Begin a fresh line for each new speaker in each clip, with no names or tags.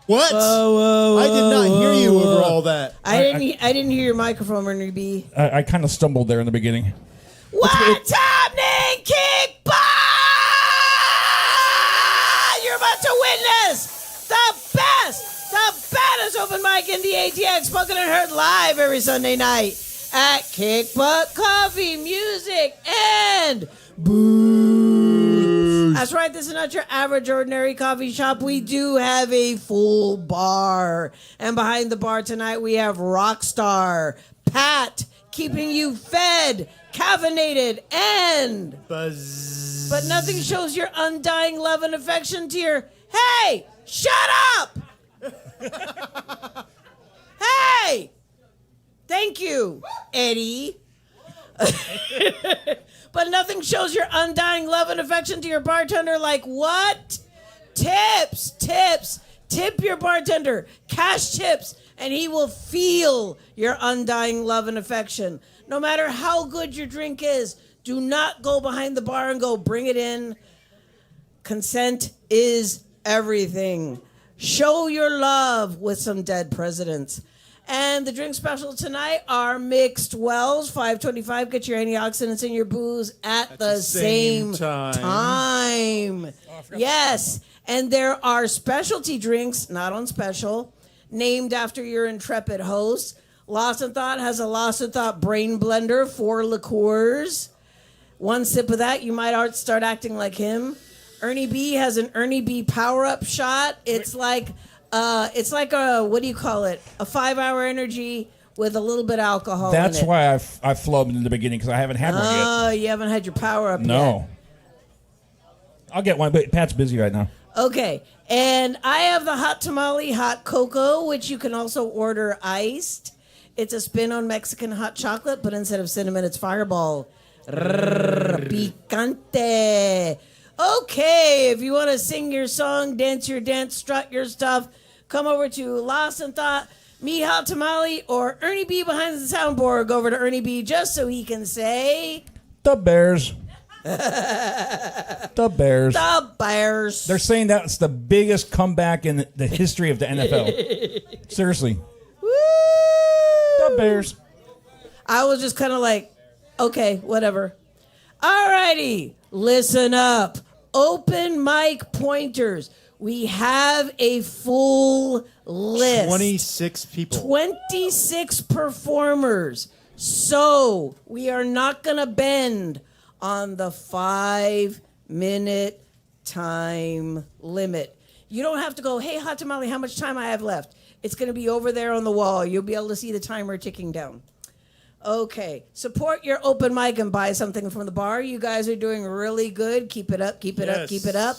What? I did not hear you over all that.
I didn't hear your microphone, Ernie B.
I kind of stumbled there in the beginning.
What's happening, Kickball? You're about to witness the baddest open mic in the ATX, spoken and heard live every Sunday night at Kick Butt Coffee, Music, and Booze. That's right, this is not your average ordinary coffee shop. We do have a full bar. And behind the bar tonight, we have Rockstar, Pat, keeping you fed, caffeinated, and
Buzz.
but nothing shows your undying love and affection to your, hey, shut up! Hey! Thank you, Eddie. But nothing shows your undying love and affection to your bartender like what? Tips. Tip your bartender. Cash tips, and he will feel your undying love and affection. No matter how good your drink is, do not go behind the bar and go, bring it in. Consent is everything. Show your love with some dead presidents. And the drink special tonight are mixed wells, $5.25. Get your antioxidants in your booze at the same time. Yes, and there are specialty drinks, not on special, named after your intrepid host. Lost in Thought has a Lost in Thought brain blender, 4 liqueurs. One sip of that, you might start acting like him. Ernie B has an Ernie B power-up shot. It's like a, what do you call it? A 5-hour energy with a little bit of alcohol in it.
That's why I flubbed in the beginning, because I haven't had one yet.
Oh, you haven't had your power-up yet.
No. I'll get one, but Pat's busy right now.
Okay, and I have the Hot Tamale Hot Cocoa, which you can also order iced. It's a spin on Mexican hot chocolate, but instead of cinnamon, it's Fireball. Picante. Okay, if you want to sing your song, dance your dance, strut your stuff, come over to Lost in Thought, me Hot Tamale, or Ernie B behind the soundboard. Go over to Ernie B just so he can say...
The Bears. The Bears.
The Bears.
They're saying that's the biggest comeback in the history of the NFL. Seriously.
Woo!
The Bears.
I was just kind of like, okay, whatever. Alrighty, listen up. Open mic pointers. We have a full list.
26 people.
26 performers. So we are not going to bend on the 5-minute time limit. You don't have to go, hey, Hot Tamale, how much time I have left? It's going to be over there on the wall. You'll be able to see the timer ticking down. Okay, support your open mic and buy something from the bar. You guys are doing really good. Keep it up, keep it up, keep it up.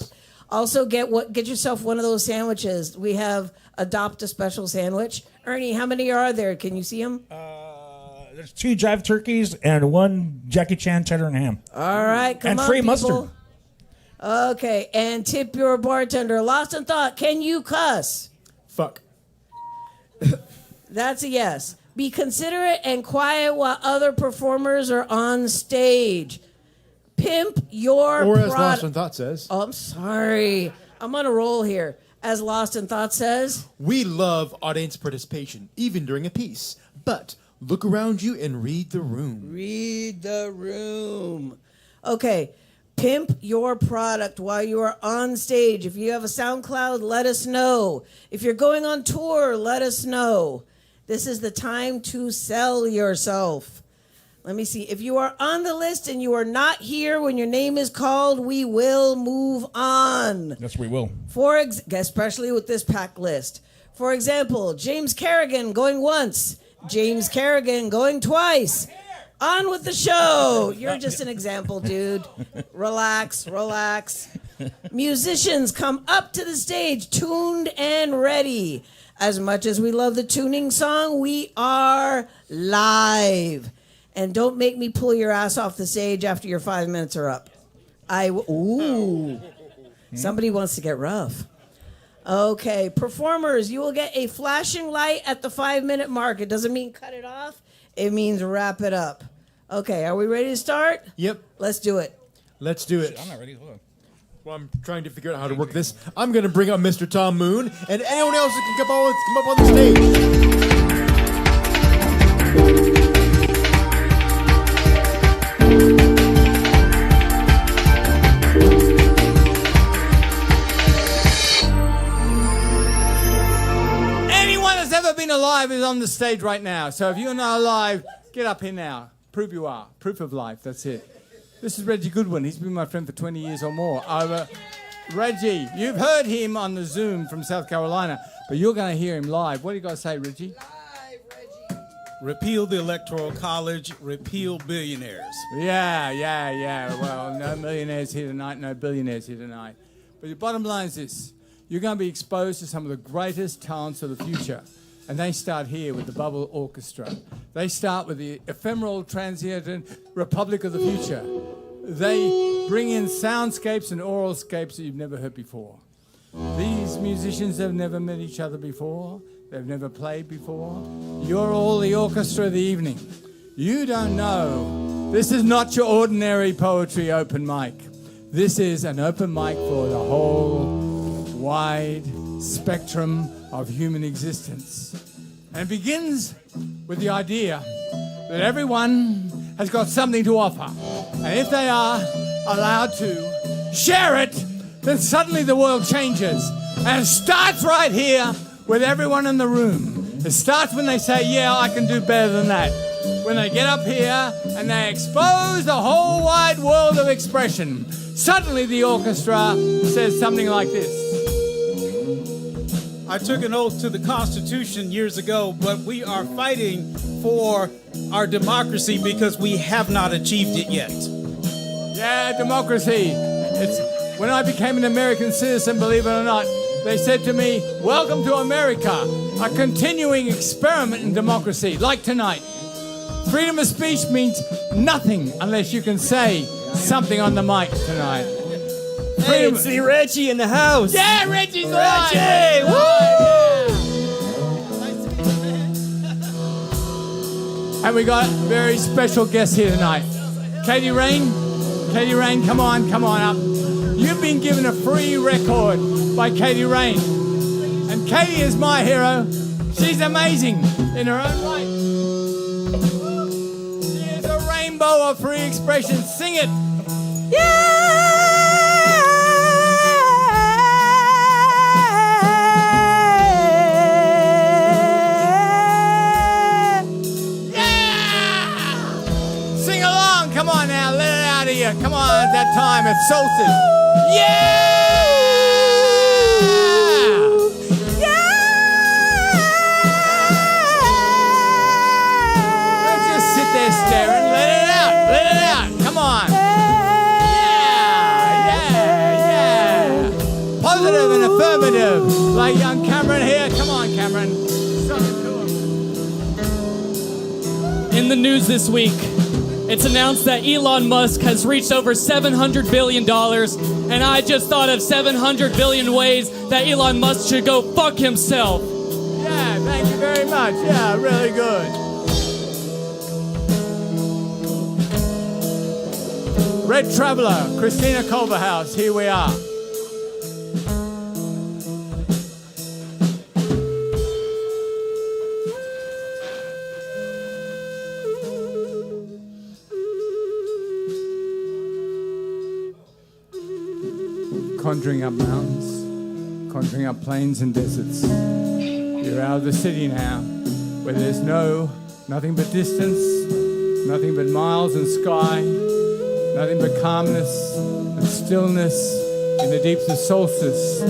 Also, get yourself one of those sandwiches. We have Adopt a Special sandwich. Ernie, how many are there? Can you see them?
There's 2 jive turkeys and 1 Jackie Chan cheddar and ham.
All right, come
and
on,
free
people.
mustard.
Okay, and tip your bartender. Lost in Thought, can you cuss?
Fuck.
That's a yes. Be considerate and quiet while other performers are on stage. Pimp your
Or as Lost in Thought says.
Oh, I'm sorry. I'm on a roll here. As Lost in Thought says.
We love audience participation, even during a piece. But look around you and read the room.
Read the room. Okay. Pimp your product while you are on stage. If you have a SoundCloud, let us know. If you're going on tour, let us know. This is the time to sell yourself. Let me see. If you are on the list and you are not here when your name is called, we will move on.
Yes, we will.
Especially with this pack list. For example, James Kerrigan going once. James Kerrigan going twice. On with the show. You're just an example, dude. Relax. Musicians come up to the stage, tuned and ready. As much as we love the tuning song, we are live. And don't make me pull your ass off the stage after your 5 minutes are up. Somebody wants to get rough. Okay, performers, you will get a flashing light at the 5-minute mark. It doesn't mean cut it off. It means wrap it up. Okay, are we ready to start?
Yep.
Let's do it.
Let's do it.
I'm not ready. Hold on.
Well, I'm trying to figure out how to work this. I'm going to bring up Mr. Tom Moon and anyone else who can come up on the stage.
Anyone that's ever been alive is on the stage right now. So if you're not alive, get up here now. Prove you are. Proof of life. That's it. This is Reggie Goodwin. He's been my friend for 20 years or more. Reggie, you've heard him on the Zoom from South Carolina, but you're going to hear him live. What do you got to say, Reggie?
Repeal the Electoral College, repeal billionaires.
Yeah. Well, no millionaires here tonight, no billionaires here tonight. But the bottom line is this. You're going to be exposed to some of the greatest talents of the future. And they start here with the Bubble Orchestra. They start with the ephemeral, transient Republic of the Future. They bring in soundscapes and oralscapes that you've never heard before. These musicians have never met each other before. They've never played before. You're all the orchestra of the evening. You don't know. This is not your ordinary poetry open mic. This is an open mic for the whole wide spectrum of human existence. And it begins with the idea that everyone has got something to offer. And if they are allowed to share it, then suddenly the world changes. And it starts right here with everyone in the room. It starts when they say, yeah, I can do better than that. When they get up here and they expose the whole wide world of expression, suddenly the orchestra says something like this.
I took an oath to the Constitution years ago, but we are fighting for our democracy because we have not achieved it yet.
Yeah, democracy. It's when I became an American citizen, believe it or not, they said to me, welcome to America, a continuing experiment in democracy, like tonight. Freedom of speech means nothing unless you can say something on the mic tonight.
Hey, it's the Reggie in the house.
Yeah, Reggie's alive.
Reggie,
And we got very special guests here tonight. Katie Rain, come on up. You've been given a free record by Katie Rain. And Katie is my hero. She's amazing in her own right. She is a rainbow of free expression. Sing it. Sing along. Come on now. Let it out of you. Come on, at that time. It's solstice. Don't just sit there staring. Let it out. Come on. Yeah. Positive and affirmative. Like young Cameron here. Come on, Cameron. Suck it to him.
In the news this week, it's announced that Elon Musk has reached over $700 billion, and I just thought of 700 billion ways that Elon Musk should go fuck himself.
Yeah, thank you very much. Yeah, really good. Red Traveler, Christina Culverhouse, here we are. Conjuring up mountains, conjuring up plains and deserts. You're out of the city now, where there's nothing but distance, nothing but miles and sky, nothing but calmness and stillness in the deeps of solstice.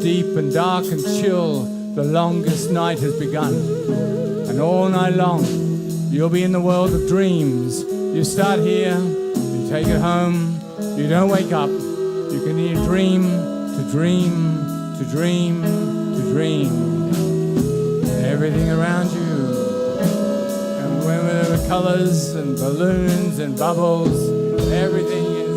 Deep and dark and chill, the longest night has begun. And all night long, you'll be in the world of dreams. You start here, you take it home, you don't wake up. You can either dream to dream to dream to dream. And everything around you. And when there were colors and balloons and bubbles, everything inside.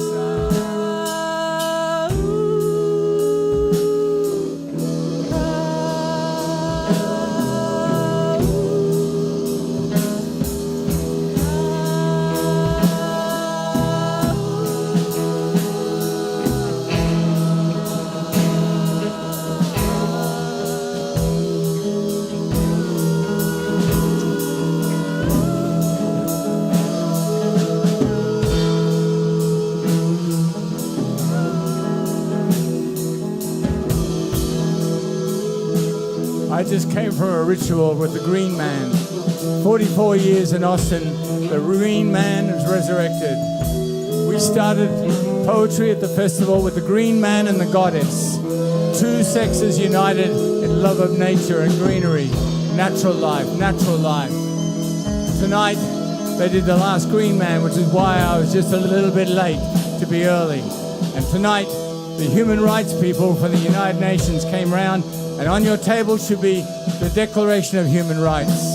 I just came from a ritual with the Green Man. 44 years in Austin, the Green Man is resurrected. We started poetry at the festival with the Green Man and the Goddess. Two sexes united in love of nature and greenery. Natural life, natural life. Tonight, they did the last Green Man, which is why I was just a little bit late to be early. And tonight, the human rights people from the United Nations came round, and on your table should be the Declaration of Human Rights.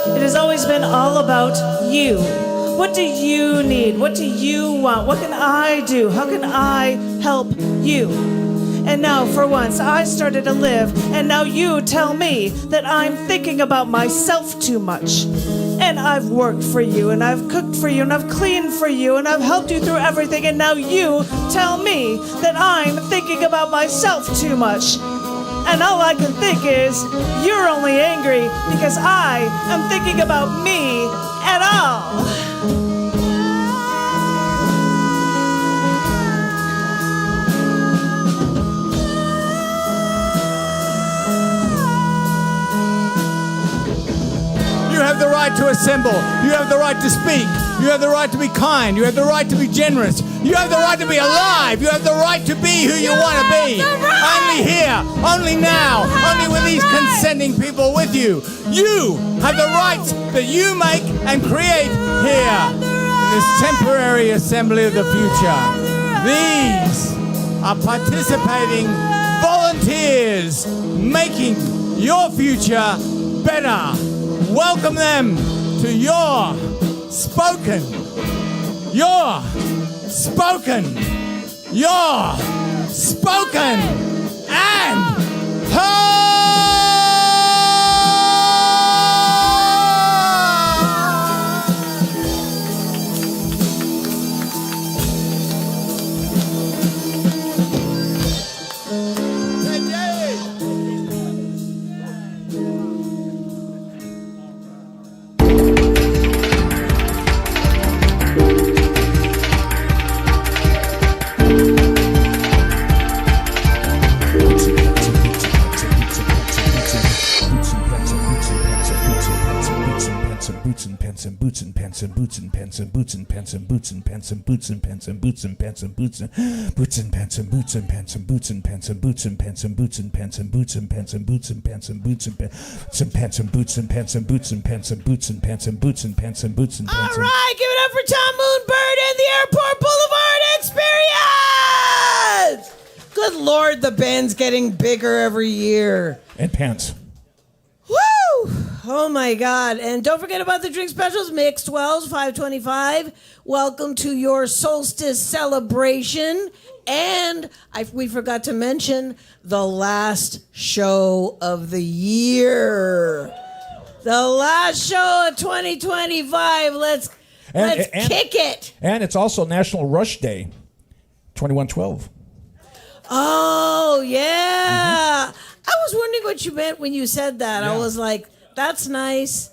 It has always been all about you. What do you need? What do you want? What can I do? How can I help you? And now, for once, I started to live, and now you tell me that I'm thinking about myself too much. And I've worked for you, and I've cooked for you, and I've cleaned for you, and I've helped you through everything, and now you tell me that I'm thinking about myself too much. And all I can think is, you're only angry because I am thinking about me at all.
You have the right to assemble. You have the right to speak. You have the right to be kind. You have the right to be generous. You have the right to be alive. You have the right to be who you want to be. Only here, only now, only with these consenting people with you. You have the rights that you make and create here in this temporary assembly of the future. These are participating volunteers making your future better. Welcome them to your spoken, and heard.
boots and pants and boots and pants and boots and pants and boots and pants and boots and pants and boots and pants and boots and boots and pants and boots and pants and boots and pants and boots and pants and boots and pants and boots and pants and boots and pants and boots and pants and boots and pants and boots and pants and boots and pants and boots and pants and boots and pants.
All right, give it up for Tom Moonbird and the Airport Boulevard Experience. Good Lord, the band's getting bigger every year.
And pants.
Woo! Oh my God. And don't forget about the drink specials, Mix 12s, $5.25. Welcome to your solstice celebration. And we forgot to mention the last show of the year. The last show of 2025. Let's kick it.
And it's also National Rush Day, 2112.
Oh, yeah. I was wondering what you meant when you said that. Yeah. I was like, that's nice.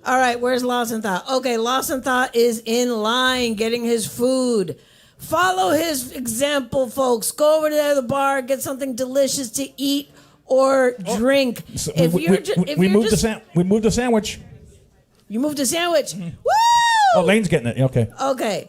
All right, where's Lawson Thought? Okay, Lawson Thought is in line getting his food. Follow his example, folks. Go over to the bar, get something delicious to eat or drink.
So we moved the sandwich.
You moved a sandwich.
Mm-hmm.
Woo!
Oh, Lane's getting it. Okay.
Okay.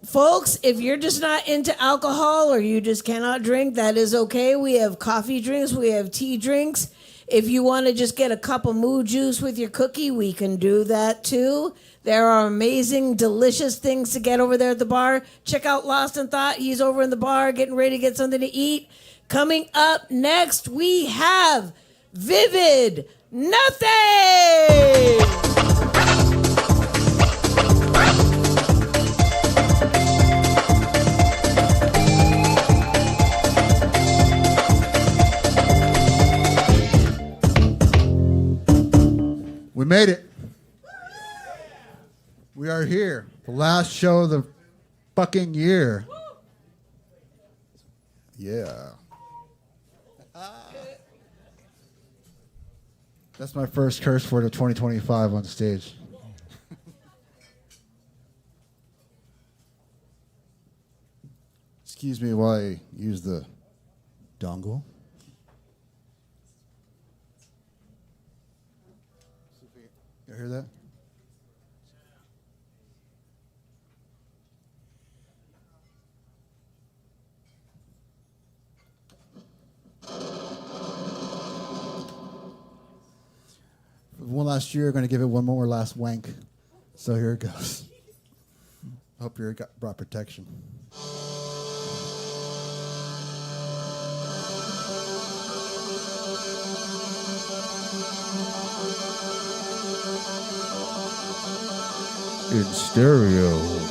Folks, if you're just not into alcohol or you just cannot drink, that is okay. We have coffee drinks. We have tea drinks. If you want to just get a cup of moo juice with your cookie, we can do that too. There are amazing, delicious things to get over there at the bar. Check out Lost in Thought. He's over in the bar getting ready to get something to eat. Coming up next, we have Vivid Nothing.
made it. We are here. The last show of the fucking year. Yeah. That's my first curse word of 2025 on stage. Excuse me while I use the dongle. You hear that? One last year, going to give it one more last wank. So here it goes. Hope you brought protection. In stereo.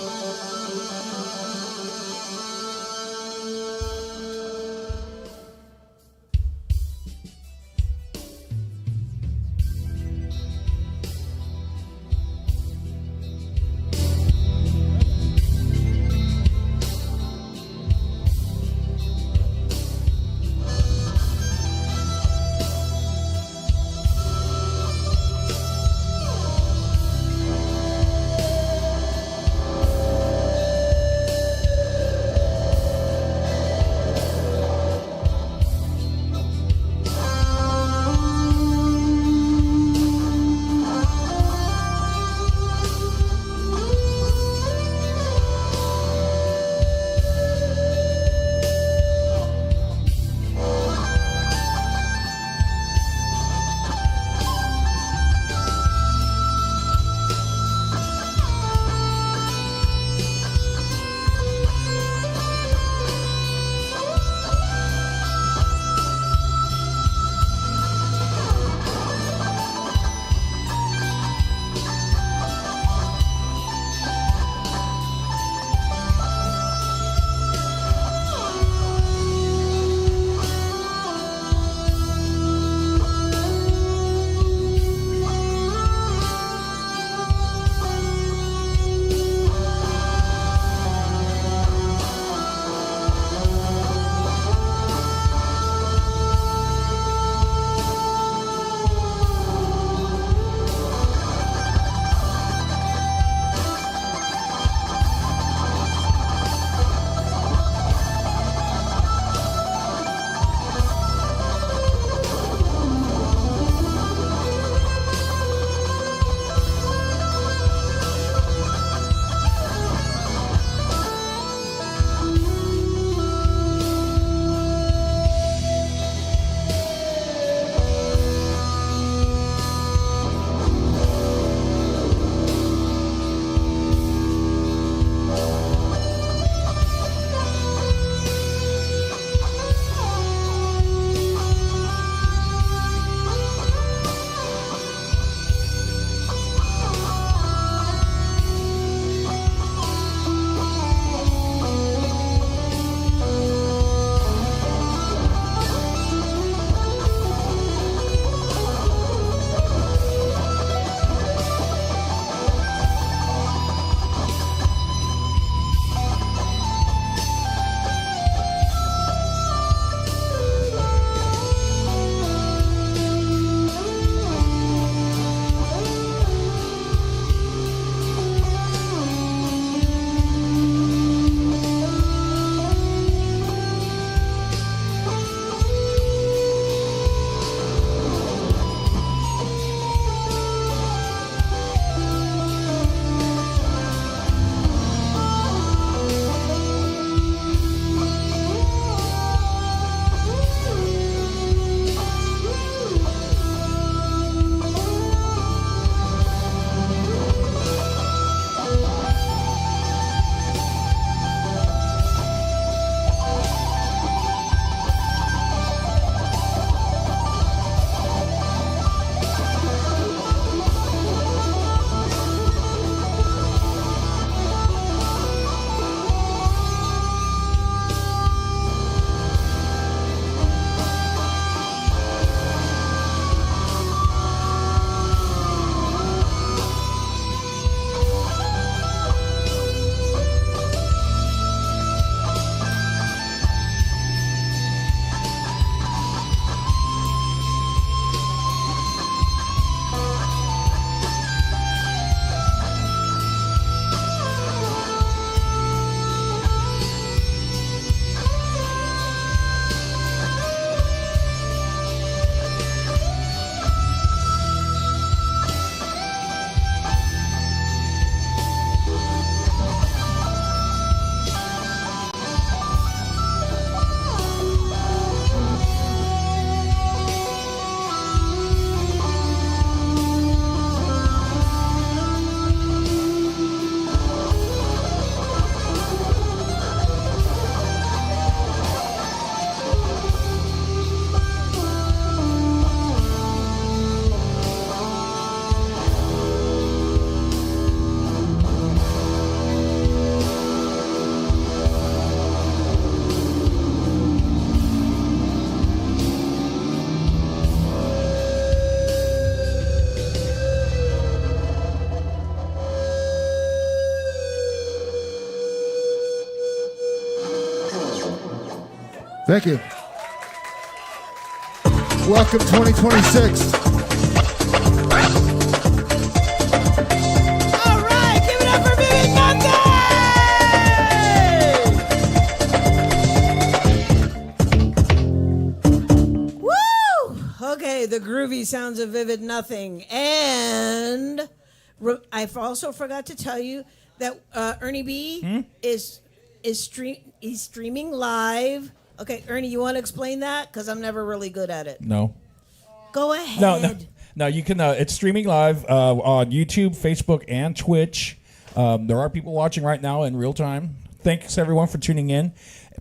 Thank you. Welcome 2026.
All right, give it up for Vivid Nothing! Woo! Okay, the groovy sounds of Vivid Nothing. And I also forgot to tell you that Ernie B is streaming live. Okay, Ernie, you want to explain that? Because I'm never really good at it.
No.
Go ahead.
No, you can. It's streaming live on YouTube, Facebook, and Twitch. There are people watching right now in real time. Thanks, everyone, for tuning in.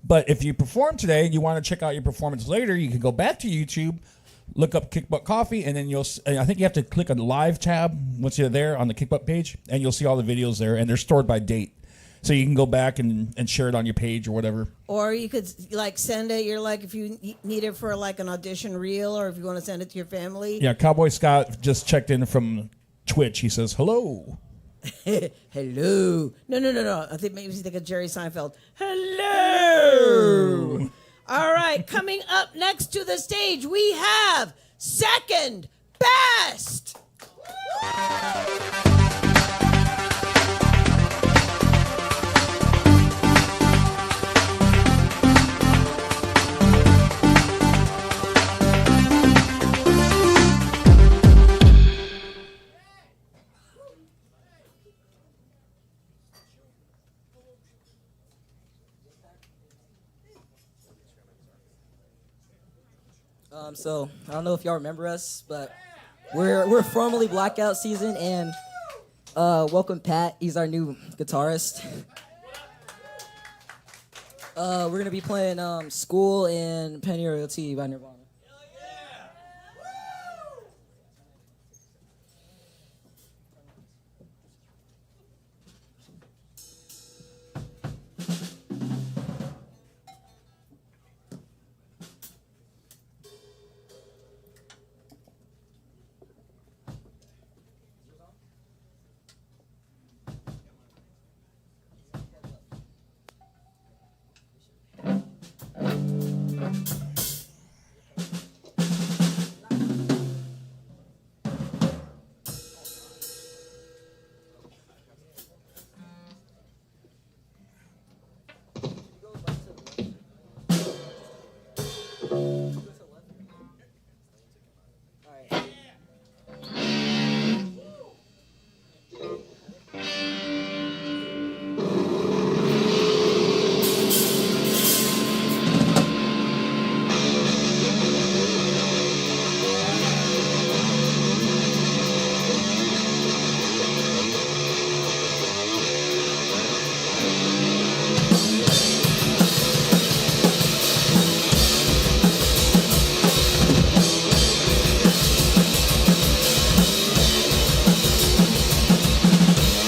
But if you perform today and you want to check out your performance later, you can go back to YouTube, look up Kick Butt Coffee, and then I think you have to click on the live tab once you're there on the Kick Butt page, and you'll see all the videos there, and they're stored by date. So you can go back and share it on your page or whatever.
Or you could send it. You're if you need it for an audition reel, or if you want to send it to your family.
Yeah, Cowboy Scott just checked in from Twitch. He says hello.
Hello. No. I think maybe he's thinking Jerry Seinfeld. Hello. All right, coming up next to the stage, we have Second Best.
So I don't know if y'all remember us, but we're formally Blackout Season, and welcome Pat. He's our new guitarist. We're gonna be playing "School" and "Penny Royalty" by Nirvana.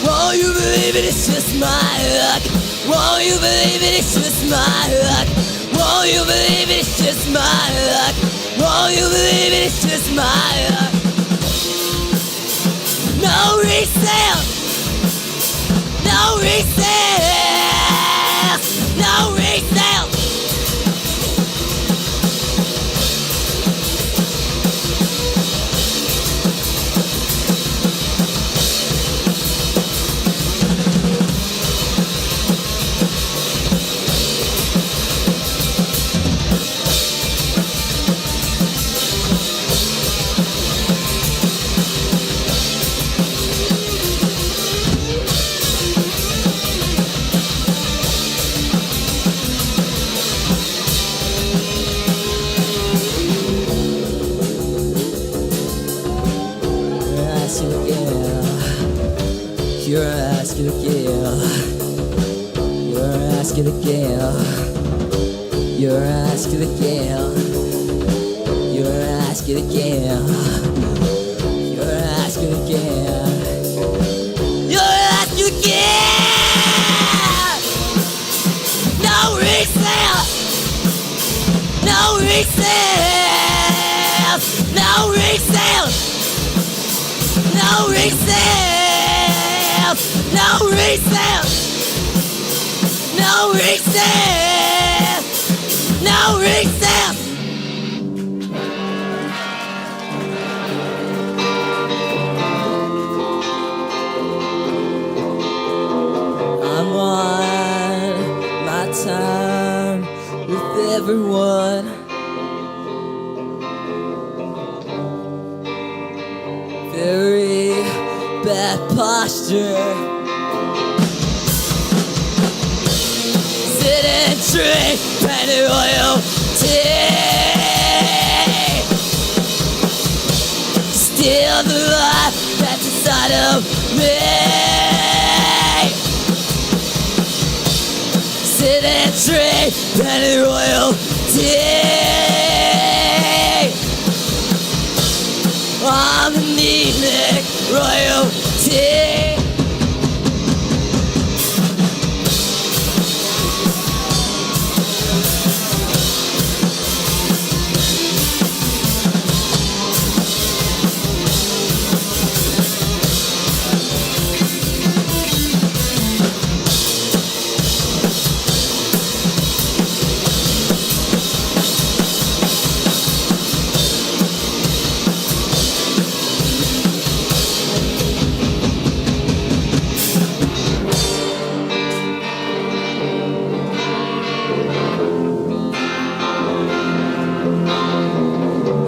Won't you believe it, it's just my luck. Won't you believe it, it's just my luck. Won't you believe it, it's just my luck. Won't you believe it, it's just my luck. No resale. No resale. No resale. You're asking again. You're asking again. You're asking again. You're asking again. You're asking again. You're asking again. No resale. No resale. No resale. No resale. No resale! No resale! No no recess. I'm on my time with everyone. Very bad posture. Sit and drink penny oil tea. Steal the life that's inside of me. Sit and drink penny oil tea. I'm anemic royalty.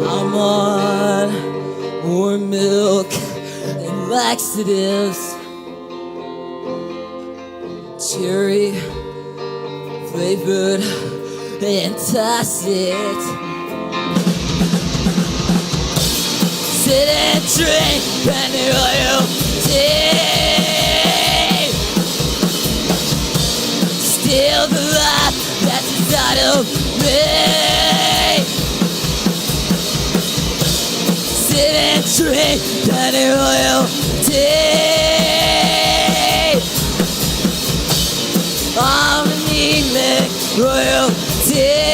I'm on more milk and laxatives. Cherry flavored antacid. Sit and drink penny oil tea. Steal the life that's inside of me. Sit and drink penny oil tea. I'm anemic royalty.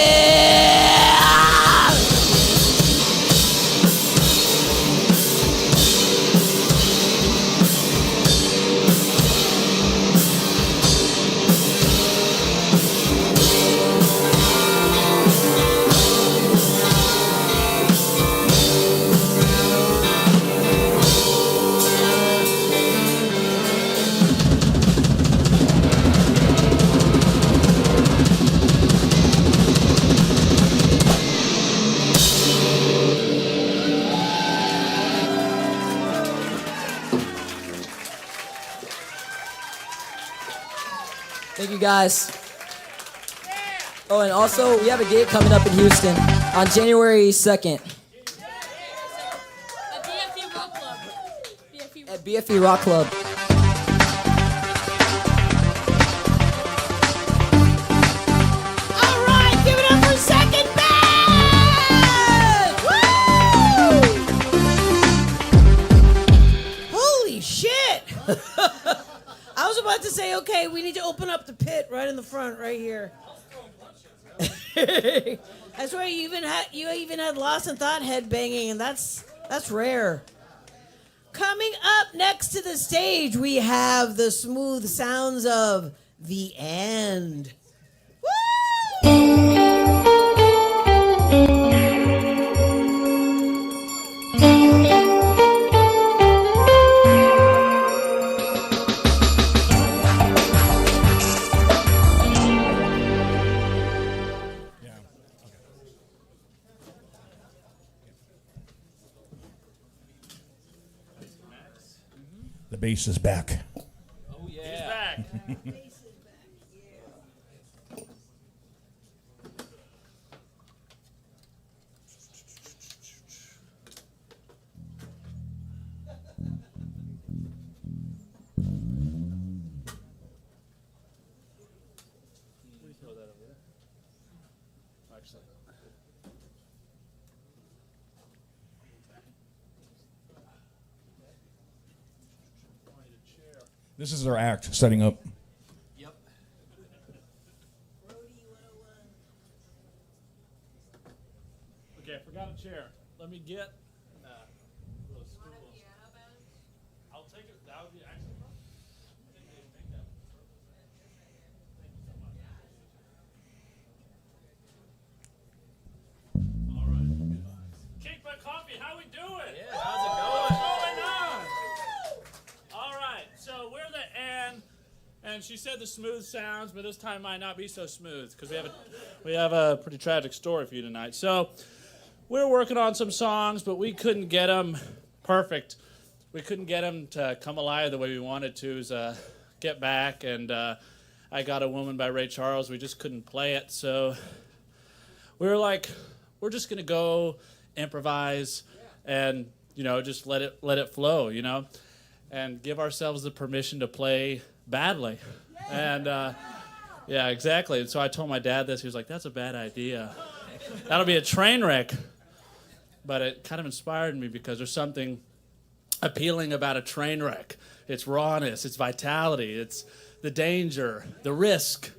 Thank you guys. Oh, and also we have a gig coming up in Houston on January 2nd at BFE Rock Club.
All right, give it up for Second Band! Woo! Holy shit! I was about to say, okay, we need to open up the pit right in the front, right here. That's why you even had Lost in Thought headbanging, and that's rare. Coming up next to the stage, we have the smooth sounds of The End. Woo!
The bass is back.
Oh, yeah. He's back.
This is our act setting up.
Yep. Okay, I forgot a chair. Let me get those stools. I'll take it. That would be actually. I think they make that on purpose. Thank you so much.
my coffee. How we doing? Yeah, how's it going? What's going on? All right, so we're the Ann, and she said the smooth sounds, but this time might not be so smooth because we have a pretty tragic story for you tonight. So we're working on some songs, but we couldn't get them perfect. We couldn't get them to come alive the way we wanted to. Get Back, and I Got a Woman by Ray Charles. We just couldn't play it, so we were like, we're just gonna go improvise and just let it flow, and give ourselves the permission to play badly. And yeah, exactly. And so I told my dad this. He was like, "That's a bad idea. That'll be a train wreck." But it kind of inspired me because there's something appealing about a train wreck. It's rawness, it's vitality, it's the danger, the risk.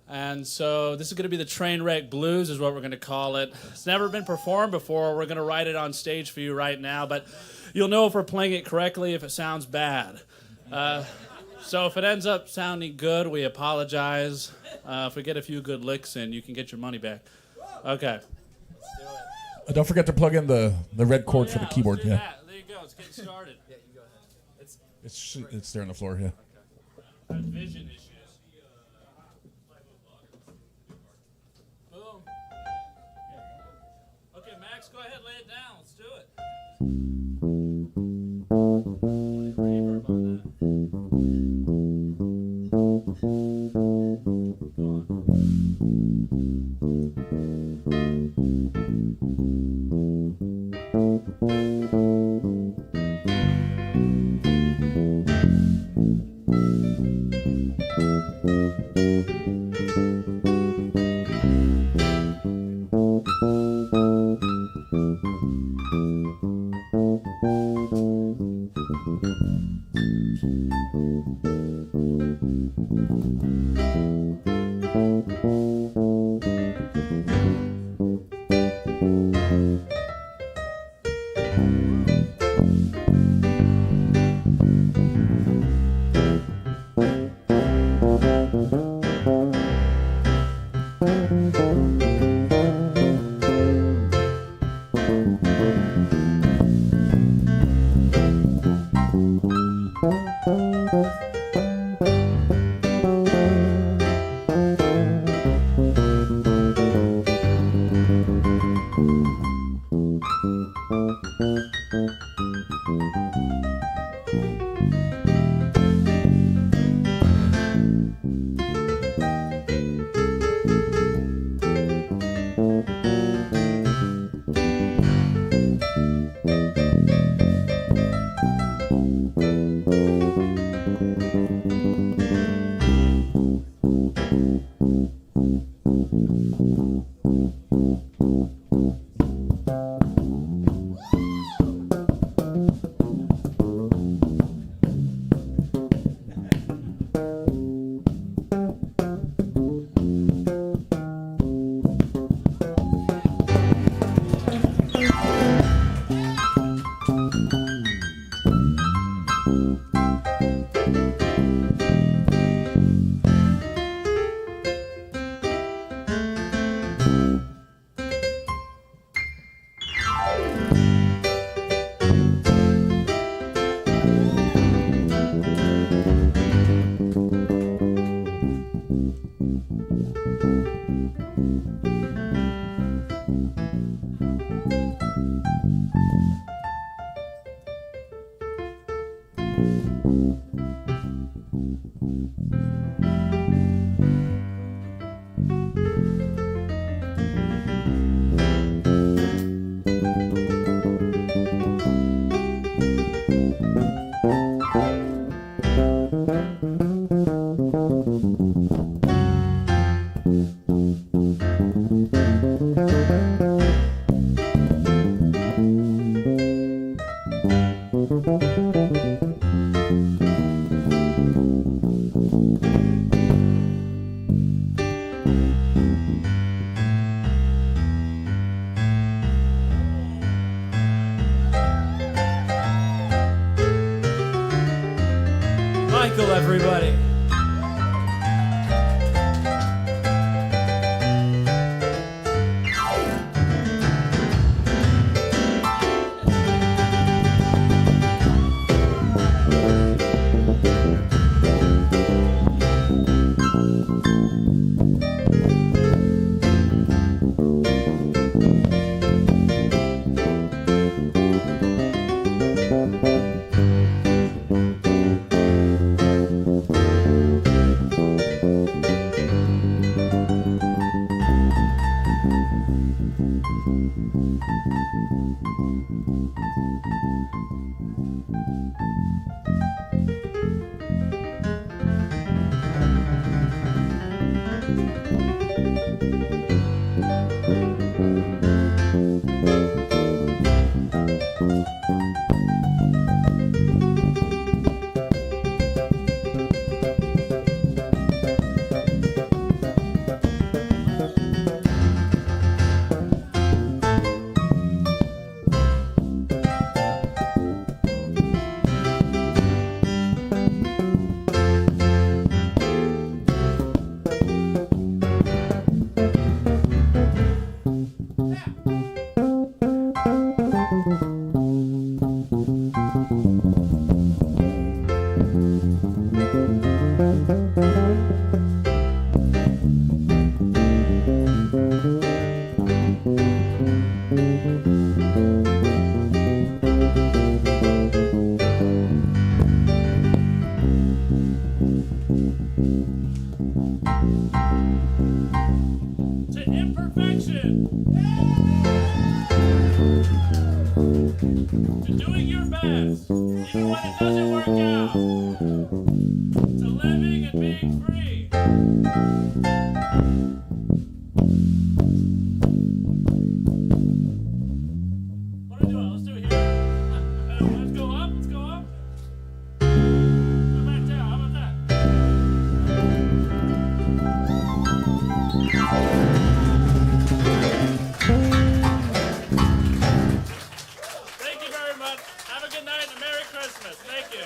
And so this is going to be the Train Wreck Blues is what we're going to call it. It's never been performed before. We're going to write it on stage for you right now, but you'll know if we're playing it correctly if it sounds bad. So if it ends up sounding good, we apologize. If we get a few good licks in, you can get your money back. Okay.
Don't forget to plug in the red cord for the keyboard.
Let's do
Yeah,
that. There you go. Let's get started. Yeah, you go ahead.
it's there on the floor. Yeah.
I have vision issues. Boom. Okay, Max, go ahead, lay it down. Let's do it. Reverb on that. Michael, everybody. To imperfection. To doing your best, even when it doesn't work out. To living and being free. What are we doing? Let's do it here. Let's go up. Let's go up. Go back down. How about that? Thank you very much. Have a good night and a Merry Christmas. Thank you.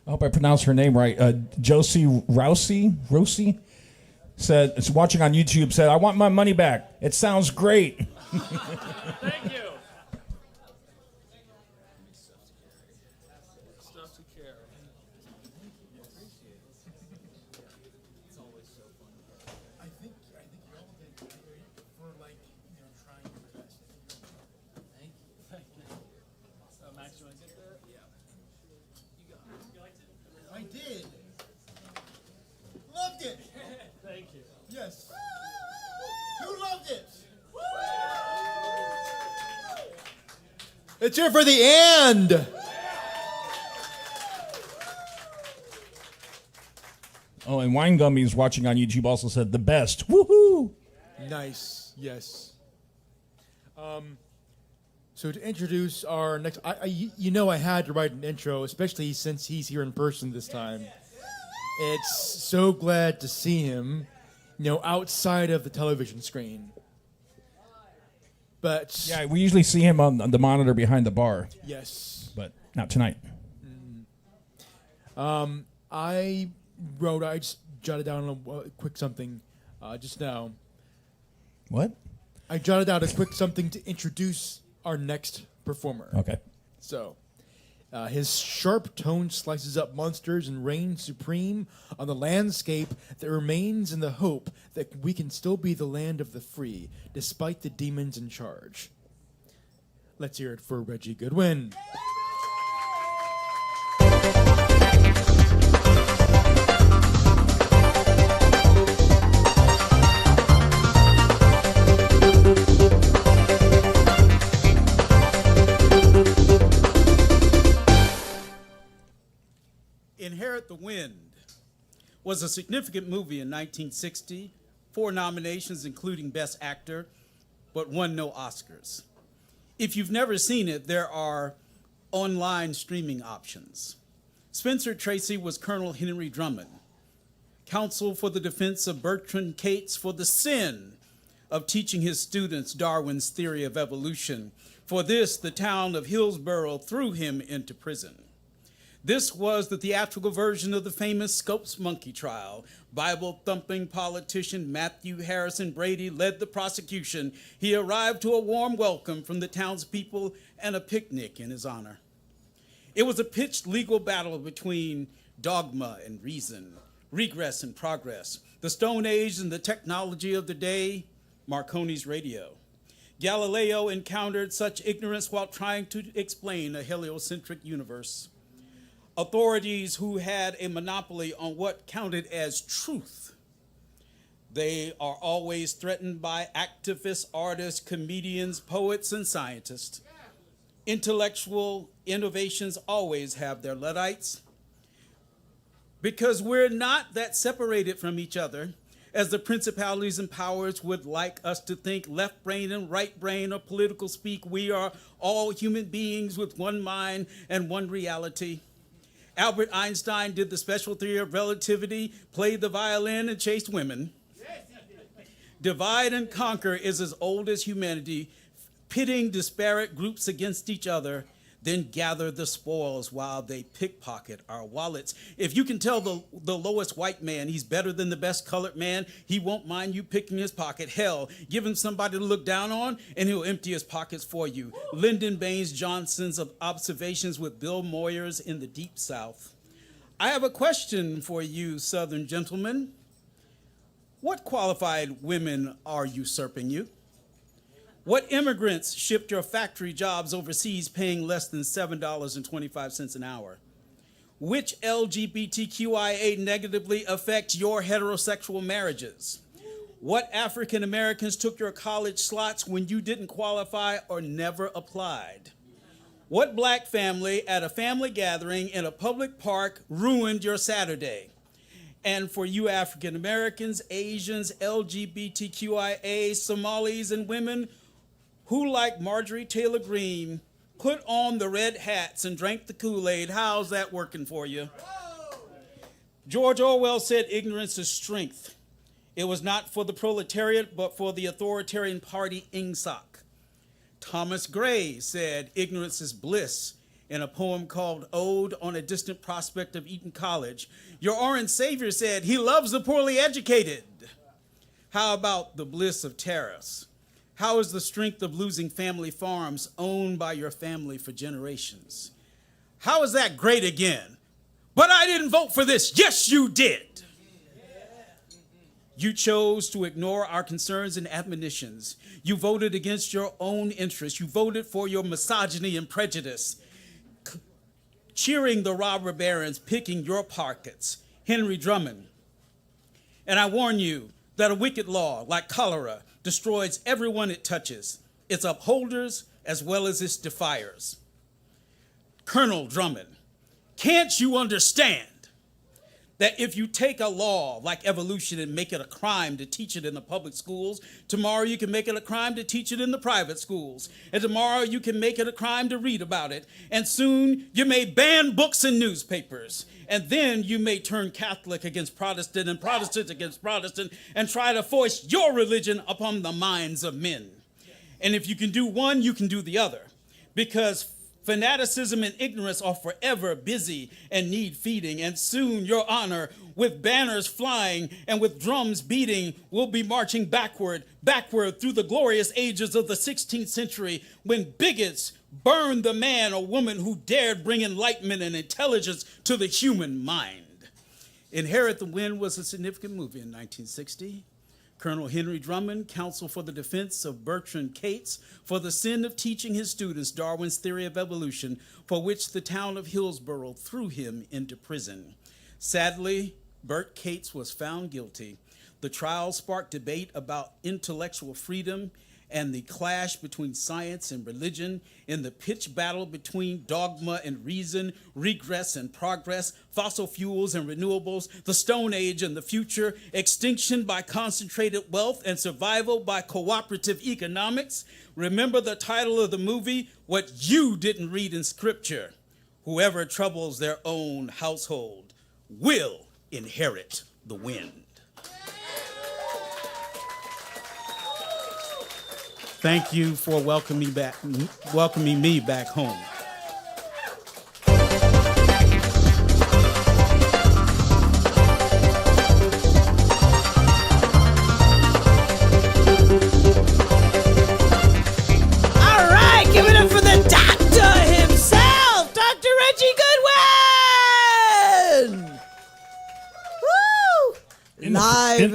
I hope I pronounced her name right. Josie Rosie said, it's watching on YouTube, said, I want my money back. It sounds great.
Thank you. Stuff to care.
I think you all did for like trying your best.
Thank you. Max, you want to get that? Yeah. You liked it?
I did. Loved it.
Thank you.
Yes. Who loved it? It's here for the and.
Oh, and Wine Gummies watching on YouTube also said, the best. Woohoo!
Nice. Yes. So to introduce our next, I had to write an intro, especially since he's here in person this time. It's so glad to see him, outside of the television screen. But
Yeah, we usually see him on the monitor behind the bar,
yes,
but not tonight.
I just jotted down a quick something just now.
What?
I jotted out a quick something to introduce our next performer.
Okay.
So, his sharp tone slices up monsters and reigns supreme on the landscape that remains in the hope that we can still be the land of the free, despite the demons in charge. Let's hear it for Reggie Goodwin.
Inherit the Wind was a significant movie in 1960, 4 nominations including Best Actor, but won no Oscars. If you've never seen it, there are online streaming options. Spencer Tracy was Colonel Henry Drummond, counsel for the defense of Bertrand Cates for the sin of teaching his students Darwin's theory of evolution. For this, the town of Hillsborough threw him into prison. This was the theatrical version of the famous Scopes monkey trial. Bible-thumping politician Matthew Harrison Brady led the prosecution. He arrived to a warm welcome from the townspeople and a picnic in his honor. It was a pitched legal battle between dogma and reason, regress and progress, The Stone Age and the technology of the day, Marconi's radio. Galileo encountered such ignorance while trying to explain a heliocentric universe. Authorities who had a monopoly on what counted as truth. They are always threatened by activists, artists, comedians, poets, and scientists. Intellectual innovations always have their Luddites. Because we're not that separated from each other, as the principalities and powers would like us to think, left brain and right brain or political speak, we are all human beings with one mind and one reality. Albert Einstein did the special theory of relativity, played the violin, and chased women. Divide and conquer is as old as humanity, pitting disparate groups against each other, then gather the spoils while they pickpocket our wallets. If you can tell the lowest white man he's better than the best colored man, he won't mind you picking his pocket. Hell, give him somebody to look down on, and he'll empty his pockets for you. Lyndon Baines Johnson's observations with Bill Moyers in the Deep South. I have a question for you, Southern gentlemen. What qualified women are usurping you? What immigrants shipped your factory jobs overseas paying less than $7.25 an hour? Which LGBTQIA negatively affect your heterosexual marriages? What African Americans took your college slots when you didn't qualify or never applied? What black family at a family gathering in a public park ruined your Saturday? And for you African Americans, Asians, LGBTQIA, Somalis, and women who, like Marjorie Taylor Greene, put on the red hats and drank the Kool-Aid, how's that working for you? George Orwell said ignorance is strength. It was not for the proletariat, but for the authoritarian party, Ingsoc. Thomas Gray said ignorance is bliss in a poem called Ode on a Distant Prospect of Eton College. Your orange savior said he loves the poorly educated. How about the bliss of tariffs? How is the strength of losing family farms owned by your family for generations? How is that great again? But I didn't vote for this. Yes, you did. You chose to ignore our concerns and admonitions. You voted against your own interests. You voted for your misogyny and prejudice. Cheering the robber barons, picking your pockets. Henry Drummond. And I warn you that a wicked law like cholera destroys everyone it touches, its upholders as well as its defiers. Colonel Drummond, can't you understand that if you take a law like evolution and make it a crime to teach it in the public schools, tomorrow you can make it a crime to teach it in the private schools, and tomorrow you can make it a crime to read about it, and soon you may ban books and newspapers, and then you may turn Catholic against Protestant and Protestant against Protestant and try to force your religion upon the minds of men. And if you can do one, you can do the other, because fanaticism and ignorance are forever busy and need feeding, and soon, Your Honor, with banners flying and with drums beating, we'll be marching backward through the glorious ages of the 16th century when bigots burned the man or woman who dared bring enlightenment and intelligence to the human mind. Inherit the Wind was a significant movie in 1960. Colonel Henry Drummond, counsel for the defense of Bertrand Cates, for the sin of teaching his students Darwin's theory of evolution, for which the town of Hillsborough threw him into prison. Sadly, Bert Cates was found guilty. The trial sparked debate about intellectual freedom and the clash between science and religion, in the pitched battle between dogma and reason, regress and progress, fossil fuels and renewables, the Stone Age and the future, extinction by concentrated wealth and survival by cooperative economics. Remember the title of the movie, What You Didn't Read in Scripture. Whoever troubles their own household will inherit the wind. Thank you for welcoming me back home.
All right, give it up for the doctor himself, Dr. Reggie Goodwin. Woo! Live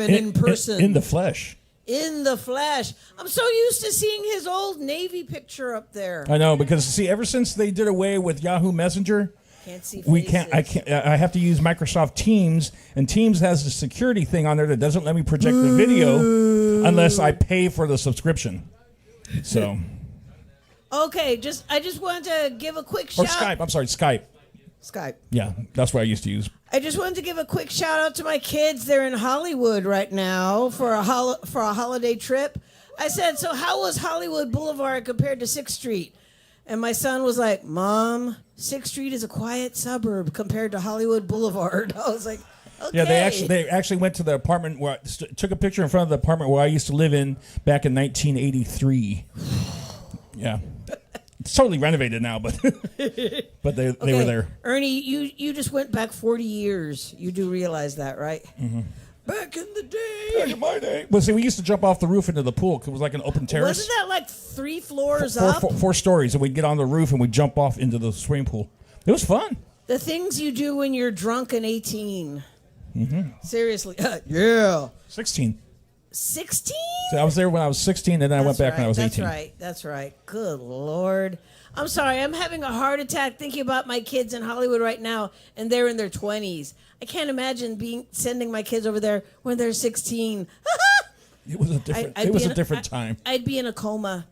person.
In the flesh.
In the flesh. I'm so used to seeing his old Navy picture up there.
I know, because see, ever since they did away with Yahoo Messenger,
Can't see
we
faces.
can't. I have to use Microsoft Teams, and Teams has a security thing on there that doesn't let me project the video unless I pay for the subscription. So,
Okay, I just wanted to give a quick
or
shout.
Skype. I'm sorry, Skype.
Skype.
Yeah, that's what I used to use.
I just wanted to give a quick shout out to my kids. They're in Hollywood right now for a holiday trip. I said, "So how was Hollywood Boulevard compared to 6th Street?" And my son was like, "Mom, 6th Street is a quiet suburb compared to Hollywood Boulevard." I was like, "Okay."
Yeah, they actually went to the apartment where took a picture in front of the apartment where I used to live in back in 1983. Yeah. It's totally renovated now, but but they were there.
Ernie, you just went back 40 years. You do realize that, right?
Mm-hmm.
Back in the day.
Back in my day. Well, see, we used to jump off the roof into the pool because it was like an open terrace.
Wasn't that like 3 floors up?
Four stories, and we'd get on the roof and we'd jump off into the swimming pool. It was fun.
The things you do when you're drunk and 18.
Mm-hmm.
Seriously. Yeah.
16.
16?
So I was there when I was 16, and then I went back when I was 18.
That's right. Good Lord. I'm sorry. I'm having a heart attack thinking about my kids in Hollywood right now, and they're in their 20s. I can't imagine sending my kids over there when they're 16.
It was a different time.
I'd be in a coma.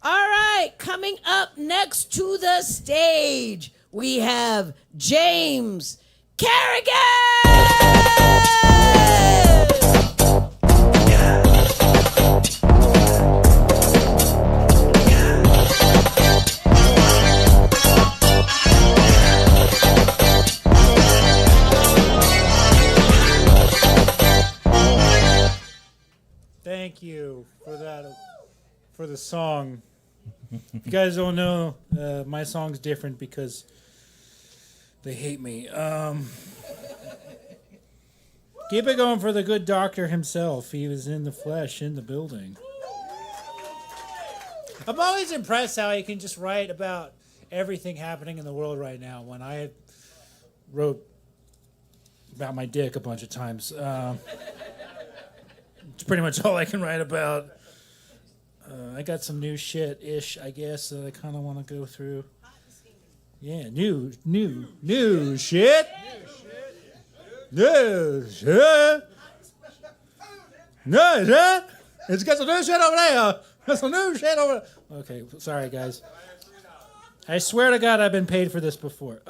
All right. Coming up next to the stage, we have James Carrigan!
Thank you for that, for the song. If you guys don't know, my song's different because they hate me. Keep it going for the good doctor himself. He was in the flesh, in the building. I'm always impressed how he can just write about everything happening in the world right now. When I wrote about my dick a bunch of times. It's pretty much all I can write about. I got some new shit-ish, I guess, that I kind of want to go through. Yeah, new shit. New shit. New shit. It's got some new shit over there. Got some new shit over there. Okay, sorry, guys. I swear to God I've been paid for this before.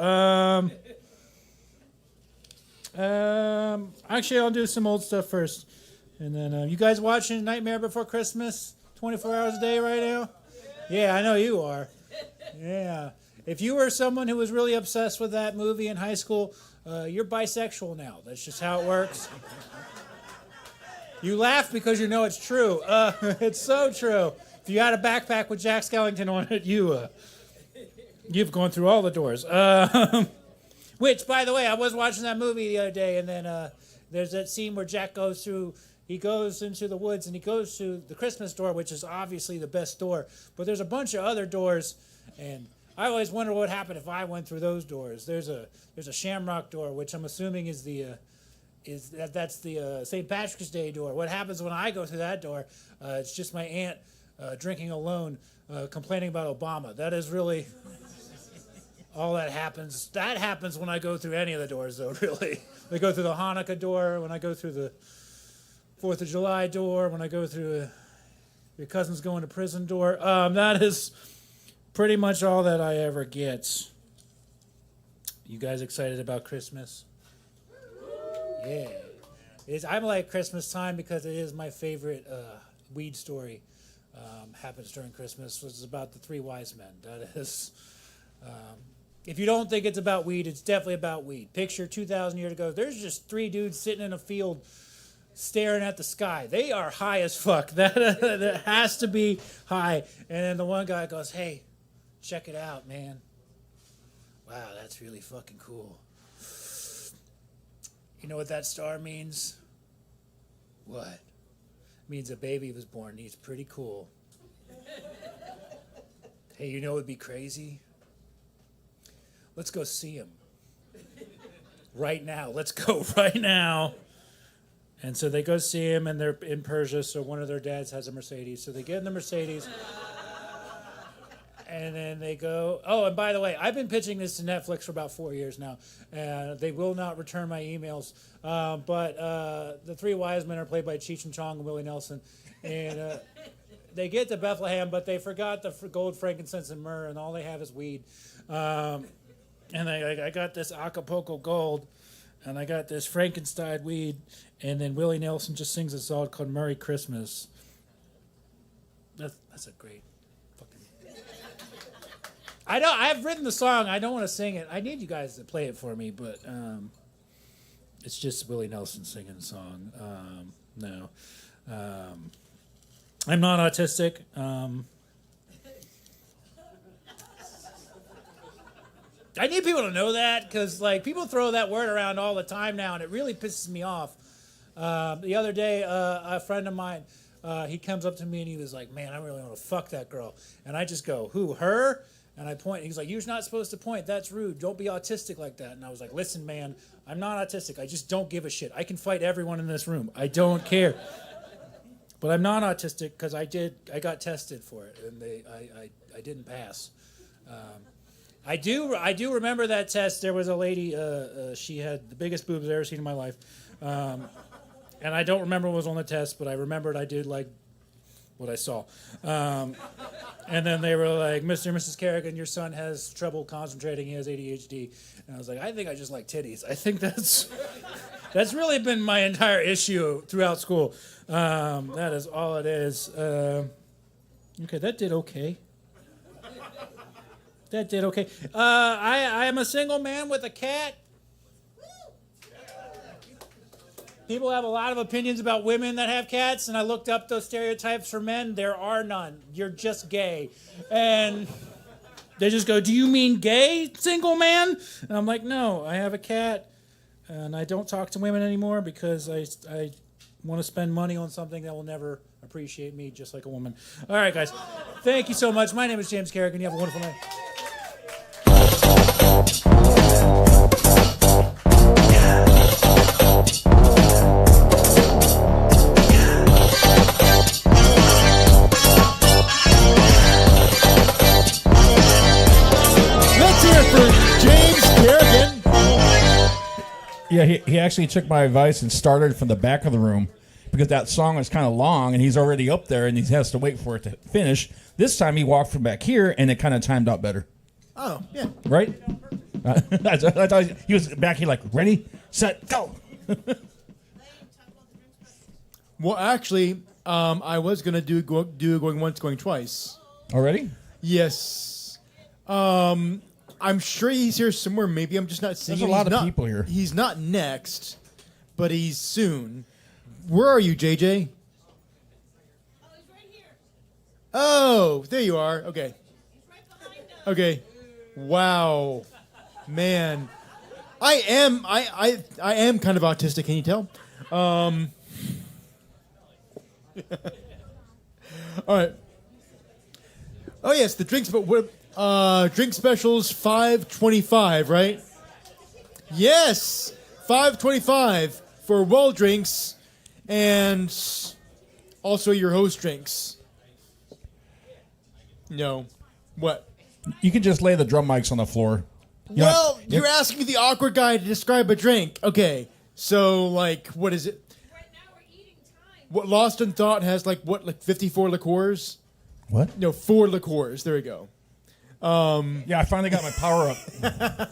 Actually, I'll do some old stuff first. And then, you guys watching Nightmare Before Christmas 24 hours a day right now? Yeah, I know you are. Yeah. If you were someone who was really obsessed with that movie in high school, you're bisexual now. That's just how it works. You laugh because you know it's true. It's so true. If you had a backpack with Jack Skellington on it, you've gone through all the doors. Which, by the way, I was watching that movie the other day, and then there's that scene where Jack goes into the woods, and he goes to the Christmas door, which is obviously the best door. But there's a bunch of other doors, and I always wonder what would happen if I went through those doors. There's a Shamrock door, which I'm assuming is that's the St. Patrick's Day door. What happens when I go through that door? It's just my aunt drinking alone, complaining about Obama. That is really all that happens. That happens when I go through any of the doors, though, really. I go through the Hanukkah door, when I go through the 4th of July door, when I go through your cousin's going to prison door. That is pretty much all that I ever get. You guys excited about Christmas? Yeah. I like Christmas time because it is my favorite weed story. Happens during Christmas, which is about the 3 wise men. That is... if you don't think it's about weed, it's definitely about weed. Picture 2,000 years ago, there's just 3 dudes sitting in a field staring at the sky. They are high as fuck. That has to be high. And then the one guy goes, "Hey, check it out, man. Wow, that's really fucking cool. You know what that star means?" "What?" "It means a baby was born. He's pretty cool." "Hey, you know what would be crazy? Let's go see him. Right now. Let's go right now." And so they go see him, and they're in Persia, so one of their dads has a Mercedes. So they get in the Mercedes, and then they go... Oh, and by the way, I've been pitching this to Netflix for about 4 years now, and they will not return my emails. But the three wise men are played by Cheech and Chong and Willie Nelson. And they get to Bethlehem, but they forgot the gold, frankincense, and myrrh, and all they have is weed. And I got this Acapulco gold, and I got this Frankenstein weed, and then Willie Nelson just sings a song called Merry Christmas. That's a great fucking... I've written the song. I don't want to sing it. I need you guys to play it for me, but it's just Willie Nelson singing the song. No. I'm not autistic. I need people to know that because, like, people throw that word around all the time now, and it really pisses me off. The other day, a friend of mine, he comes up to me and he was like, "Man, I really want to fuck that girl." And I just go, "Who, her?" And I point. He's like, "You're not supposed to point. That's rude. Don't be autistic like that." And I was like, "Listen, man, I'm not autistic. I just don't give a shit. I can fight everyone in this room. I don't care." But I'm not autistic because I got tested for it, and I didn't pass. I do remember that test. There was a lady, she had the biggest boobs I've ever seen in my life. And I don't remember what was on the test, but I remembered I did like what I saw. And then they were like, "Mr. and Mrs. Kerrigan, your son has trouble concentrating. He has ADHD." And I was like, "I think I just like titties." I think that's really been my entire issue throughout school. That is all it is. Okay, that did okay. That did okay. I am a single man with a cat. People have a lot of opinions about women that have cats, and I looked up those stereotypes for men. There are none. You're just gay. And they just go, "Do you mean gay, single man?" And I'm like, "No, I have a cat, and I don't talk to women anymore because I want to spend money on something that will never appreciate me just like a woman." All right, guys. Thank you so much. My name is James Kerrigan. You have a wonderful night.
Let's hear it for James Kerrigan.
Yeah, he actually took my advice and started from the back of the room because that song is kind of long and he's already up there and he has to wait for it to finish. This time he walked from back here and it kind of timed out better.
Oh, yeah.
Right? I thought he was back here like, ready, set, go.
Well, actually, I was going to do going once, going twice.
Already?
Yes. I'm sure he's here somewhere. Maybe I'm just not seeing
There's
him.
a lot
He's
of
not-
people here.
He's not next, but he's soon. Where are you, JJ? Oh, there you are. Okay. Okay. Wow. Man. I am kind of autistic, can you tell? All right. Oh yes, the drinks, but what? Drink specials $5.25, right? Yes, $5.25 for well drinks, and also your host drinks. No, what?
You can just lay the drum mics on the floor.
Well, you're asking the awkward guy to describe a drink. Okay, so like, what is it?
Right now we're eating time.
What Lost in Thought has like 54 liqueurs?
What?
No, 4 liqueurs. There we go.
Yeah, I finally got my power up.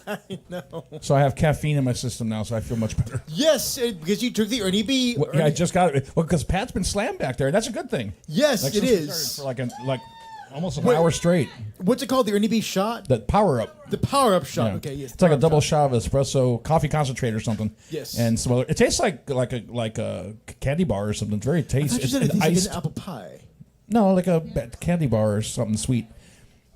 I know.
So I have caffeine in my system now, so I feel much better.
Yes, because you took the Ernie B.
Well, yeah, I just got it. Well, because Pat's been slammed back there. That's a good thing.
Yes,
Like,
it
since we
is.
started for like almost an
Wait.
hour straight.
What's it called? The Ernie B shot?
The power up.
The power up shot.
Yeah.
Okay, yes.
It's like a
power-up
double
shot.
shot of espresso coffee concentrate or something.
Yes.
And so it tastes like a candy bar or something. It's very
I
tasty.
thought you
It's
said it tastes like
iced.
an apple pie.
No, like a candy bar or something sweet.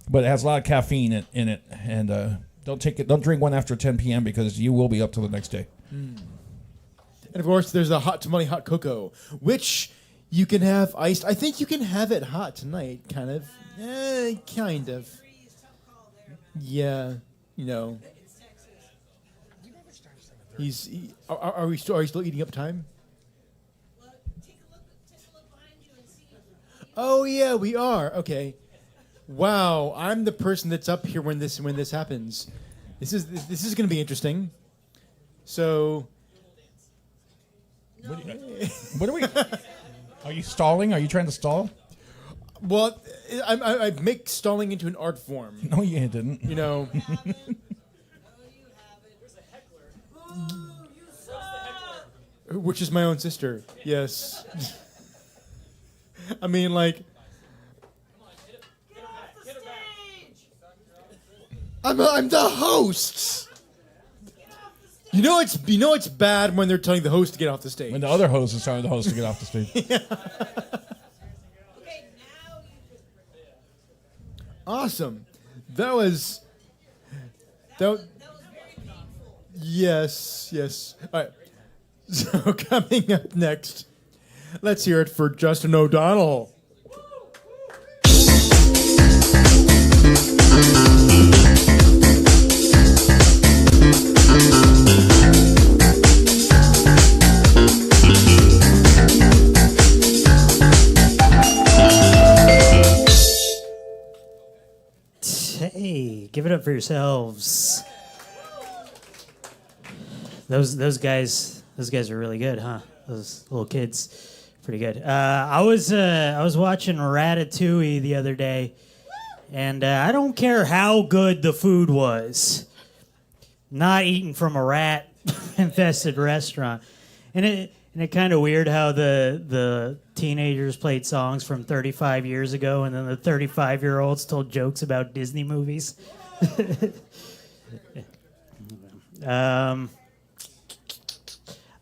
But it has a lot of caffeine in it, and don't drink one after 10 p.m. because you will be up till the next day.
And of course, there's the hot tamale hot cocoa, which you can have iced. I think you can have it hot tonight, kind of. Kind of. Yeah, you know. Are you still eating up time? Oh yeah, we are. Okay. Wow, I'm the person that's up here when this happens. This is going to be interesting. So,
What are we? Are you stalling? Are you trying to stall?
well, I make stalling into an art form.
No, you didn't.
You know. Which is my own sister. Yes. I mean, like. I'm the host. You know it's bad when they're telling the host to get off the stage.
When the other host is telling the host to get off the stage.
Awesome. That was Yes. All right. So coming up next, let's hear it for Justin O'Donnell.
Hey, give it up for yourselves. Those guys are really good, huh? Those little kids, pretty good. I was watching Ratatouille the other day, and I don't care how good the food was, not eating from a rat infested restaurant, and it kind of weird how the teenagers played songs from 35 years ago, and then the 35-year-olds told jokes about Disney movies.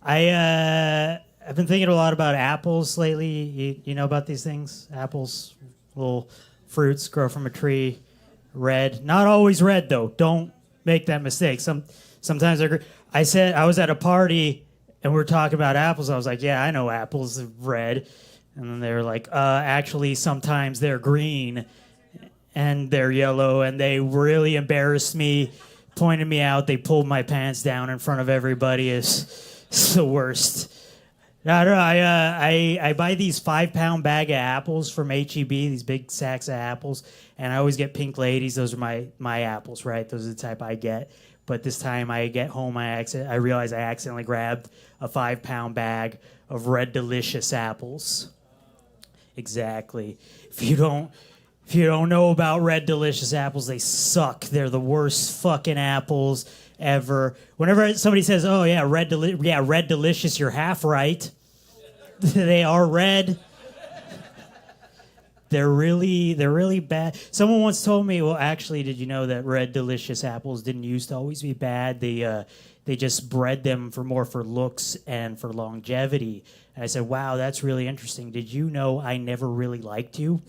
I've been thinking a lot about apples lately. You know about these things? Apples, little fruits, grow from a tree, red. Not always red though. Don't make that mistake. Sometimes I said I was at a party and we were talking about apples. I was like, yeah, I know apples are red. And then they were like, actually, sometimes they're green and they're yellow. And they really embarrassed me, pointed me out. They pulled my pants down in front of everybody. It's the worst. I buy these 5-pound bag of apples from HEB, these big sacks of apples, and I always get pink ladies. Those are my apples, right? Those are the type I get. But this time I get home, I realize I accidentally grabbed a 5-pound bag of Red Delicious apples. Exactly. If you don't know about Red Delicious apples, they suck. They're the worst fucking apples ever. Whenever somebody says, "Oh yeah, Red Delicious," you're half right. They are red. They're really bad. Someone once told me, well, actually, did you know that Red Delicious apples didn't used to always be bad? They just bred them for looks and for longevity. And I said, wow, that's really interesting. Did you know I never really liked you?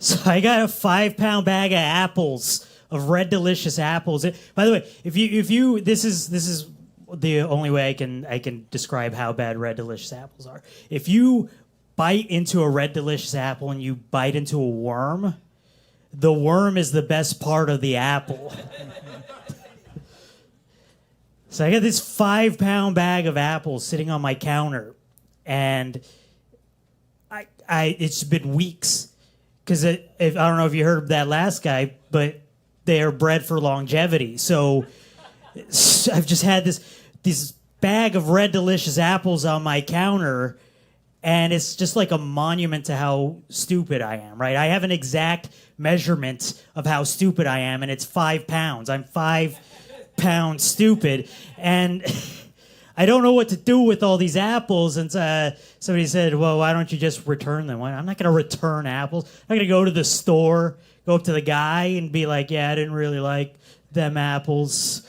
So I got a 5-pound bag of apples, of Red Delicious apples. By the way, if you this is the only way I can describe how bad Red Delicious apples are. If you bite into a Red Delicious apple and you bite into a worm, the worm is the best part of the apple. So I got this 5-pound bag of apples sitting on my counter, and it's been weeks. Because I don't know if you heard that last guy, but they are bred for longevity. So I've just had this bag of Red Delicious apples on my counter, and it's just like a monument to how stupid I am, right? I have an exact measurement of how stupid I am, and it's 5 pounds. I'm 5 pounds stupid, and I don't know what to do with all these apples. And somebody said, well, why don't you just return them? I'm not going to return apples. I'm going to go to the store, go up to the guy and be like, yeah, I didn't really like them apples.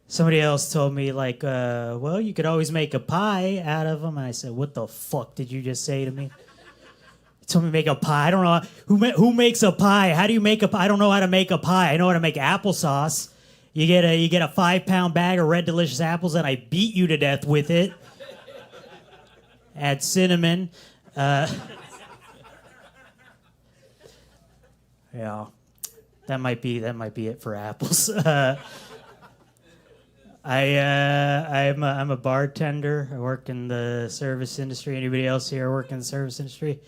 Somebody else told me, like, well, you could always make a pie out of them. And I said, what the fuck did you just say to me? You told me to make a pie. I don't know. Who makes a pie? How do you make a pie? I don't know how to make a pie. I know how to make applesauce. You get a 5-pound bag of Red Delicious apples, and I beat you to death with it. Add cinnamon. Yeah, that might be it for apples.
I'm a bartender. I work in the service industry. Anybody else here work in the service industry?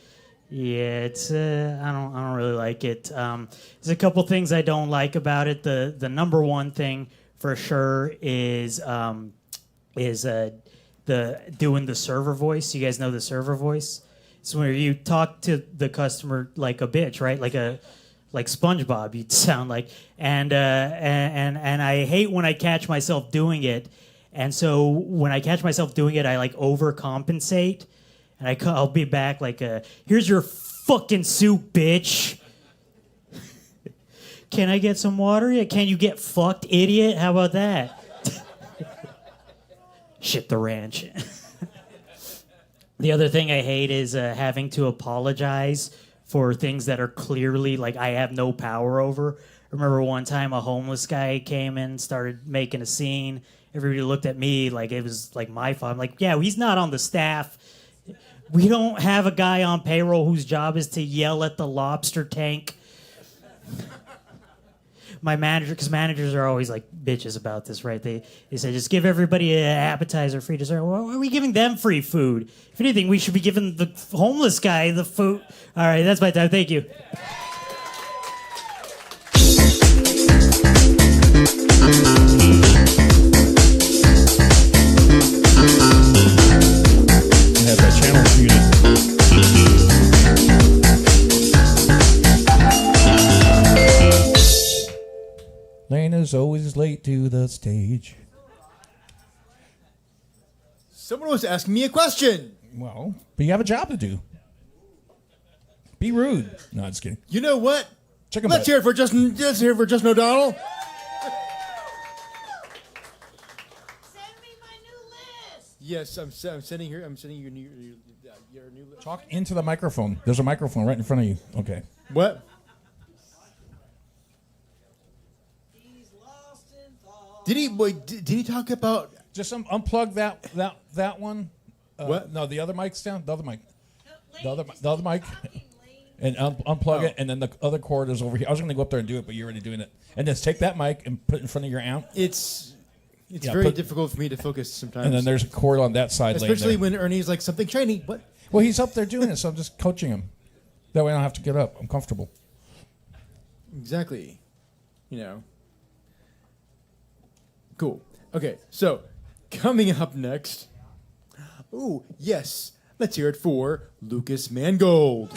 Yeah, it's I don't really like it. There's a couple things I don't like about it. The number one thing for sure is the doing the server voice. You guys know the server voice? It's where you talk to the customer like a bitch, right? Like SpongeBob, you'd sound like. And I hate when I catch myself doing it. And so when I catch myself doing it, I like overcompensate. And I'll be back like, here's your fucking soup, bitch. Can I get some water? Yeah, can you get fucked, idiot? How about that? Shit the ranch. The other thing I hate is having to apologize for things that are clearly like I have no power over. I remember one time a homeless guy came in, started making a scene. Everybody looked at me like it was like my fault. I'm like, yeah, he's not on the staff. We don't have a guy on payroll whose job is to yell at the lobster tank. My manager, because managers are always like bitches about this, right? They say, just give everybody an appetizer, free dessert. Well, why are we giving them free food? If anything, we should be giving the homeless guy the food. All right, that's my time. Thank you.
I have that channel muted. Lena's always late to the stage.
Someone was asking me a question.
Well, but you have a job to do. Be rude. No, just kidding.
You know what?
Chicken
Let's
butt.
hear it for Justin. Let's hear it for Justin O'Donnell.
Send me my new list.
Yes, I'm sending her. I'm sending you your new list.
Talk into the microphone. There's a microphone right in front of you. Okay.
What? Did he? Wait, did he talk about?
Just unplug that one.
What?
No, the other mic's down. The other mic. The other mic. And unplug it, and then the other cord is over here. I was going to go up there and do it, but you're already doing it. And just take that mic and put it in front of your amp.
It's
Yeah,
very
put-
difficult for me to focus sometimes.
And then there's a cord on that side. laying
especially
there.
when Ernie's like something shiny. What?
Well, he's up there doing it, so I'm just coaching him. That way I don't have to get up. I'm comfortable.
Exactly. You know. Cool. Okay, so coming up next. Ooh, yes. Let's hear it for Lucas Mangold.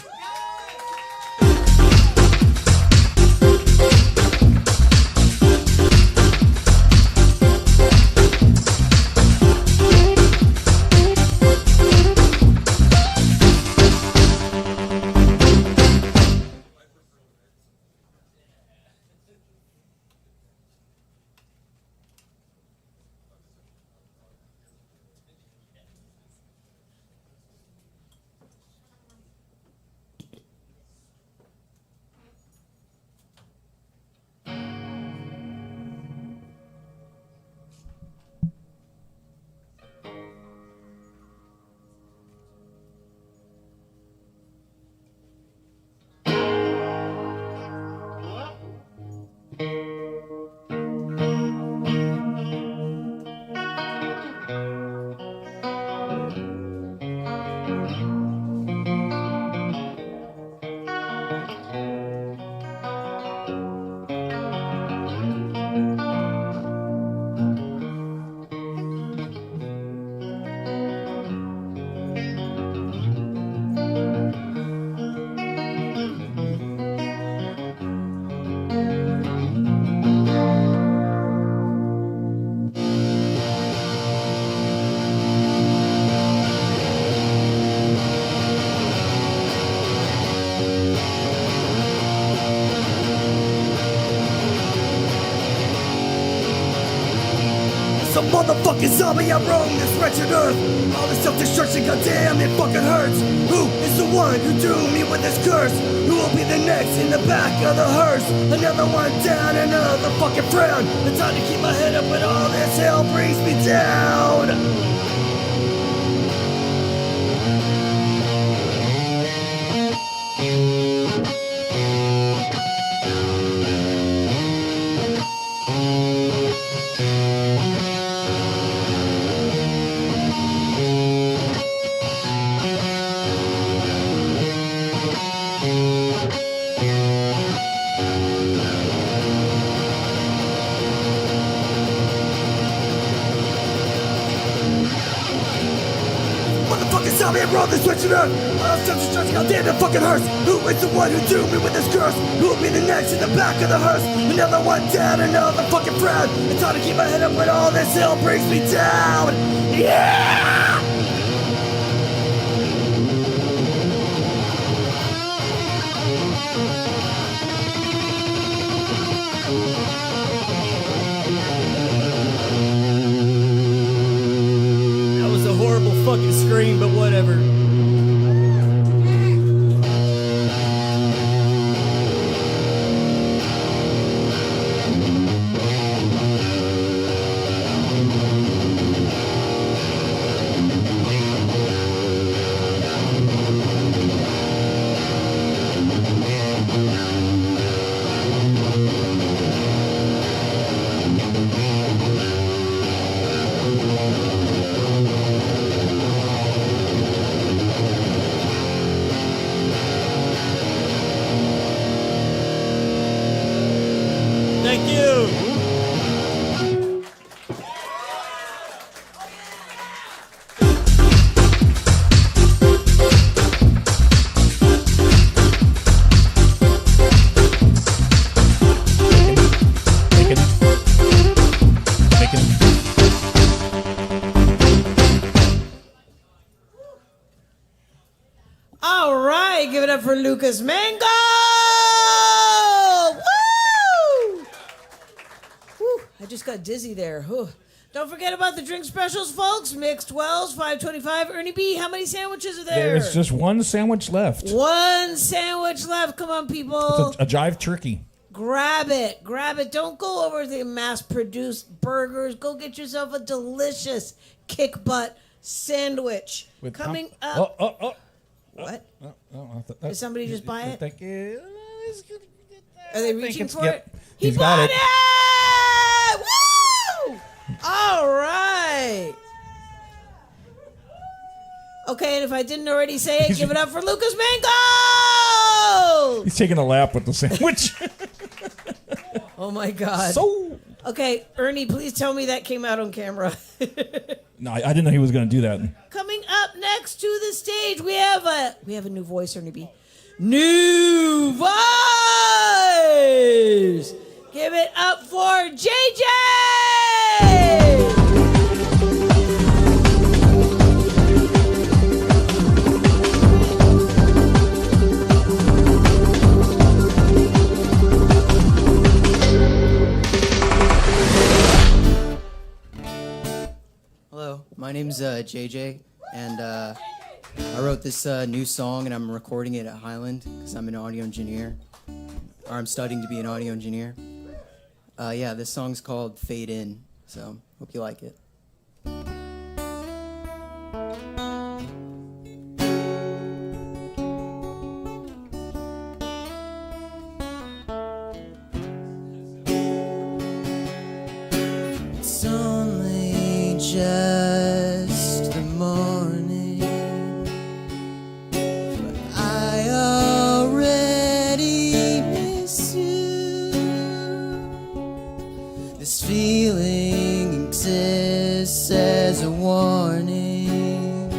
Some motherfucking zombie, I roam this wretched earth. All the self-destruction, goddamn, it fucking hurts. Who is the one who doomed me with this curse? Who will be the next in the back of the hearse? Another one down, another fucking frown. It's time to keep my head up when all this hell brings me down. Tell me I'm wrong, this wretched earth. All the destruction, goddamn, it fucking hurts. Who is the one who doomed me with this curse? Who will be the next in the back of the hearse? Another one dead, another fucking frown. It's hard to keep my head up when all this hell brings me down. Yeah!
That was a horrible fucking scream, but whatever. Thank you. All right, give it up for Lucas Mango. Woo! Whew, I just got dizzy there. Whew. Don't forget about the drink specials, folks. Mixed Wells, $5.25. Ernie B, how many sandwiches are there?
There's just one sandwich left.
One sandwich left. Come on, people.
It's a jive turkey.
Grab it. Grab it. Don't go over to the mass-produced burgers. Go get yourself a delicious kick butt sandwich.
With
Coming
pump-
up.
Oh.
What?
Did
somebody just buy it?
Thank you.
Are they
think
reaching
it's-
for
yep.
it? He
He's got
bought
it.
it! Woo! All right. Okay, and if I didn't already say it, give it up for Lucas Mango!
He's taking a lap with the sandwich.
Oh my God.
So.
Okay, Ernie, please tell me that came out on camera.
No, I didn't know he was going to do that.
Coming up next to the stage, we have a new voice, Ernie B. New voice! Give it up for JJ!
Hello, my name's JJ, and I wrote this new song, and I'm recording it at Highland because I'm an audio engineer, or I'm studying to be an audio engineer. Yeah, this song's called Fade In, so hope you like it. It's only just the morning, but I already miss you. This feeling exists as a warning.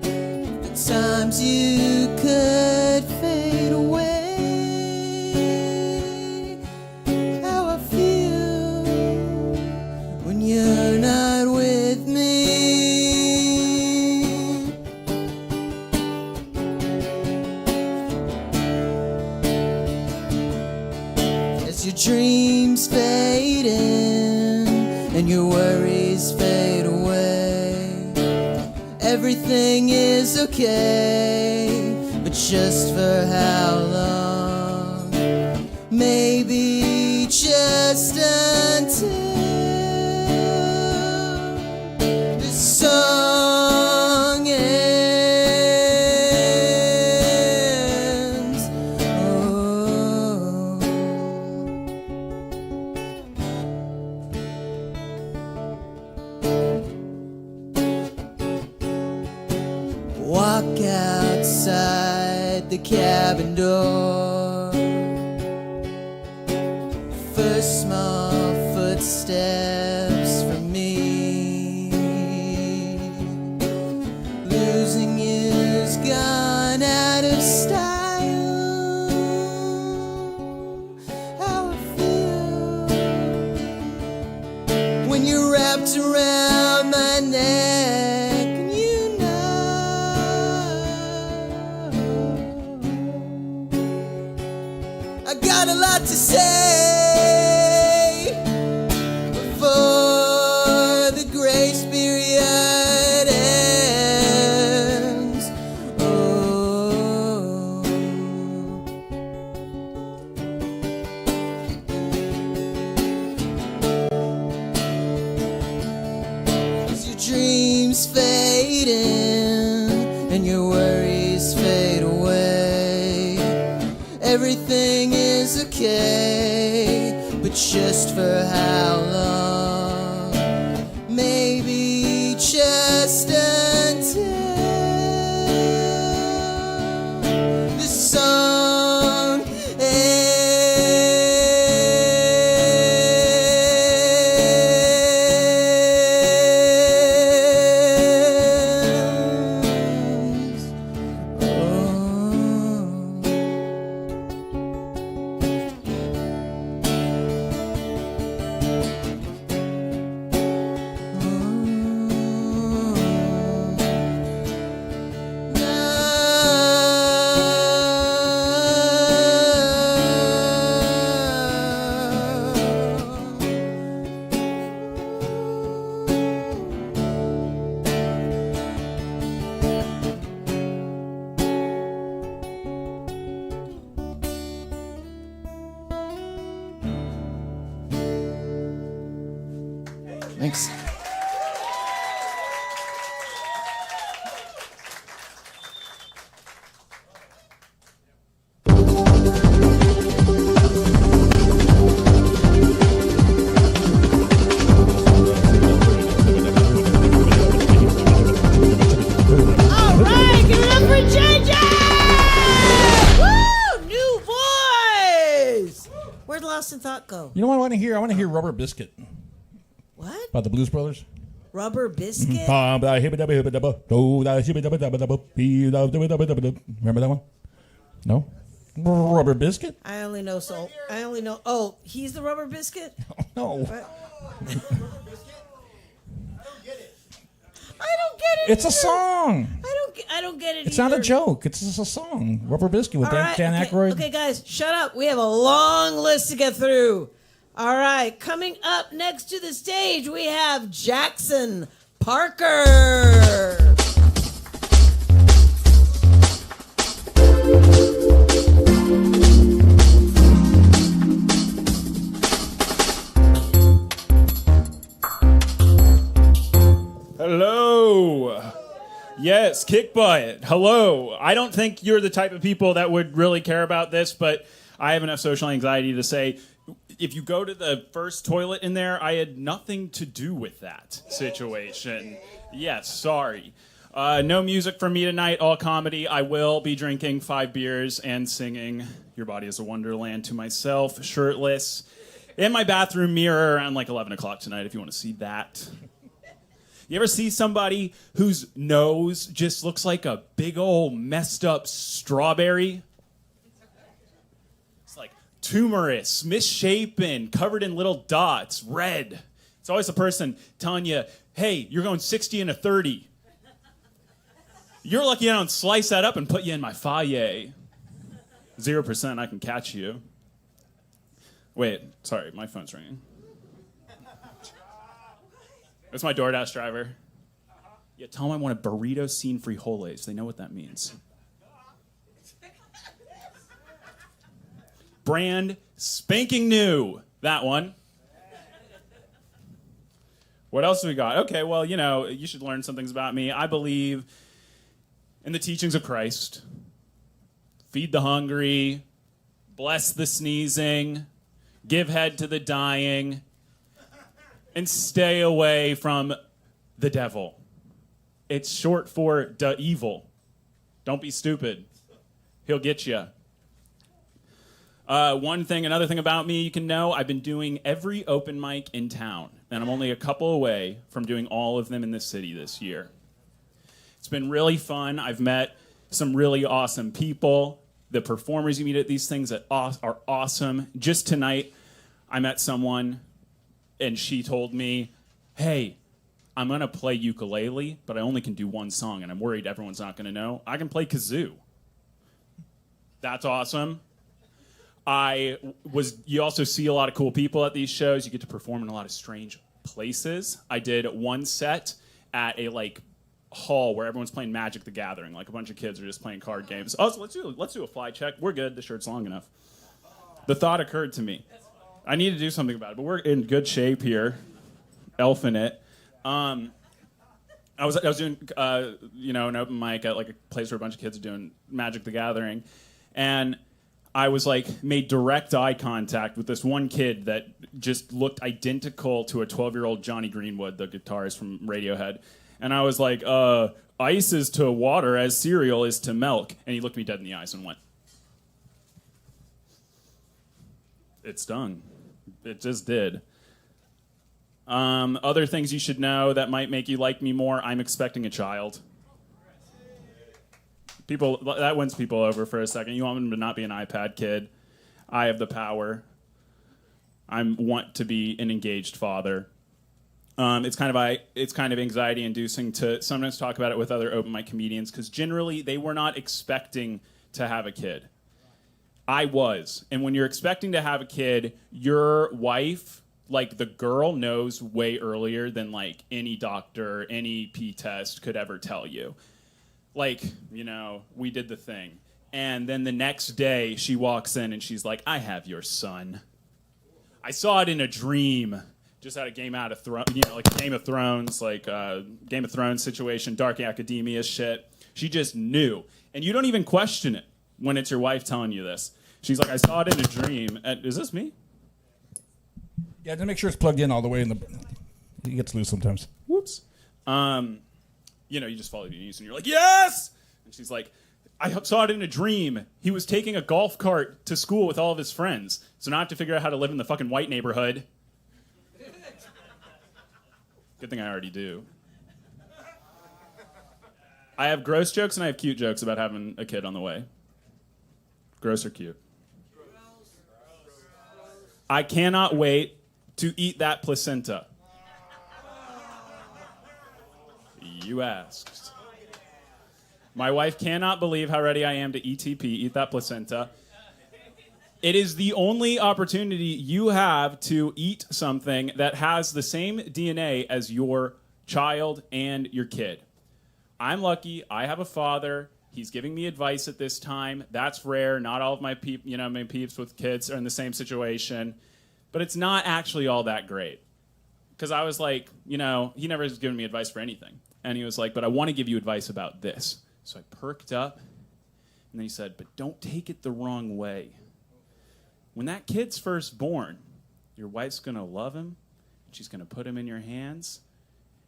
The times you could fade away. How I feel when you're not with me. As your dreams fade in and your worries fade away, everything is okay, but just for how long? Maybe just until the song ends. Oh. Walk outside the cabin door. First small footsteps for me. Losing wrapped around my neck. And you know I got a lot to say before the grace period ends. Oh, 'cause your dreams fade in and your worries fade away. Everything is okay, but just for how long? Maybe just until the song ends. Thanks.
All right, give it up for JJ! Woo! New voice! Where'd Lost in Thought go?
You know what I want to hear? I want to hear Rubber Biscuit
What?
by the Blues Brothers.
Rubber Biscuit?
Remember that one? No? Rubber Biscuit?
I only know. Oh, he's the Rubber Biscuit?
No.
I don't get it.
It's a
either.
song.
I don't get it.
It's not a
either.
joke. It's just a song. Rubber Biscuit with
All right,
Dan
okay,
Aykroyd.
okay, guys, shut up. We have a long list to get through. All right, coming up next to the stage, we have Jackson Parker.
Hello. Yes, kick butt. Hello. I don't think you're the type of people that would really care about this, but I have enough social anxiety to say if you go to the first toilet in there, I had nothing to do with that situation. Yes, sorry. No music from me tonight, all comedy. I will be drinking 5 beers and singing Your Body is a Wonderland to myself, shirtless, in my bathroom mirror around like 11 o'clock tonight if you want to see that. You ever see somebody whose nose just looks like a big old messed up strawberry? It's like tumorous, misshapen, covered in little dots, red. It's always the person telling you, hey, you're going 60 and a 30. You're lucky I don't slice that up and put you in my foyer. 0%, I can catch you. Wait, sorry, my phone's ringing. That's my DoorDash driver. Yeah, tell him I want a burrito scene frijoles. They know what that means. Brand spanking new. That one. What else have we got? Okay, well, you know, you should learn some things about me. I believe in the teachings of Christ. Feed the hungry. Bless the sneezing. Give head to the dying. And stay away from the devil. It's short for the evil. Don't be stupid. He'll get you. Another thing about me you can know, I've been doing every open mic in town, and I'm only a couple away from doing all of them in this city this year. It's been really fun. I've met some really awesome people. The performers you meet at these things are awesome. Just tonight, I met someone and she told me hey, I'm going to play ukulele, but I only can do one song, and I'm worried everyone's not going to know. I can play kazoo. That's awesome. You also see a lot of cool people at these shows. You get to perform in a lot of strange places. I did one set at a hall where everyone's playing Magic the Gathering. Like a bunch of kids are just playing card games. Oh, so let's do a fly check. We're good. The shirt's long enough. The thought occurred to me. I need to do something about it, but we're in good shape here. Elf in it. I was doing an open mic at a place where a bunch of kids are doing Magic the Gathering, and I was made direct eye contact with this one kid that just looked identical to a 12-year-old Johnny Greenwood, the guitarist from Radiohead. And I was like, ice is to water as cereal is to milk. And he looked me dead in the eyes and went, it stung. It just did. Other things you should know that might make you like me more, I'm expecting a child. That wins people over for a second. You want them to not be an iPad kid. I have the power. I want to be an engaged father. It's kind of anxiety inducing to sometimes talk about it with other open mic comedians because generally they were not expecting to have a kid. I was. And when you're expecting to have a kid, your wife, the girl, knows way earlier than any doctor, any P test could ever tell you. We did the thing. And then the next day, she walks in and she's like, I have your son. I saw it in a dream. Just had a Game of Thrones, Game of Thrones, Game of Thrones situation, Dark Academia shit. She just knew. And you don't even question it when it's your wife telling you this. She's like, I saw it in a dream. Is this me?
Yeah, to make sure it's plugged in all the way it gets loose sometimes.
Whoops. You just follow your knees and you're like, yes! And she's like, I saw it in a dream. He was taking a golf cart to school with all of his friends. So now I have to figure out how to live in the fucking white neighborhood. Good thing I already do. I have gross jokes and I have cute jokes about having a kid on the way. Gross or cute? I cannot wait to eat that placenta. You asked. My wife cannot believe how ready I am to ETP, eat that placenta. It is the only opportunity you have to eat something that has the same DNA as your child and your kid. I'm lucky. I have a father. He's giving me advice at this time. That's rare. Not all of my peeps with kids are in the same situation. But it's not actually all that great. Because I was like, he never has given me advice for anything. And he was like, but I want to give you advice about this. So I perked up. And then he said, but don't take it the wrong way. When that kid's first born, your wife's going to love him. She's going to put him in your hands.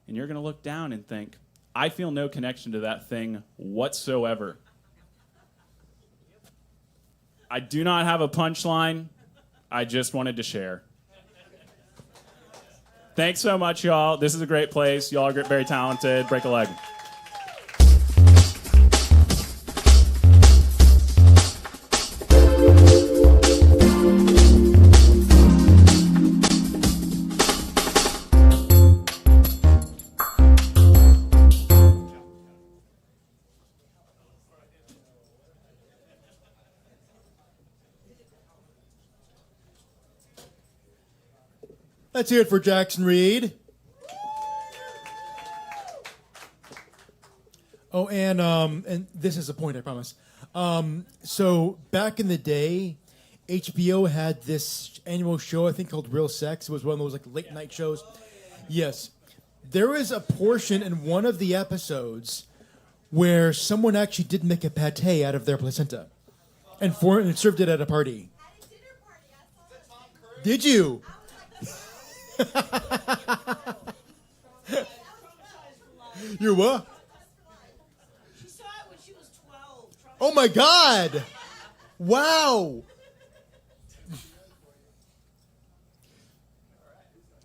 And you're going to look down and think, I feel no connection to that thing whatsoever. I do not have a punchline. I just wanted to share. Thanks so much, y'all. This is a great place. Y'all are very talented. Break a leg.
Let's hear it for Jackson Reed. Oh, and this is a point, I promise. So back in the day, HBO had this annual show, I think called Real Sex. It was one of those late night shows. Yes. There is a portion in one of the episodes where someone actually did make a pate out of their placenta and served it at a party. Did you? You what?
She saw it when she was 12.
Oh my God! Wow!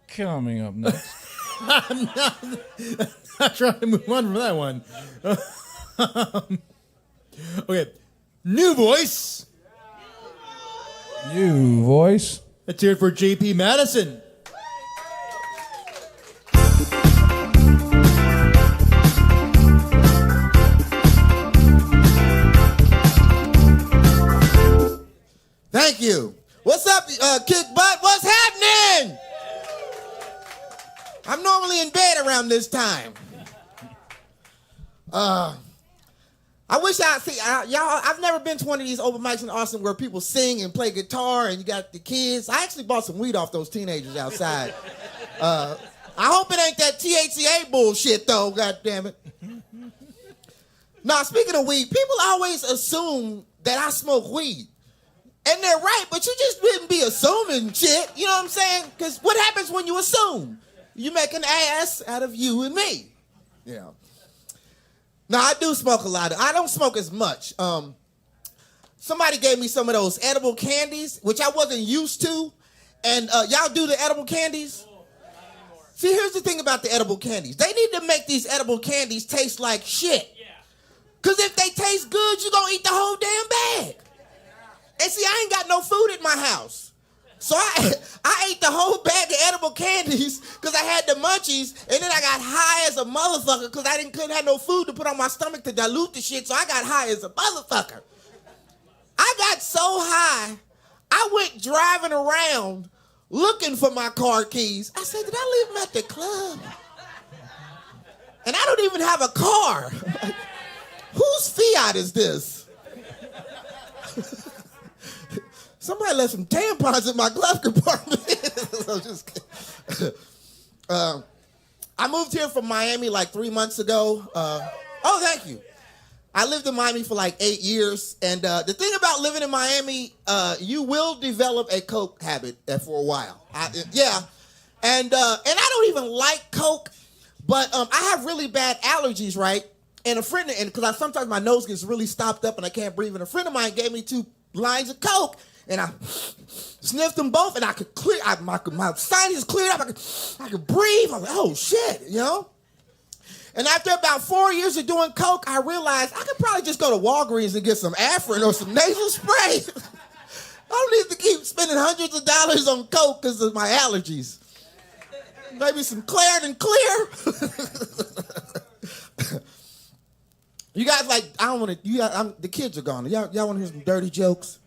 Coming up next.
I'm not trying to move on from that one. Okay, new voice.
New voice.
Let's hear it for JP Madison.
Thank you. What's up, Kick Butt? What's happening? I'm normally in bed around this time. I wish y'all. I've never been to one of these open mics in Austin where people sing and play guitar and you got the kids. I actually bought some weed off those teenagers outside. I hope it ain't that THCA bullshit though. God damn it. Now, speaking of weed, people always assume that I smoke weed. And they're right, but you just wouldn't be assuming shit. You know what I'm saying? Because what happens when you assume? You make an ass out of you and me. Yeah. Now, I do smoke a lot. I don't smoke as much. Somebody gave me some of those edible candies, which I wasn't used to. And y'all do the edible candies? See, here's the thing about the edible candies. They need to make these edible candies taste like shit. Because if they taste good, you're going to eat the whole damn bag. And see, I ain't got no food at my house. So I ate the whole bag of edible candies because I had the munchies, and then I got high as a motherfucker because I couldn't have no food to put on my stomach to dilute the shit, so I got high as a motherfucker. I got so high, I went driving around looking for my car keys. I said, did I leave them at the club? And I don't even have a car. Whose Fiat is this? Somebody left some tampons in my glove compartment. I'm just kidding. I moved here from Miami like 3 months ago. Oh, thank you. I lived in Miami for like 8 years. And the thing about living in Miami, you will develop a coke habit for a while. Yeah. And I don't even like coke, but I have really bad allergies, right? And a friend, and because sometimes my nose gets really stopped up and I can't breathe. And a friend of mine gave me 2 lines of coke. And I sniffed them both, and I could clear. My sinus cleared up. I could breathe. I was like, oh shit, you know. And after about 4 years of doing coke, I realized I could probably just go to Walgreens and get some Afrin or some nasal spray. I don't need to keep spending hundreds of dollars on coke because of my allergies. Maybe some Claritin Clear. You guys I don't want to. The kids are gone. Y'all want to hear some dirty jokes?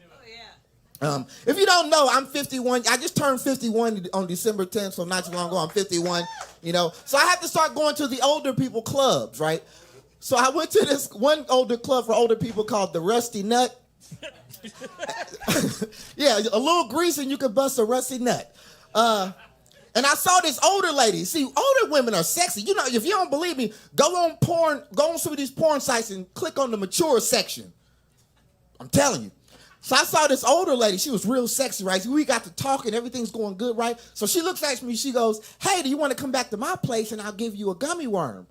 If you don't know, I'm 51. I just turned 51 on December 10th, so not too long ago. I'm 51, you know. So I have to start going to the older people clubs, right? So I went to this one older club for older people called the Rusty Nut. Yeah, a little grease and you can bust a rusty nut. And I saw this older lady. See, older women are sexy. You know, if you don't believe me, go on some of these porn sites and click on the mature section. I'm telling you. So I saw this older lady. She was real sexy, right? So we got to talking. Everything's going good, right? So she looks at me. She goes, hey, do you want to come back to my place and I'll give you a gummy worm?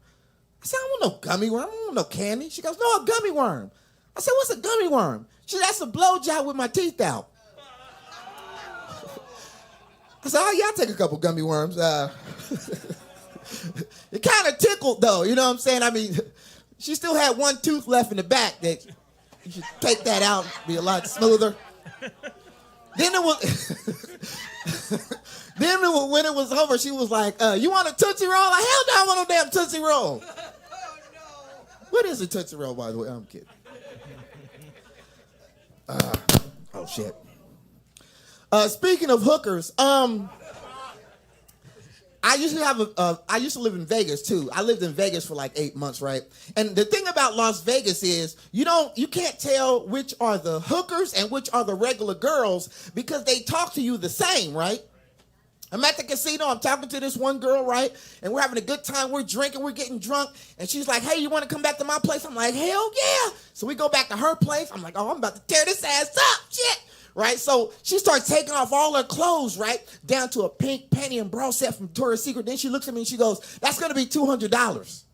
I said, I don't want no gummy worm. I don't want no candy. She goes, no, a gummy worm. I said, what's a gummy worm? She said, that's a blowjob with my teeth out. I said, oh, yeah, I'll take a couple gummy worms. It kind of tickled, though. You know what I'm saying? I mean, she still had one tooth left in the back that... You should take that out, be a lot smoother. Then when it was over, she was like, you want a Tootsie Roll? Like, hell no, I want no damn Tootsie Roll. Oh, no. What is a Tootsie Roll, by the way? I'm kidding. Oh, shit. Speaking of hookers, I used to live in Vegas too. I lived in Vegas for like 8 months, right? And the thing about Las Vegas is you can't tell which are the hookers and which are the regular girls because they talk to you the same, right? I'm at the casino, I'm talking to this one girl, right? And we're having a good time, we're drinking, we're getting drunk, and she's like, hey, you want to come back to my place? I'm like, hell yeah. So we go back to her place. I'm like, oh, I'm about to tear this ass up, shit. Right, so she starts taking off all her clothes, right, down to a pink penny and bra set from Victoria's Secret. Then she looks at me and she goes, that's going to be $200.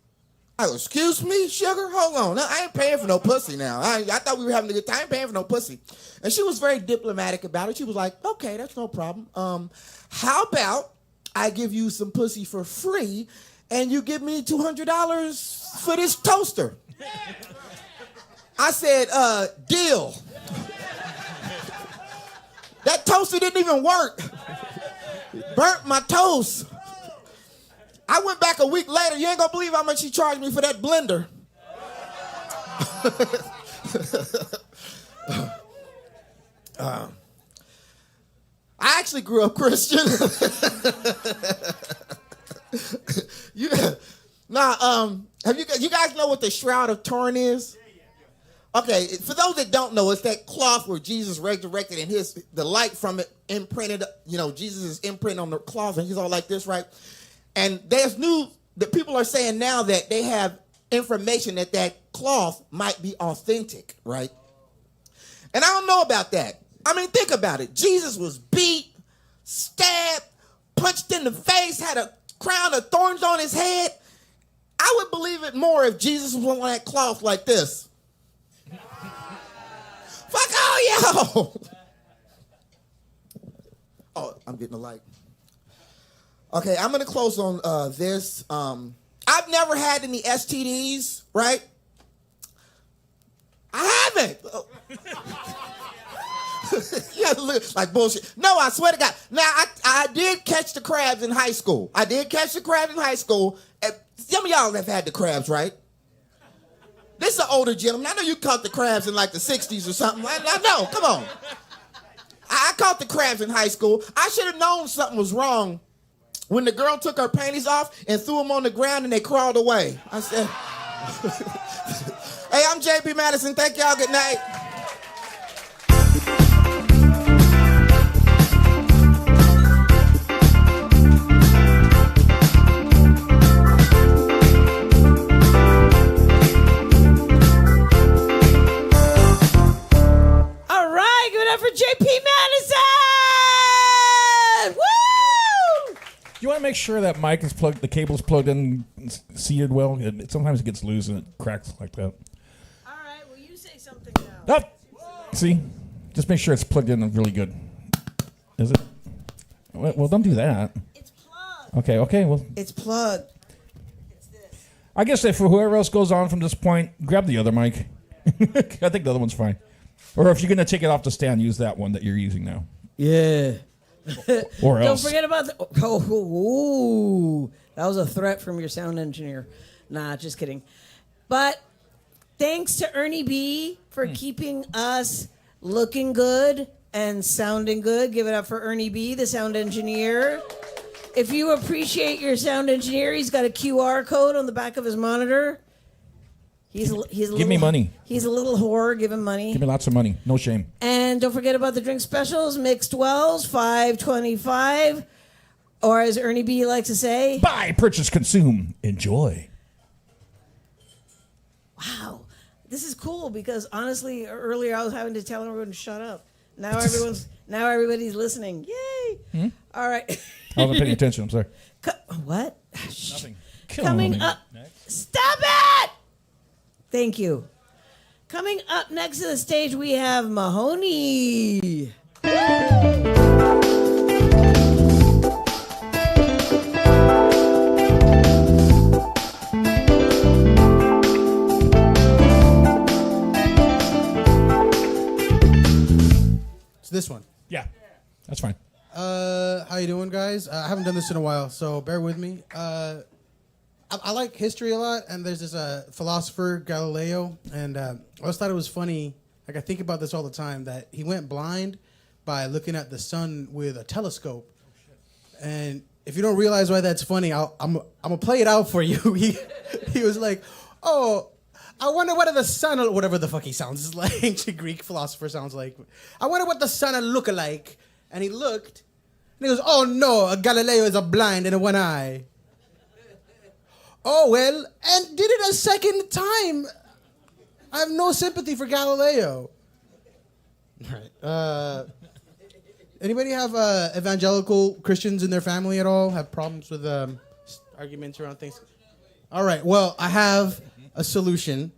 I go, excuse me, sugar? Hold on. No, I ain't paying for no pussy now. I thought we were having a good time. I ain't paying for no pussy. And she was very diplomatic about it. She was like, okay, that's no problem. How about I give you some pussy for free and you give me $200 for this toaster? I said, deal. That toaster didn't even work. Burnt my toast. I went back a week later. You ain't gonna believe how much she charged me for that blender. I actually grew up Christian. Have you guys know what the Shroud of Turin is? Okay, for those that don't know, it's that cloth where Jesus resurrected and the light from it imprinted, Jesus' imprint on the cloth, and he's all like this, right? And there's that people are saying now that they have information that cloth might be authentic, right? And I don't know about that. I mean, think about it. Jesus was beat, stabbed, punched in the face, had a crown of thorns on his head. I would believe it more if Jesus was on that cloth like this. Fuck all y'all! Oh, I'm getting a light. Okay, I'm gonna close on this. I've never had any STDs, right? I haven't. Yeah, like bullshit. No, I swear to God. Now, I did catch the crabs in high school. Some of y'all have had the crabs, right? This is an older gentleman. I know you caught the crabs in like the 60s or something. I know, come on. I caught the crabs in high school. I should have known something was wrong when the girl took her panties off and threw them on the ground and they crawled away. I said, hey, I'm JP Madison. Thank y'all. Good night.
For JP Madison! Woo!
You want to make sure that mic is plugged, the cable's plugged in, seated well. Sometimes it gets loose and it cracks like that.
All right, well, you say something now.
Oh! See? Just make sure it's plugged in really good. Is it? Well, don't do that.
It's plugged.
Okay, well.
It's plugged.
I guess if for whoever else goes on from this point, grab the other mic. I think the other one's fine. Or if you're going to take it off the stand, use that one that you're using now.
Yeah.
Or else.
Don't forget about that was a threat from your sound engineer. Nah, just kidding. But thanks to Ernie B for keeping us looking good and sounding good. Give it up for Ernie B, the sound engineer. If you appreciate your sound engineer, he's got a QR code on the back of his monitor.
Give me money.
He's a little whore. Give him money.
Give me lots of money. No shame.
And don't forget about the drink specials. Mixed Wells, $5.25. Or as Ernie B likes to say,
buy, purchase, consume, enjoy.
Wow. This is cool because honestly, earlier I was having to tell everyone to shut up. Now everybody's listening. Yay. All right.
I wasn't paying attention. I'm sorry.
What?
Nothing.
Coming up. Stop it! Thank you. Coming up next to the stage, we have Mahoney.
It's this one.
Yeah, that's fine.
How you doing, guys? I haven't done this in a while, so bear with me. I like history a lot, and there's this philosopher, Galileo, and I always thought it was funny, like I think about this all the time, that he went blind by looking at the sun with a telescope. And if you don't realize why that's funny, I'm going to play it out for you. He was like, oh, I wonder what the sun, whatever the fuck he sounds, this like ancient Greek philosopher sounds like. I wonder what the sun will look like. And he looked, and he goes, oh no, Galileo is a blind in one eye. Oh, well, and did it a second time. I have no sympathy for Galileo. All right. Anybody have evangelical Christians in their family at all? Have problems with arguments around things? All right. Well, I have a solution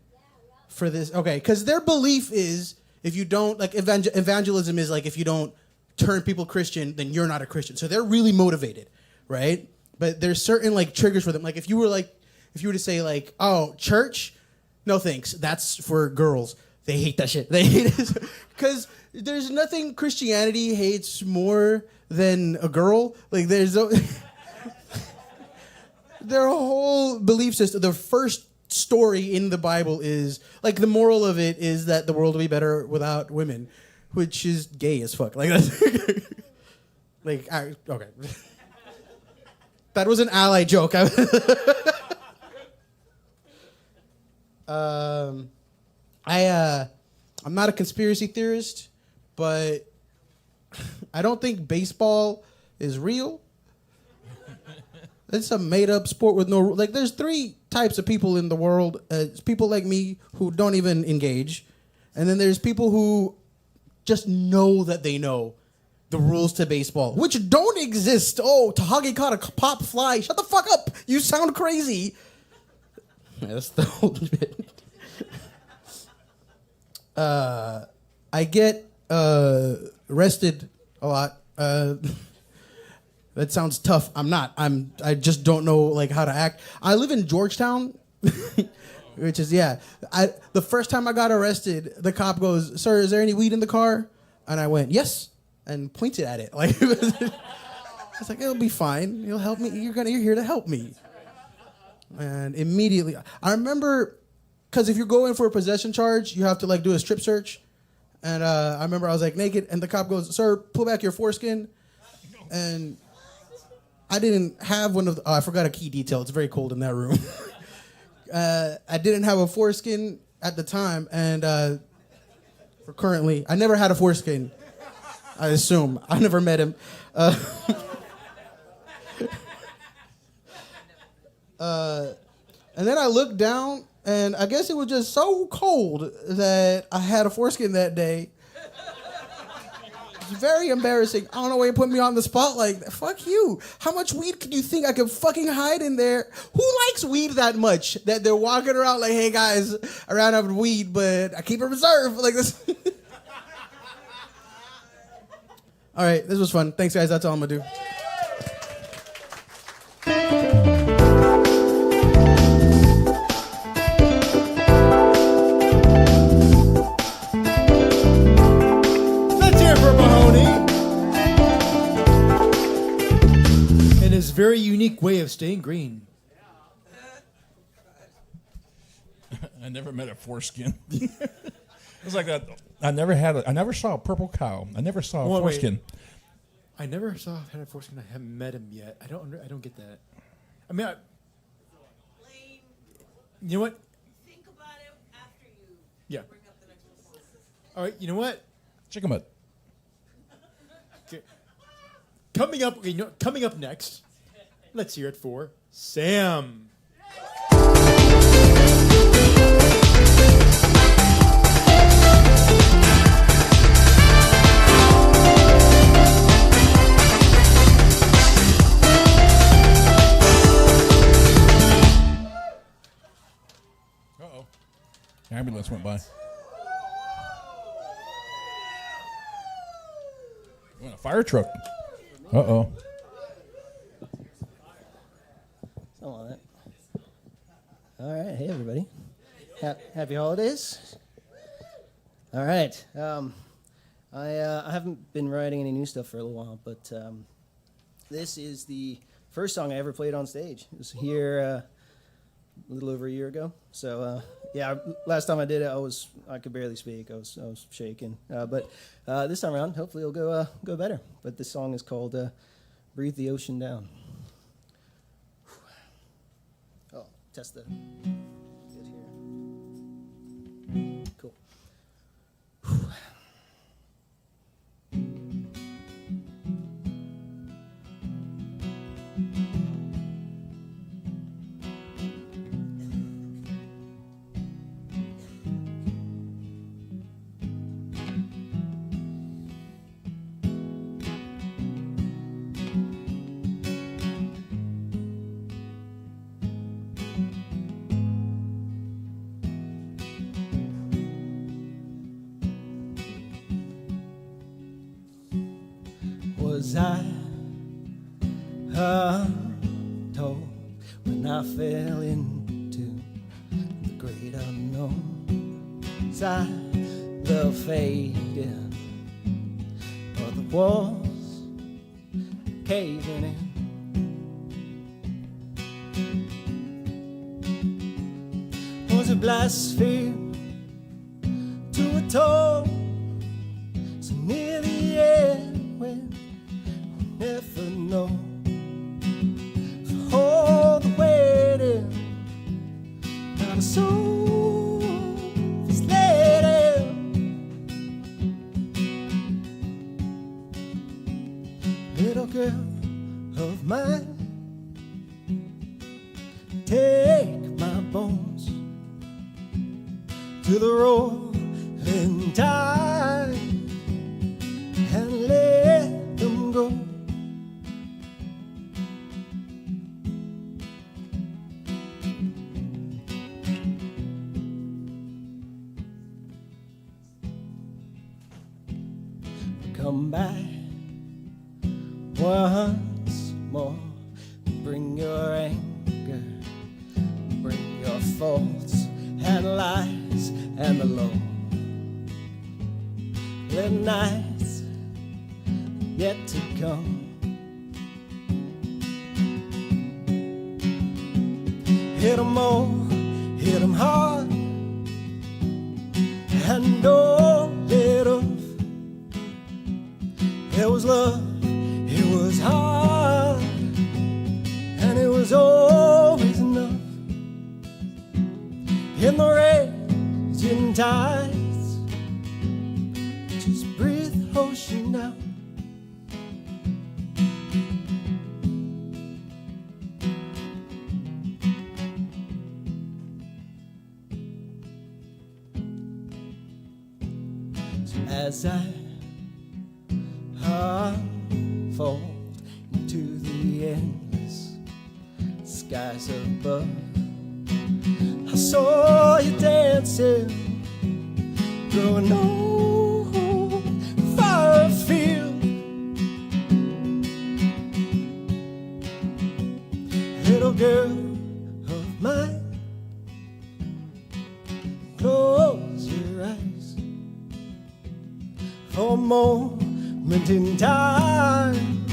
for this. Okay, because their belief is if you don't, like evangelism is like if you don't turn people Christian, then you're not a Christian. So they're really motivated, right? But there's certain like triggers for them. Like if you were to say like, oh, church, no thanks. That's for girls. They hate that shit. They hate it because there's nothing Christianity hates more than a girl. Like there's their whole belief system. The first story in the Bible is like the moral of it is that the world will be better without women, which is gay as fuck. Like that's Like, okay. That was an ally joke. I'm not a conspiracy theorist, but I don't think baseball is real. It's a made-up sport with no like. There's three types of people in the world. It's people like me who don't even engage, and then there's people who just know that they know the rules to baseball, which don't exist. Oh, Tahagi caught a pop fly. Shut the fuck up. You sound crazy. Yeah, that's the whole bit. I get arrested a lot. That sounds tough. I'm not. I just don't know like how to act. I live in Georgetown, which is the first time I got arrested, the cop goes, "Sir, is there any weed in the car?" And I went, "Yes," and pointed at it. Like I was like, "It'll be fine. You'll help me. You're here to help me." And immediately, I remember, because if you're going for a possession charge, you have to like do a strip search. And I remember I was like naked, and the cop goes, "Sir, pull back your foreskin." And I didn't have one of the, I forgot a key detail. It's very cold in that room. I didn't have a foreskin at the time, and currently, I never had a foreskin. I assume. I never met him. And then I looked down, and I guess it was just so cold that I had a foreskin that day. It's very embarrassing. I don't know why you put me on the spot like that. Fuck you. How much weed could you think I could fucking hide in there? Who likes weed that much that they're walking around like, "Hey guys, I ran out of weed, but I keep it reserved," like this. All right, this was fun. Thanks, guys. That's all I'm gonna do.
Very unique way of staying green.
I never met a foreskin. It was like that. I never saw a purple cow. I never saw a foreskin.
I never had a foreskin. I haven't met him yet. I don't get that. I mean, you know what?
Think about it after you
bring up the next one. All right, you know what?
Check him out.
Okay. Coming up next. Let's hear it for Sam.
Uh-oh. Ambulance went by. A fire truck. Uh-oh.
Something like that. All right, hey everybody. Happy holidays. All right. I haven't been writing any new stuff for a little while, but this is the first song I ever played on stage. It was here a little over a year ago. So last time I did it, I could barely speak. I was shaking. But this time around, hopefully it'll go better. But this song is called "Breathe the Ocean Down." Oh, test the. Good here. Cool. Was I told when I fell into the great unknown? Was I the fading or the walls caving in? Was it blaspheme to atone so near the end when take my bones to the rolling tide and let them go. Come back once more. Bring your anger, bring your faults and lies and the low. The nights yet to come. Hit 'em all, hit 'em hard, and don't let up. There was love, it was hard, and it was always enough. In the raging tides, just breathe ocean out. So as I unfold into the endless skies above, I saw you dancing, growing old, far afield. Little girl of mine, close your eyes for a moment in time,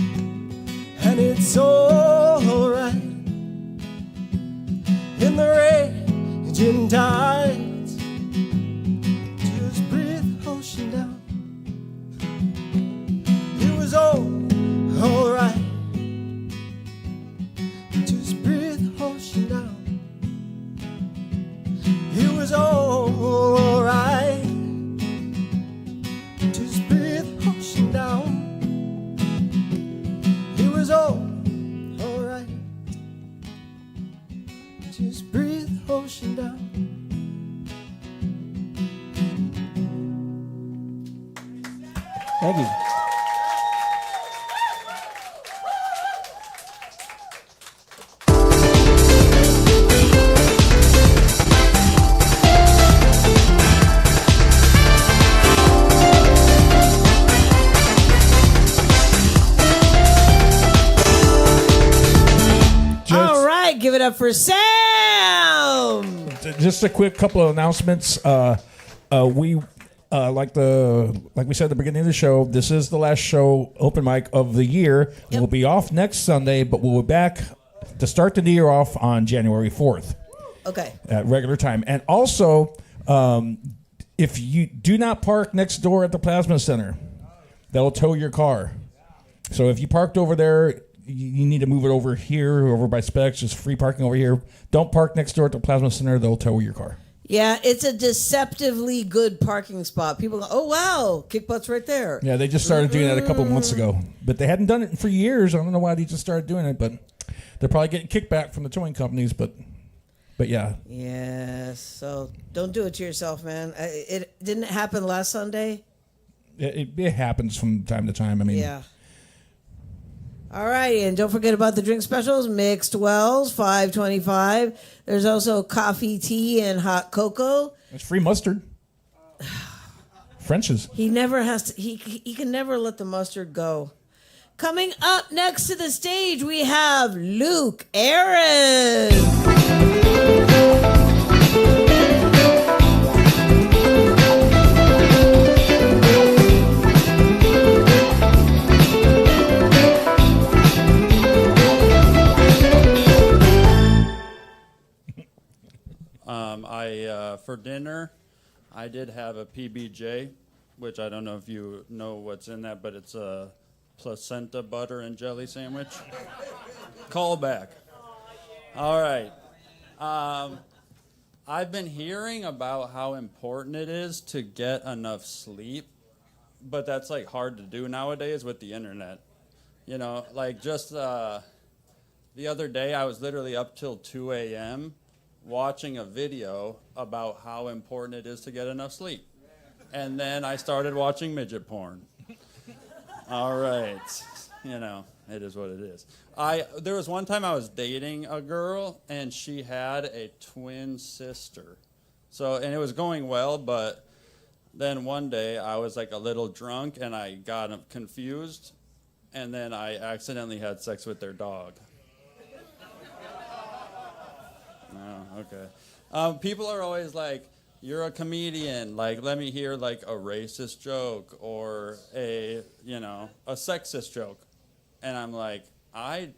and it's all right. In the raging tides, just breathe ocean down. It was all right. Just breathe ocean down. It was all right. Just breathe ocean down. It was all right. Just breathe ocean down. Thank you.
All right, give it up for Sam.
Just a quick couple of announcements. We like we said at the beginning of the show, this is the last show open mic of the year. We'll be off next Sunday, but we'll be back to start the new year off on January 4th.
Okay.
At regular time. And also, if you do not park next door at the Plasma Center, they'll tow your car. So if you parked over there, you need to move it over here, over by Specs. Just free parking over here. Don't park next door at the Plasma Center. They'll tow your car.
Yeah, it's a deceptively good parking spot. People go, oh, wow, kick butt's right there.
Yeah, they just started doing that a couple of months ago. But they hadn't done it for years. I don't know why they just started doing it, but they're probably getting kickback from the towing companies. But yeah.
Yeah, so don't do it to yourself, man. It didn't happen last Sunday.
It happens from time to time. I mean,
Yeah. All right, and don't forget about the drink specials. Mixed Wells, $5.25. There's also coffee, tea, and hot cocoa.
it's free mustard. French's.
He never has to. He can never let the mustard go. Coming up next to the stage, we have Luke Aaron.
For dinner, I did have a PBJ, which I don't know if you know what's in that, but it's a placenta butter and jelly sandwich. Call back. All right. I've been hearing about how important it is to get enough sleep, but that's like hard to do nowadays with the internet. You know, like just The other day, I was literally up till 2 a.m. watching a video about how important it is to get enough sleep. And then I started watching midget porn. All right. You know, it is what it is. There was one time I was dating a girl, and she had a twin sister. And it was going well, but then one day I was like a little drunk, and I got confused, and then I accidentally had sex with their dog. Oh, okay. People are always like, you're a comedian, like, let me hear like a racist joke or a sexist joke. And I'm like, I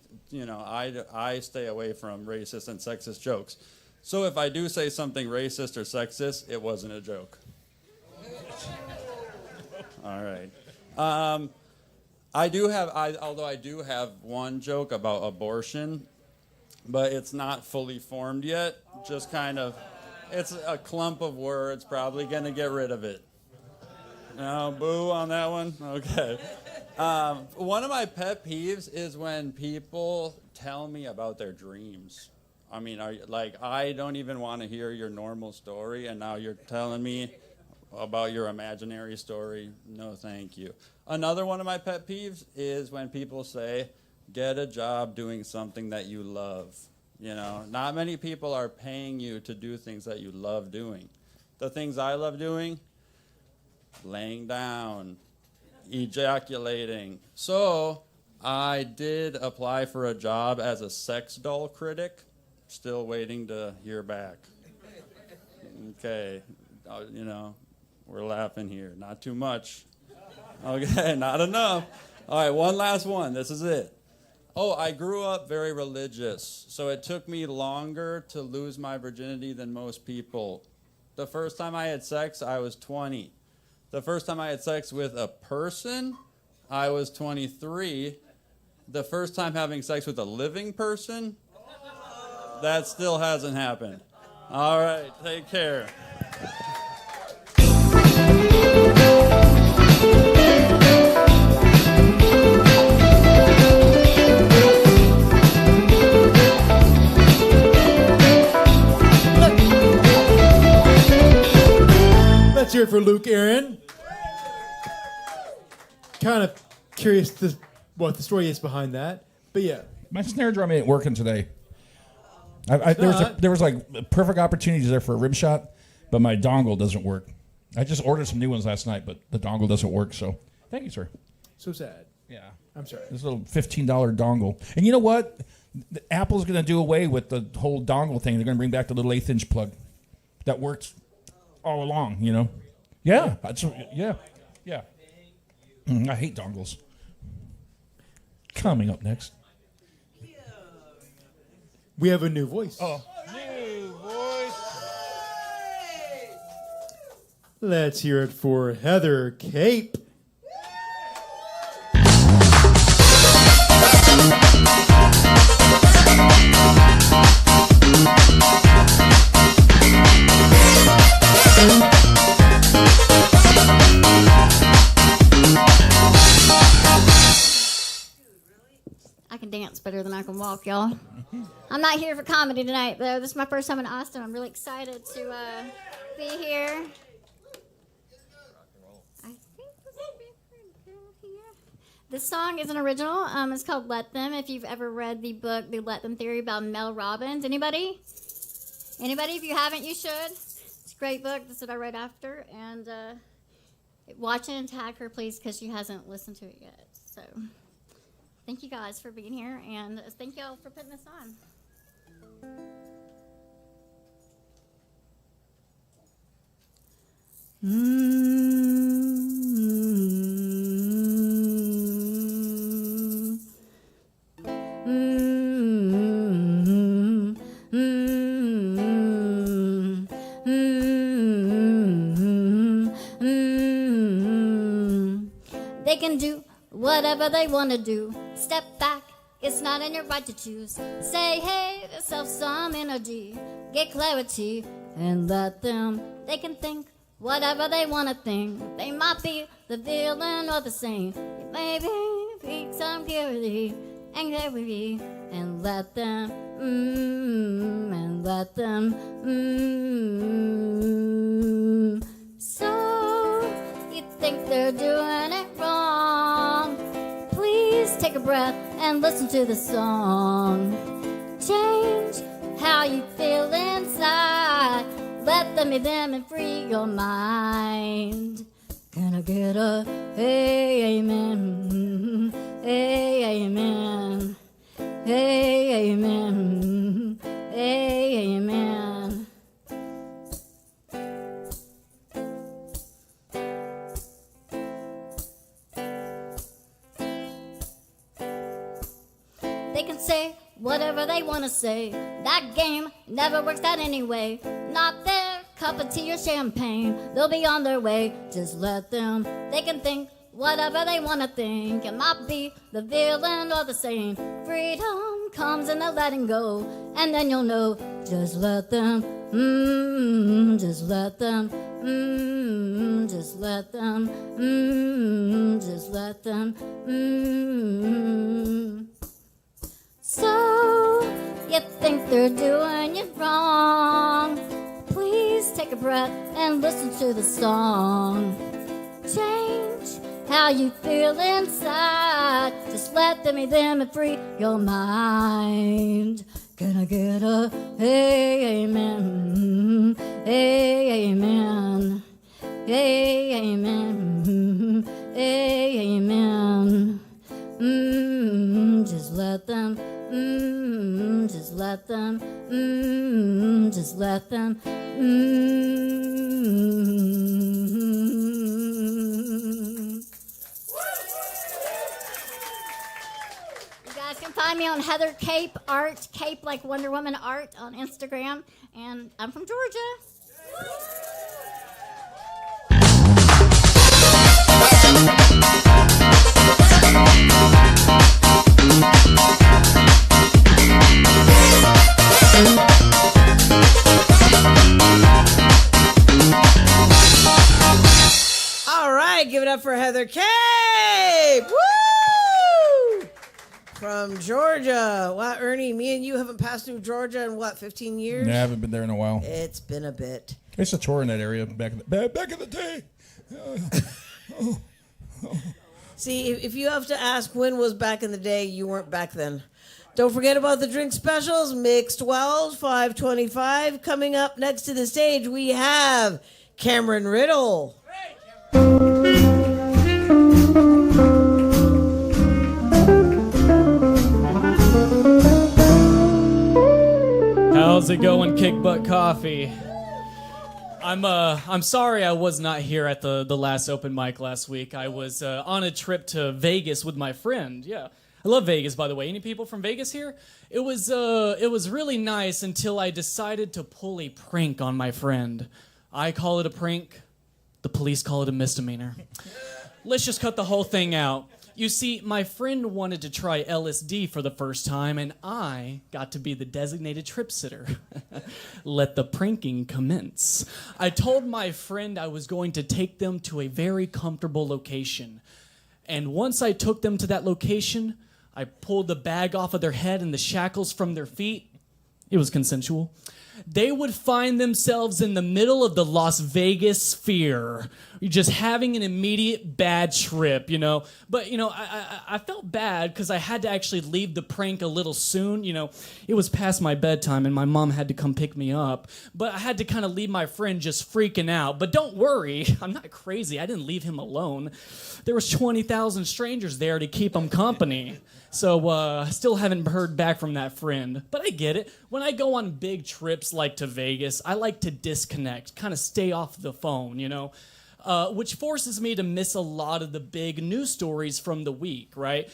stay away from racist and sexist jokes. So if I do say something racist or sexist, it wasn't a joke. All right. Although I do have one joke about abortion, but it's not fully formed yet. Just kind of, it's a clump of words, probably going to get rid of it. No, boo on that one? Okay. One of my pet peeves is when people tell me about their dreams. I mean, I don't even want to hear your normal story, and now you're telling me about your imaginary story. No, thank you. Another one of my pet peeves is when people say, get a job doing something that you love. You know, not many people are paying you to do things that you love doing. The things I love doing, laying down, ejaculating. So I did apply for a job as a sex doll critic. Still waiting to hear back. Okay, we're laughing here. Not too much. Okay, not enough. All right, one last one. This is it. Oh, I grew up very religious, so it took me longer to lose my virginity than most people. The first time I had sex, I was 20. The first time I had sex with a person, I was 23. The first time having sex with a living person, that still hasn't happened. All right, take care.
Let's hear it for Luke Aaron. Kind of curious what the story is behind that, but yeah.
My snare drum ain't working today. There was like perfect opportunities there for a rim shot, but my dongle doesn't work. I just ordered some new ones last night, but the dongle doesn't work. So, thank you, sir.
So sad.
Yeah,
I'm sorry.
This little $15 dongle, and you know what? Apple's going to do away with the whole dongle thing. They're going to bring back the little 1/8-inch plug that works all along. You know? Yeah. Yeah. I hate dongles. Coming up next.
We have a new voice.
Oh.
New voice.
Let's hear it for Heather Cape.
I can dance better than I can walk, y'all. I'm not here for comedy tonight, though. This is my first time in Austin. I'm really excited to be here. I think this will be pretty good here. This song is an original. It's called "Let Them." If you've ever read the book, "The Let Them Theory" by Mel Robbins, anybody? If you haven't, you should. It's a great book. That's what I read after, and watch it and tag her, please, because she hasn't listened to it yet. So. Thank you guys for being here, and thank y'all for putting this on. They can do whatever they want to do. Step back, it's not in your right to choose. Say, hey, yourself some energy. Get clarity and let them. They can think whatever they want to think. They might be the villain or the saint. Maybe seek some purity. and they're free, and let them, and let them, So, you think they're doing it wrong? Please take a breath and listen to the song. Change how you feel inside. Let them be them and free your mind. Gonna get a hey, amen. Hey, amen. Hey, amen. Hey, amen. They can say whatever they want to say. That game never works out anyway. Not their cup of tea or champagne. They'll be on their way. Just let them. They can think whatever they want to think. It might be the villain or the saint. Freedom comes in the letting go. And then you'll know. Just let them. Just let them. Just let them. Just let them. So, you think they're doing it wrong? Please take a breath and listen to the song. Change how you feel inside. Just let them be them and free your mind. Gonna get a hey, amen. Hey, amen. Hey, amen. Hey, amen. Just let them. Just let them. Just let them. You guys can find me on Heather Cape Art, Cape like Wonder Woman Art on Instagram, and I'm from Georgia.
All right, give it up for Heather Cape. Woo! From Georgia. Wow, Ernie, me and you haven't passed through Georgia in what, 15 years?
Yeah, I haven't been there in a while.
It's been a bit.
I used to tour in that area back in the day.
See, if you have to ask when was back in the day, you weren't back then. Don't forget about the drink specials, Mixed 12s, $5.25. Coming up next to the stage, we have Cameron Riddle.
How's it going, Kick Butt Coffee? I'm sorry I was not here at the last open mic last week. I was on a trip to Vegas with my friend. Yeah, I love Vegas, by the way. Any people from Vegas here? It was really nice until I decided to pull a prank on my friend. I call it a prank. The police call it a misdemeanor. Let's just cut the whole thing out. You see, my friend wanted to try LSD for the first time, and I got to be the designated trip sitter. Let the pranking commence. I told my friend I was going to take them to a very comfortable location. And once I took them to that location, I pulled the bag off of their head and the shackles from their feet. It was consensual. They would find themselves in the middle of the Las Vegas sphere, just having an immediate bad trip, you know. But, you know, I felt bad because I had to actually leave the prank a little soon. You know, it was past my bedtime and my mom had to come pick me up. But I had to kind of leave my friend just freaking out. But don't worry, I'm not crazy. I didn't leave him alone. There was 20,000 strangers there to keep him company. So I still haven't heard back from that friend. But I get it. When I go on big trips like to Vegas, I like to disconnect, kind of stay off the phone, you know, which forces me to miss a lot of the big news stories from the week, right?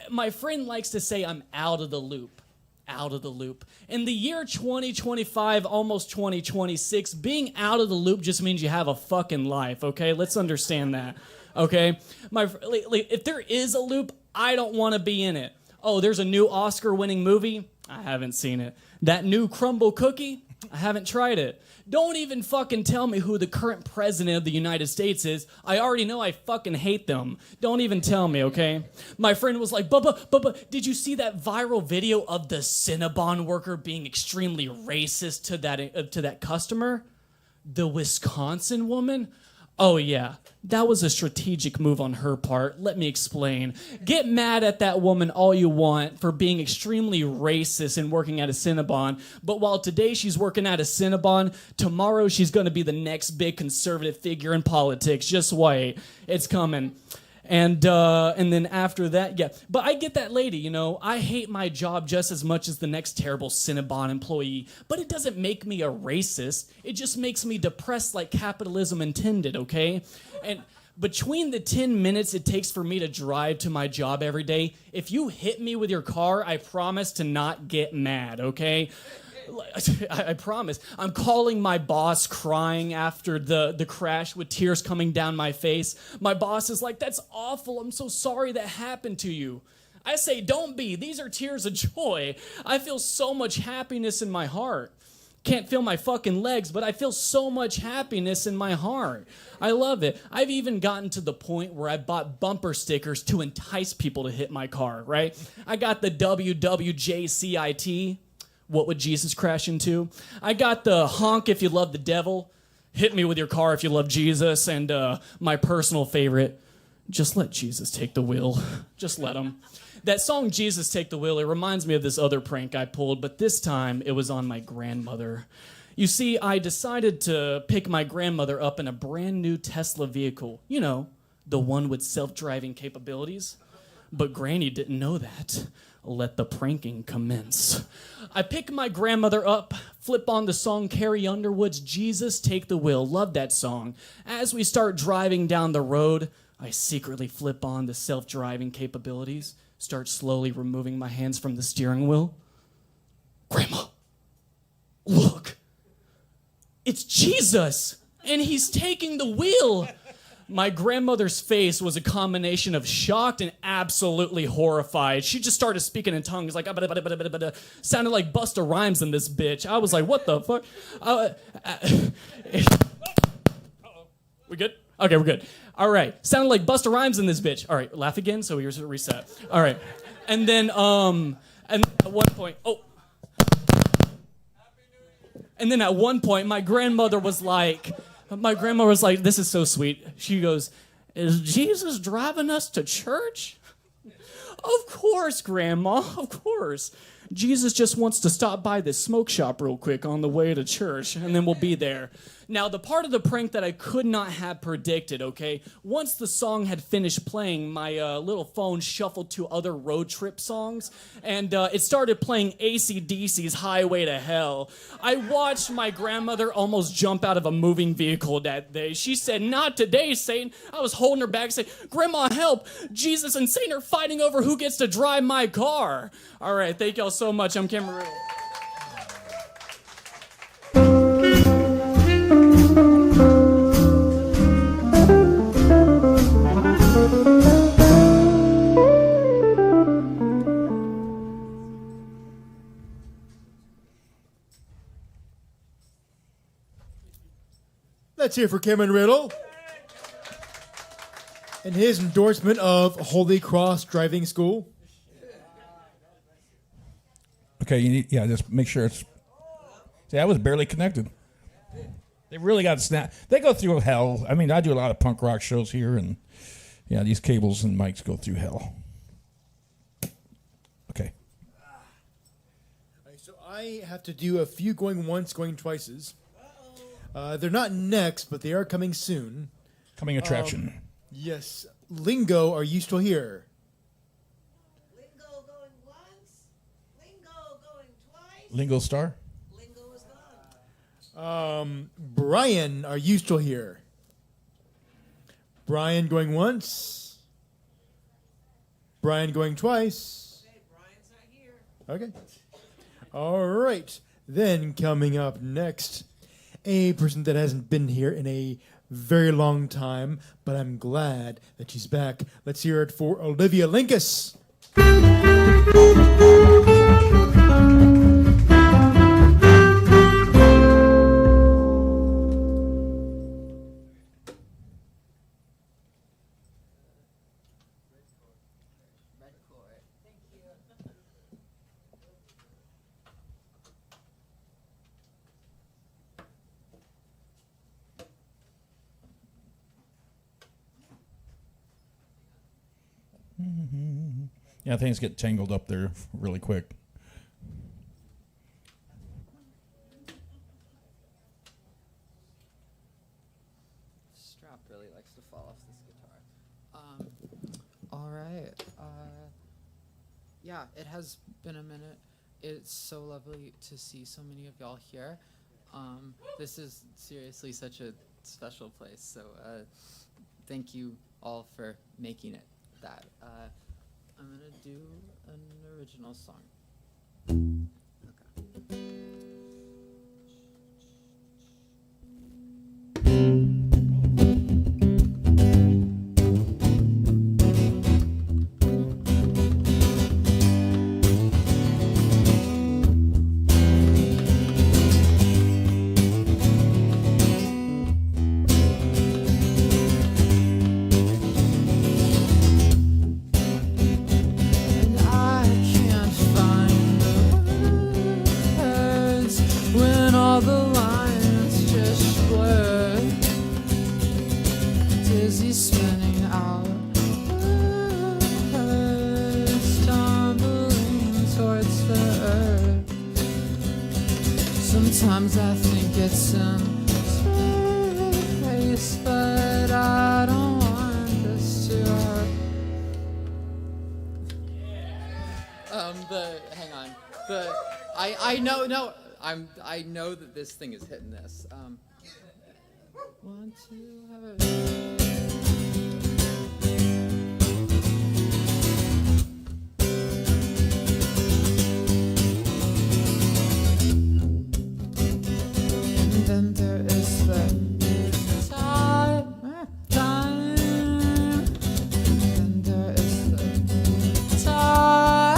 My friend likes to say I'm out of the loop. Out of the loop. In the year 2025, almost 2026, being out of the loop just means you have a fucking life, okay? Let's understand that, okay? If there is a loop, I don't want to be in it. Oh, there's a new Oscar-winning movie? I haven't seen it. That new crumble cookie? I haven't tried it. Don't even fucking tell me who the current president of the United States is. I already know I fucking hate them. Don't even tell me, okay? My friend was like, Bubba, did you see that viral video of the Cinnabon worker being extremely racist to that customer? The Wisconsin woman? Oh yeah, that was a strategic move on her part. Let me explain. Get mad at that woman all you want for being extremely racist and working at a Cinnabon, but while today she's working at a Cinnabon, tomorrow she's going to be the next big conservative figure in politics. Just wait. It's coming. And then after that, yeah. But I get that lady, you know. I hate my job just as much as the next terrible Cinnabon employee. But it doesn't make me a racist. It just makes me depressed like capitalism intended, okay? And between the 10 minutes it takes for me to drive to my job every day, if you hit me with your car, I promise to not get mad, okay? I promise. I'm calling my boss crying after the crash with tears coming down my face. My boss is like, that's awful. I'm so sorry that happened to you. I say, don't be. These are tears of joy. I feel so much happiness in my heart. Can't feel my fucking legs, but I feel so much happiness in my heart. I love it. I've even gotten to the point where I bought bumper stickers to entice people to hit my car, right? I got the WWJCIT. What would Jesus crash into? I got the honk if you love the devil, hit me with your car if you love Jesus, and my personal favorite, just let Jesus take the wheel. Just let him. That song, Jesus Take the Wheel, it reminds me of this other prank I pulled, but this time it was on my grandmother. You see, I decided to pick my grandmother up in a brand new Tesla vehicle. You know, the one with self-driving capabilities. But Granny didn't know that. Let the pranking commence. I pick my grandmother up, flip on the song Carrie Underwood's Jesus Take the Wheel. Love that song. As we start driving down the road, I secretly flip on the self-driving capabilities, start slowly removing my hands from the steering wheel. Grandma, look. It's Jesus, and he's taking the wheel. My grandmother's face was a combination of shocked and absolutely horrified. She just started speaking in tongues, like, sounded like Busta Rhymes in this bitch. I was like, what the fuck? We good? Okay, we're good. All right. Sounded like Busta Rhymes in this bitch. All right, laugh again, so here's a reset. All right. And then, and at one point, and then at one point, my grandmother was like, this is so sweet. She goes, is Jesus driving us to church? Of course, Grandma, of course. Jesus just wants to stop by this smoke shop real quick on the way to church, and then we'll be there. Now, the part of the prank that I could not have predicted, okay? Once the song had finished playing, my little phone shuffled to other road trip songs, and it started playing AC/DC's Highway to Hell. I watched my grandmother almost jump out of a moving vehicle that day. She said, not today, Satan. I was holding her back saying, Grandma, help. Jesus and Satan are fighting over who gets to drive my car. All right, thank y'all so much. I'm Cameron Riddle.
Let's hear for Cameron Riddle and his endorsement of Holy Cross Driving School.
Okay, you need, just make sure it's. See, I was barely connected. They really got to snap. They go through hell. I mean, I do a lot of punk rock shows here, and these cables and mics go through hell. Okay.
So I have to do a few going once, going twices. They're not next, but they are coming soon.
Coming attraction.
Yes. Lingo, are you still here?
Lingo Star?
Brian, are you still here? Brian going once. Brian going twice. Okay. All right. Then coming up next, a person that hasn't been here in a very long time, but I'm glad that she's back. Let's hear it for Olivia Linkus.
Yeah, things get tangled up there really quick.
Strap really likes to fall off this guitar. All right. Yeah, it has been a minute. It's so lovely to see so many of y'all here. This is seriously such a special place. So thank you all for making it that. I'm gonna do an original song. Sometimes I think it's in space, but I don't want this to hurt. Hang on. I know that this thing is hitting this. One, two, have it. Then there is the time. Then there is the time.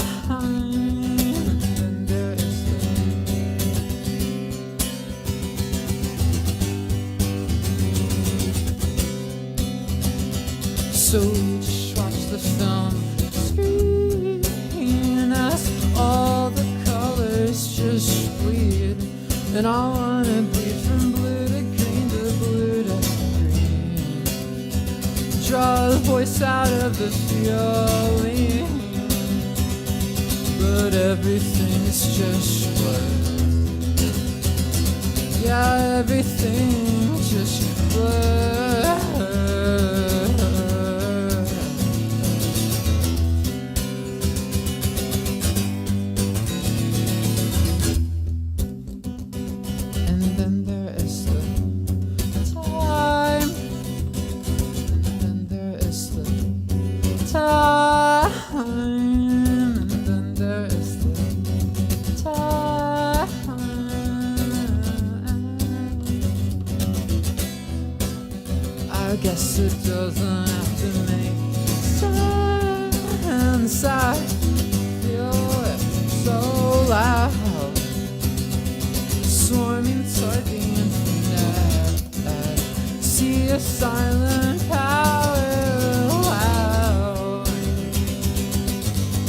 Then there is the. So we just watch the film screen as all the colors just bleed, and I wanna bleed from blue to green to blue to green. Draw the voice out of the feeling, but everything is just blur. Yeah, everything just blur. I guess it doesn't have to make sense. I feel it so loud, swarming toward the infinite. See a silent power loud.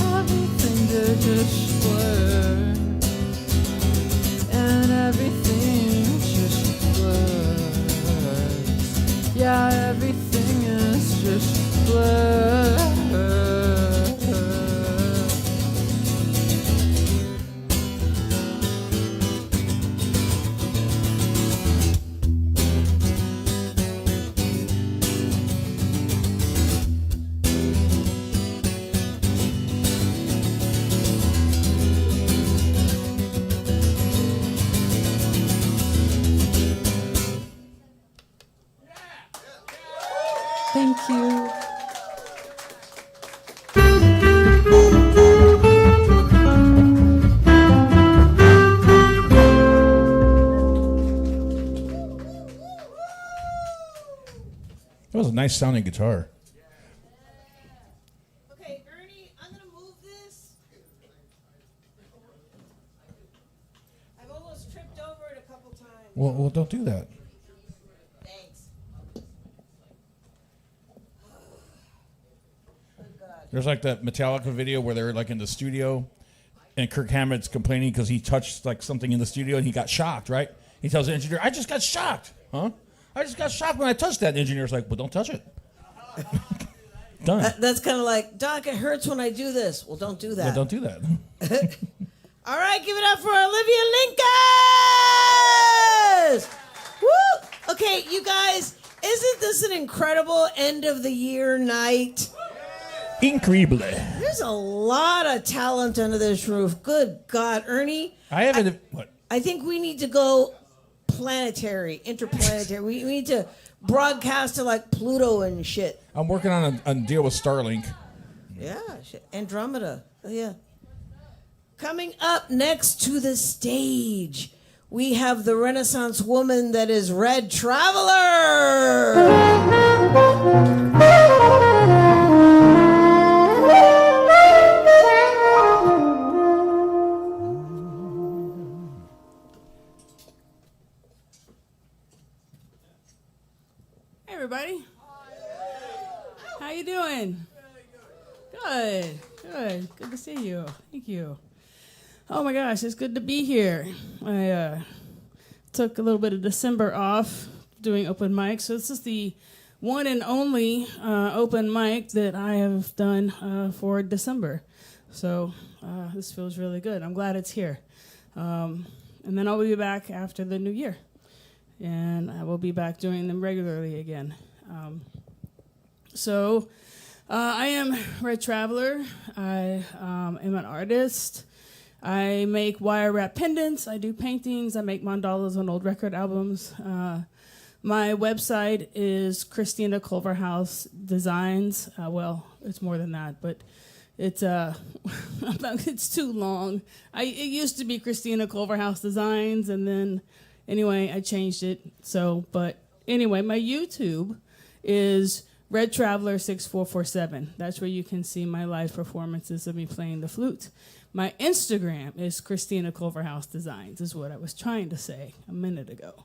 Everything to just blur, and everything just blurs. Yeah, everything is just blur. Thank you.
That was a nice sounding guitar.
Okay, Ernie, I'm gonna move this. I've almost tripped over it a couple times.
Well, don't do that.
Thanks.
There's like that Metallica video where they're like in the studio, and Kirk Hammett's complaining because he touched like something in the studio and he got shocked. Right? He tells the engineer, "I just got shocked, huh? I just got shocked when I touched that." And the engineer's like, "Well, don't touch it." Done.
That's kind of like, Doc, it hurts when I do this. Well, don't do that.
Yeah, don't do that.
All right, give it up for Olivia Linkus! Woo! Okay, you guys, isn't this an incredible end of the year night?
Incredible.
There's a lot of talent under this roof. Good God, Ernie.
I haven't. What?
I think we need to go planetary, interplanetary. we need to broadcast to like Pluto and shit.
I'm working on a deal with Starlink.
Yeah, shit. Andromeda. Oh, yeah. Coming up next to the stage, we have the Renaissance woman that is Red
Hey everybody. How you doing? Good. Good to see you. Thank you. Oh my gosh, it's good to be here. I took a little bit of December off doing open mics, so this is the one and only open mic that I have done for December. So this feels really good. I'm glad it's here. And then I'll be back after the new year. And I will be back doing them regularly again. I am Red Traveler. I am an artist. I make wire wrap pendants. I do paintings. I make mandalas on old record albums. My website is Christina Culverhouse Designs. Well, it's more than that, but it's it's too long. It used to be Christina Culverhouse Designs, and then anyway, I changed it. But anyway, my YouTube is Red Traveler 6447. That's where you can see my live performances of me playing the flute. My Instagram is Christina Culverhouse Designs, is what I was trying to say a minute ago.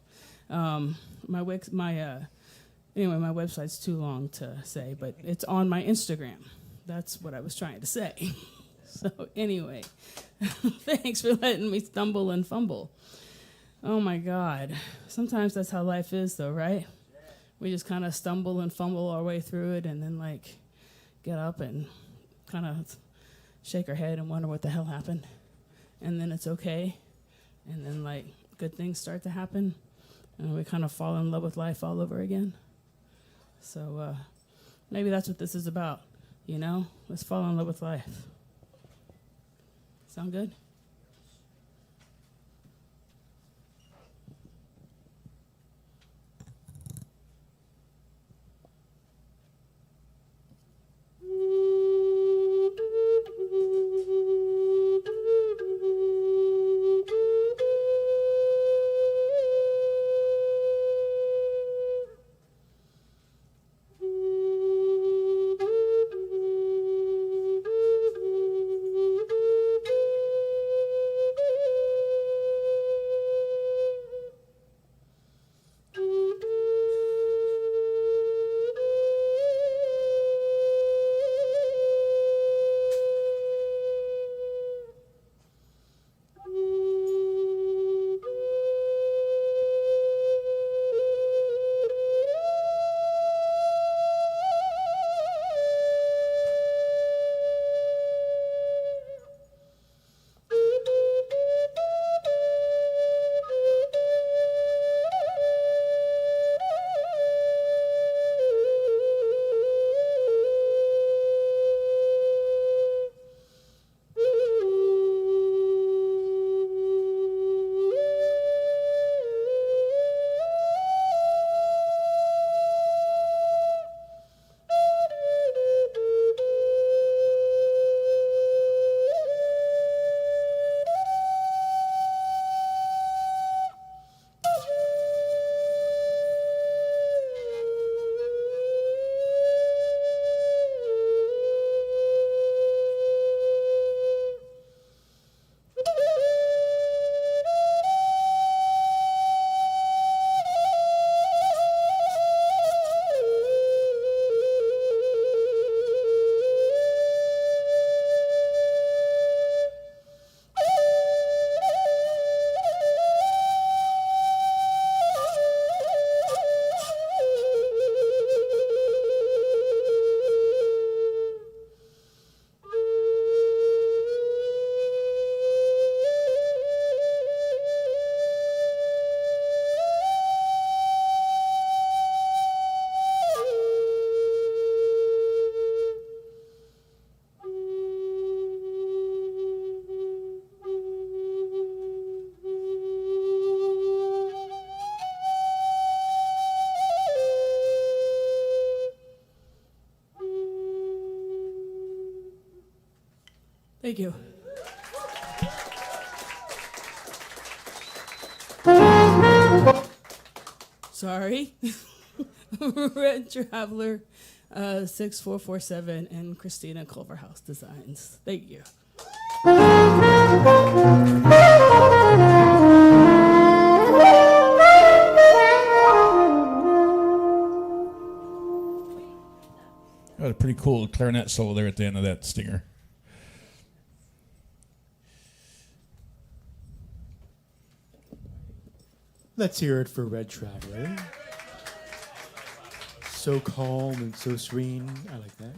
My website's too long to say, but it's on my Instagram. That's what I was trying to say. So anyway, thanks for letting me stumble and fumble. Oh my God. Sometimes that's how life is though, right? We just kind of stumble and fumble our way through it and then like get up and kind of shake our head and wonder what the hell happened. And then it's okay. And then like good things start to happen and we kind of fall in love with life all over again. So maybe that's what this is about, you know? Let's fall in love with life. Sound good? Thank you. Sorry. Red Traveler 6447 and Christina Culverhouse Designs. Thank you.
That was a pretty cool clarinet solo there at the end of that stinger.
Let's hear it for Red Traveler. So calm and so serene. I like that.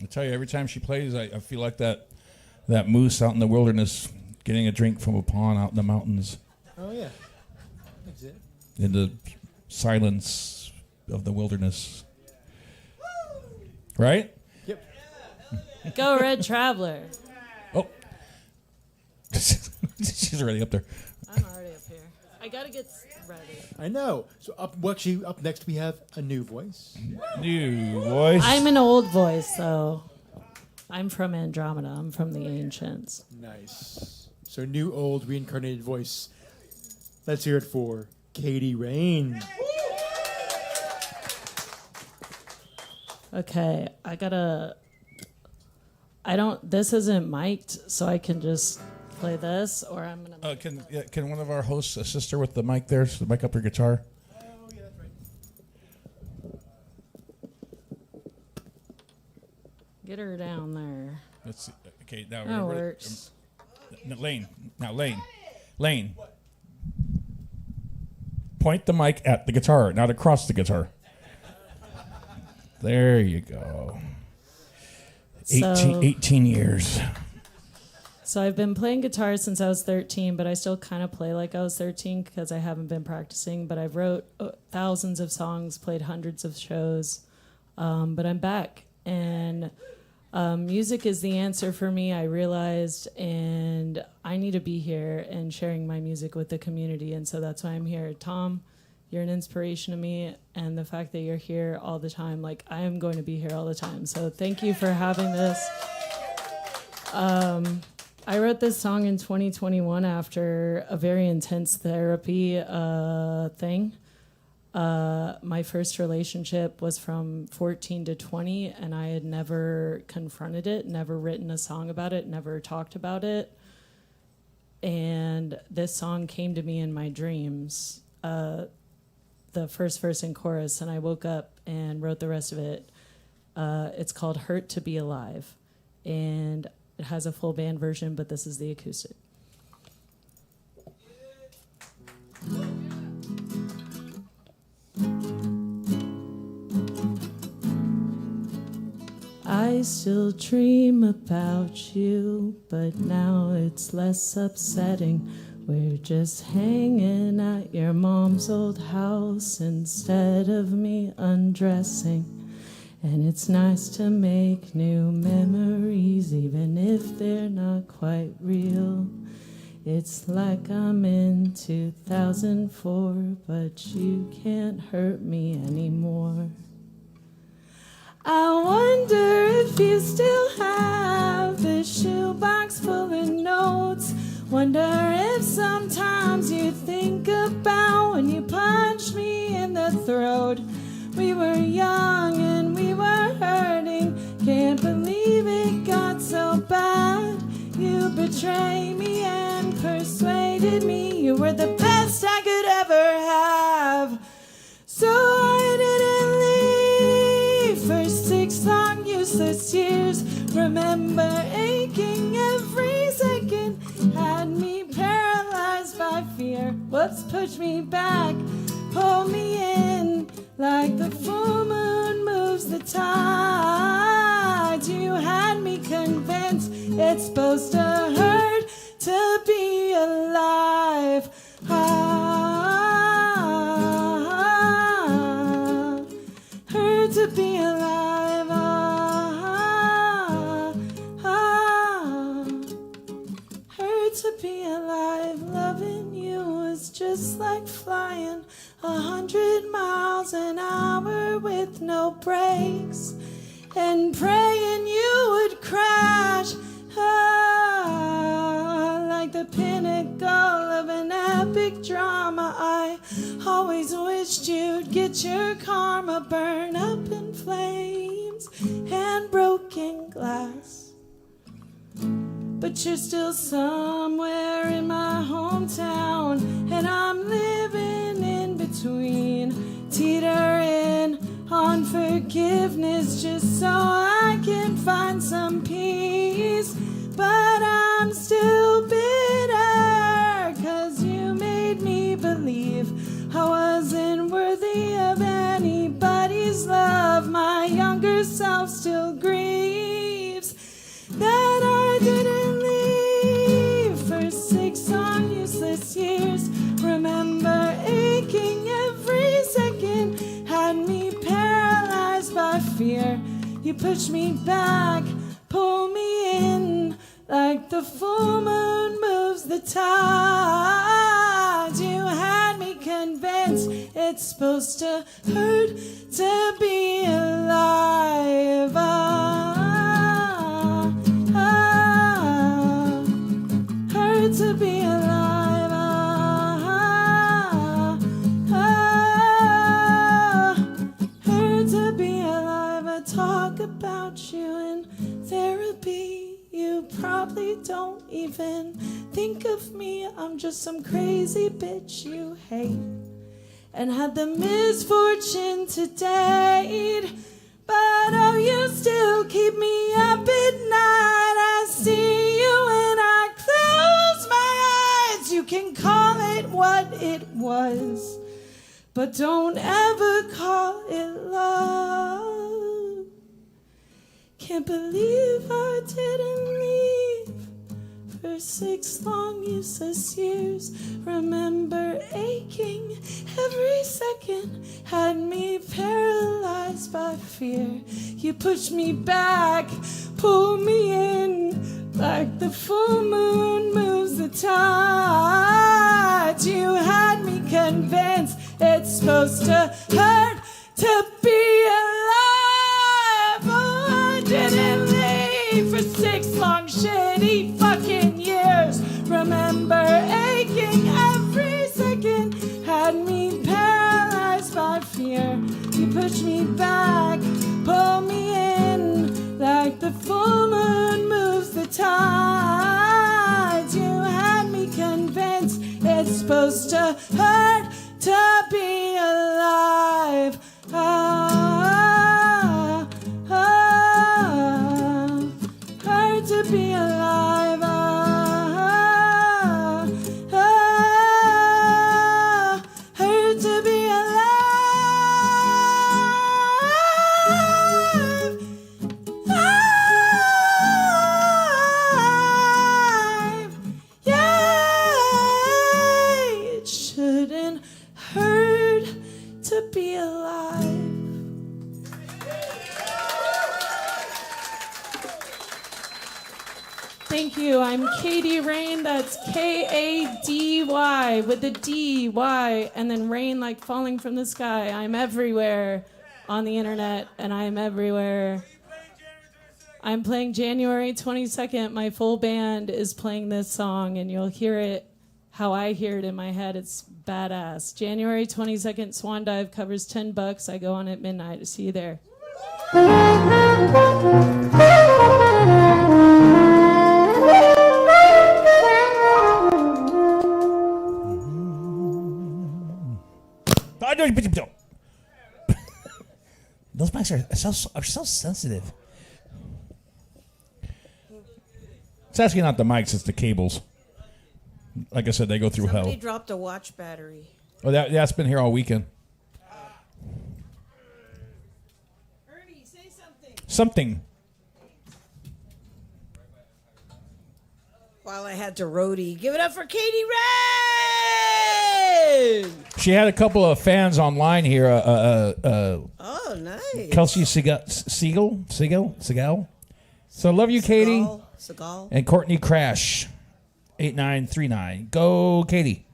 I tell you, every time she plays, I feel like that moose out in the wilderness getting a drink from a pond out in the mountains.
Oh, yeah. That's it.
In the silence of the wilderness. Right?
Yep.
Go Red Traveler.
Oh. She's already up there.
I'm already up here. I gotta get ready.
I know. So up next we have a new voice.
New voice.
I'm an old voice, so I'm from Andromeda. I'm from the ancients.
Nice. So new, old, reincarnated voice. Let's hear it for Katie Rain.
Okay, this isn't mic'd, so I can just play this, or I'm gonna.
Can one of our hosts assist her with the mic there, so the mic up her guitar?
Get her down there.
Let's see. Okay, now
That works.
Lane. Point the mic at the guitar, not across the guitar. There you go. 18 years.
So I've been playing guitar since I was 13, but I still kind of play like I was 13 because I haven't been practicing. But I've wrote thousands of songs, played hundreds of shows, but I'm back. And music is the answer for me, I realized, and I need to be here and sharing my music with the community. And so that's why I'm here. Tom, you're an inspiration to me, and the fact that you're here all the time, like I am going to be here all the time. So thank you for having this. I wrote this song in 2021 after a very intense therapy thing. My first relationship was from 14 to 20, and I had never confronted it, never written a song about it, never talked about it. And this song came to me in my dreams. The first verse and chorus, and I woke up and wrote the rest of it. It's called Hurt to Be Alive, and it has a full band version, but this is the acoustic. I still dream about you, but now it's less upsetting. We're just hanging at your mom's old house instead of me undressing. And it's nice to make new memories, even if they're not quite real. It's like I'm in 2004, but you can't hurt me anymore. I wonder if you still have the shoebox full of notes. Wonder if sometimes you think about when you punched me in the throat. We were young and we were hurting. Can't believe it got so bad. You betrayed me and persuaded me you were the best I could ever have. So I didn't leave for 6 long useless years. Remember aching every second, had me paralyzed by fear. Whoops, push me back, pull me in, like the full moon moves the tide. You had me convinced it's supposed to hurt to be alive. Hurt to be alive. Hurt to be alive. Loving you was just like flying 100 miles an hour with no brakes, and praying you would crash.
the pinnacle of an epic drama. I always wished you'd get your karma, burn up in flames and broken glass. But you're still somewhere in my hometown, and I'm living in between, teetering on forgiveness just so I can find some peace. But I'm still bitter, 'cause you made me believe I wasn't worthy of anybody's love. My younger self still grieves that I didn't leave for 6 long useless years. Remember aching every second, had me paralyzed by fear. You pushed me back, pull me in, like the full moon moves the tides. You had me convinced it's supposed to hurt to be alive. Hurt to be alive. Hurt to be alive. I talk about you in therapy. You probably don't even think of me. I'm just some crazy bitch you hate and had the misfortune to date. But oh, you still keep me up at night. I see you when I close my eyes. You can call it what it was, but don't ever call it love. Can't believe I didn't leave for 6 long useless years. Remember aching every second, had me paralyzed by fear. You pushed me back, pulled me in, like the full moon moves the tides. You had me convinced it's supposed to hurt to be alive. Oh, I didn't leave for 6 long shitty fucking years. Remember aching every second, had me paralyzed by fear. You pushed me back, pulled me in, like the full moon moves the tides. You had me convinced it's supposed to hurt to be alive. Hurt to be alive. Hurt to be alive. Yeah, it shouldn't hurt to be alive. Thank you. I'm Katie Rain. That's K-A-D-Y with the D-Y and then rain like falling from the sky. I'm everywhere on the internet and I'm everywhere. I'm playing January 22nd. My full band is playing this song and you'll hear it how I hear it in my head. It's badass. January 22nd, Swan Dive covers $10. I go on at midnight. See you there.
Those mics are so sensitive. It's actually not the mics, it's the cables. Like I said, they go through
Somebody
hell.
dropped a watch battery.
Oh, that's been here all weekend.
Ernie, say something.
Something.
While I had to roadie. Give it up for Katie Ray!
She had a couple of fans online here.
Oh, nice.
Kelsey Segal. So love you, Katie.
Segal.
And Courtney Crash, 8939. Go, Katie.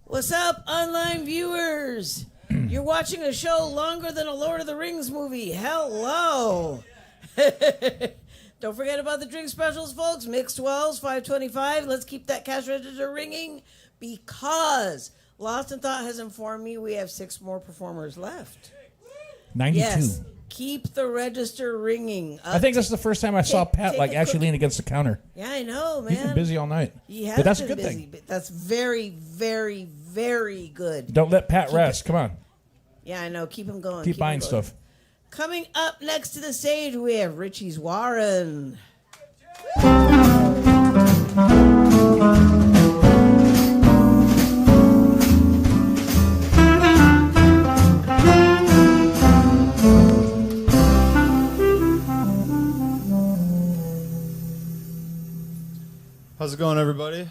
What's up, online viewers? You're watching a show longer than a Lord of the Rings movie. Hello. Don't forget about the drink specials, folks. Mixed 12s, $5.25. Let's keep that cash register ringing because Lost in Thought has informed me we have 6 more performers left.
92.
Yes. Keep the register ringing.
I think that's the first time I saw Pat actually lean against the counter.
Yeah, I know, man.
He's been busy all night.
He has
but that's
been
a good
busy,
thing.
But that's very, very, very good.
Don't let Pat
Keep
rest. Come on.
Yeah, I know. Keep him going.
Keep buying
him going.
stuff.
Coming up next to the stage, we have Richie's Warren.
How's it going, everybody?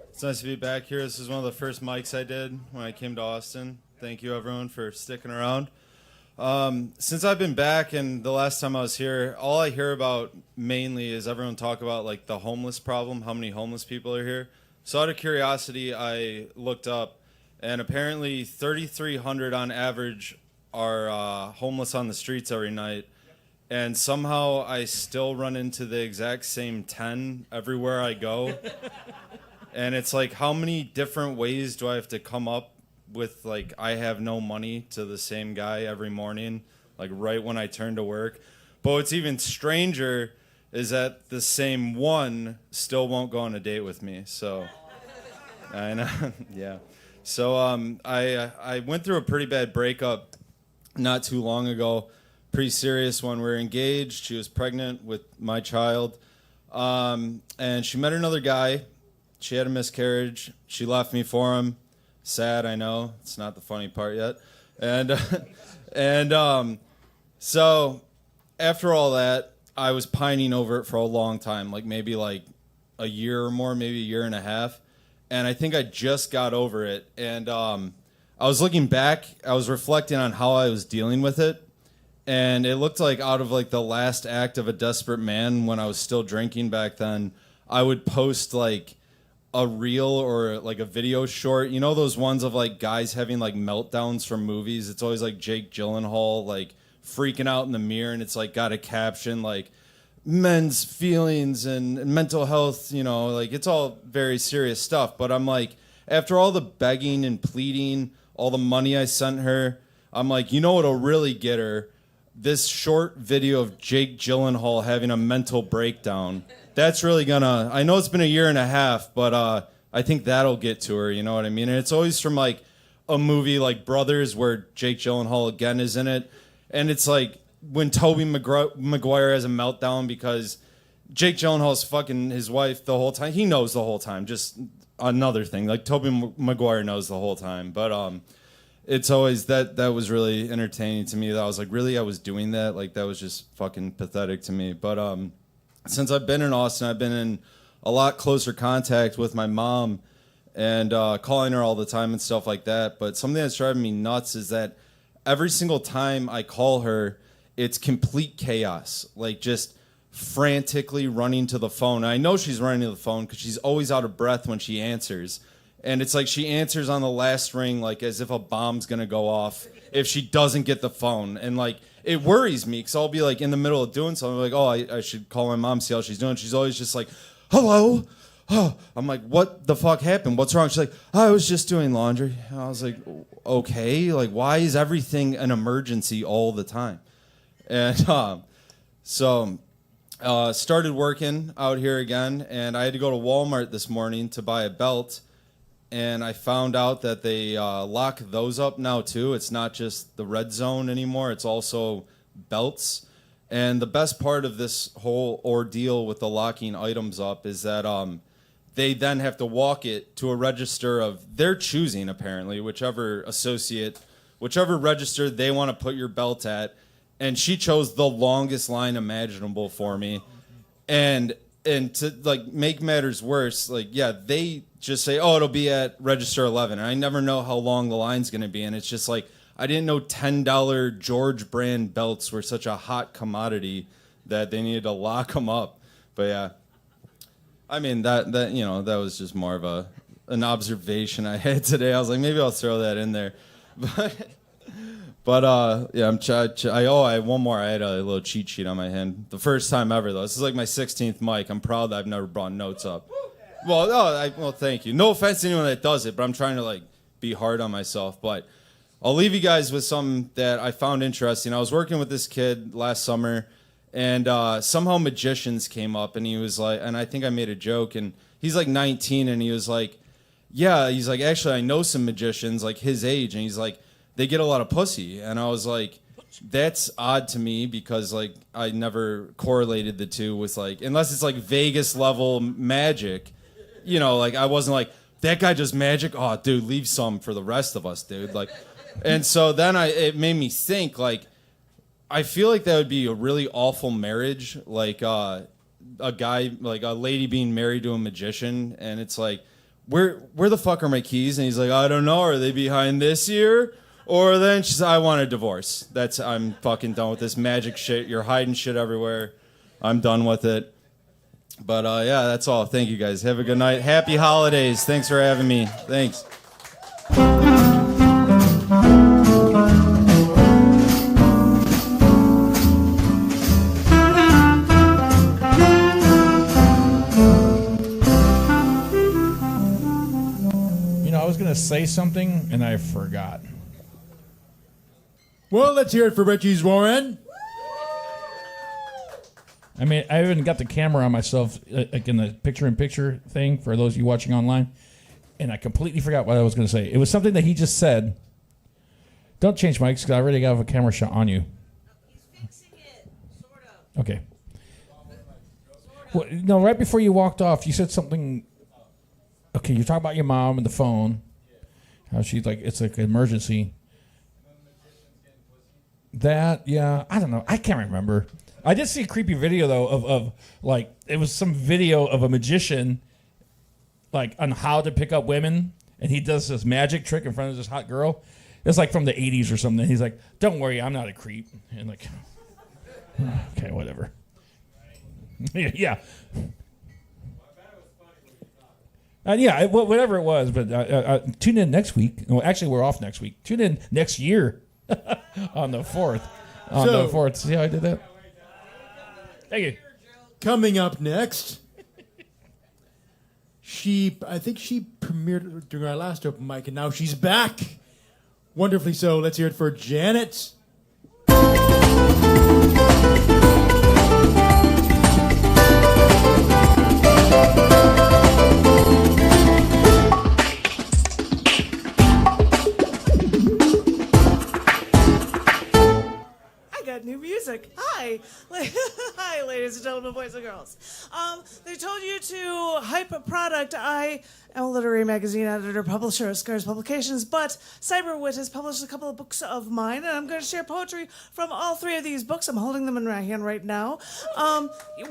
It's nice to be back here. This is one of the first mics I did when I came to Austin. Thank you, everyone, for sticking around. Since I've been back and the last time I was here, all I hear about mainly is everyone talk about like the homeless problem, how many homeless people are here. So out of curiosity, I looked up, and apparently 3,300 on average are homeless on the streets every night. And somehow I still run into the exact same 10 everywhere I go. And it's like, how many different ways do I have to come up with, like, I have no money to the same guy every morning, like right when I turn to work? But what's even stranger is that the same one still won't go on a date with me. So, I know, yeah. So I went through a pretty bad breakup not too long ago. Pretty serious one. We were engaged. She was pregnant with my child. And she met another guy. She had a miscarriage. She left me for him. Sad, I know. It's not the funny part yet. And so after all that, I was pining over it for a long time, like maybe like a year or more, maybe a year and a half. And I think I just got over it. And I was looking back. I was reflecting on how I was dealing with it. And it looked like out of like the last act of a desperate man when I was still drinking back then, I would post like a reel or like a video short. You know those ones of like guys having like meltdowns from movies? It's always like Jake Gyllenhaal like freaking out in the mirror, and it's like got a caption like men's feelings and mental health, you know, like it's all very serious stuff. But I'm like, after all the begging and pleading, all the money I sent her, I'm like, you know what'll really get her? This short video of Jake Gyllenhaal having a mental breakdown. That's really gonna, I know it's been a year and a half, but I think that'll get to her, you know what I mean? And it's always from like a movie like Brothers where Jake Gyllenhaal again is in it. And it's like when Tobey Maguire has a meltdown because Jake Gyllenhaal's fucking his wife the whole time. He knows the whole time, just another thing. Like Tobey Maguire knows the whole time. But it's always that was really entertaining to me. That I was like, really, I was doing that? Like that was just fucking pathetic to me. But since I've been in Austin, I've been in a lot closer contact with my mom and calling her all the time and stuff like that. But something that's driving me nuts is that every single time I call her, it's complete chaos. Like just frantically running to the phone. And I know she's running to the phone because she's always out of breath when she answers. And it's like she answers on the last ring like as if a bomb's going to go off if she doesn't get the phone. And like it worries me because I'll be like in the middle of doing something like, oh, I should call my mom, see how she's doing. She's always just like, hello. Oh, I'm like, what the fuck happened? What's wrong? She's like, I was just doing laundry. And I was like, okay, like why is everything an emergency all the time? And so started working out here again, and I had to go to Walmart this morning to buy a belt. And I found out that they lock those up now too. It's not just the red zone anymore. It's also belts. And the best part of this whole ordeal with the locking items up is that they then have to walk it to a register of their choosing, apparently, whichever register they want to put your belt at. And she chose the longest line imaginable for me. And to like make matters worse, like, yeah, they just say, oh, it'll be at register 11. And I never know how long the line's going to be. And it's just like, I didn't know $10 George brand belts were such a hot commodity that they needed to lock them up. But yeah, I mean, that you know, that was just more of an observation I had today. I was like, maybe I'll throw that in there. But yeah, I have one more. I had a little cheat sheet on my hand. The first time ever though. This is like my 16th mic. I'm proud that I've never brought notes up. Well, thank you. No offense to anyone that does it, but I'm trying to like be hard on myself. But I'll leave you guys with something that I found interesting. I was working with this kid last summer, and somehow magicians came up, and he was like, and I think I made a joke, and he's like 19, and he was like, yeah, he's like, actually, I know some magicians like his age, and he's like, they get a lot of pussy. And I was like, that's odd to me because like I never correlated the two with like, unless it's like Vegas level magic, you know, like I wasn't like, that guy does magic. Oh, dude, leave some for the rest of us, dude. Like, and so then it made me think like, I feel like that would be a really awful marriage. Like a guy, like a lady being married to a magician. And it's like, where the fuck are my keys? And he's like, I don't know. Are they behind this year? Or then she's like, I want a divorce. I'm fucking done with this magic shit. You're hiding shit everywhere. I'm done with it. But yeah, that's all. Thank you guys. Have a good night. Happy holidays. Thanks for having me. Thanks.
You know, I was going to say something and I forgot.
Well, let's hear it for Richie's Warren.
I mean, I even got the camera on myself, like in the picture-in-picture thing for those of you watching online, and I completely forgot what I was going to say. It was something that he just said. Don't change mics, because I already got a camera shot on you. He's fixing it, sort of. Okay. Well, no, right before you walked off, you said something. Okay, you're talking about your mom and the phone. How she's like, it's like an emergency. That, yeah, I don't know. I can't remember. I did see a creepy video, though, of like, it was some video of a magician, like, on how to pick up women, and he does this magic trick in front of this hot girl. It's like from the 80s or something. He's like, don't worry, I'm not a creep. And like, okay, whatever. Yeah. Yeah, whatever it was, but tune in next week. Well, actually, we're off next week. Tune in next year. On the 4th. The 4th. See how I did that? Thank you.
Coming up next, I think she premiered during our last open mic, and now she's back. Wonderfully so. Let's hear it for Janet.
New music. Hi. Hi, ladies and gentlemen, boys and girls. They told you to hype a product. I am a literary magazine editor, publisher at Scars Publications, but Cyberwit has published a couple of books of mine, and I'm going to share poetry from all three of these books. I'm holding them in my hand right now.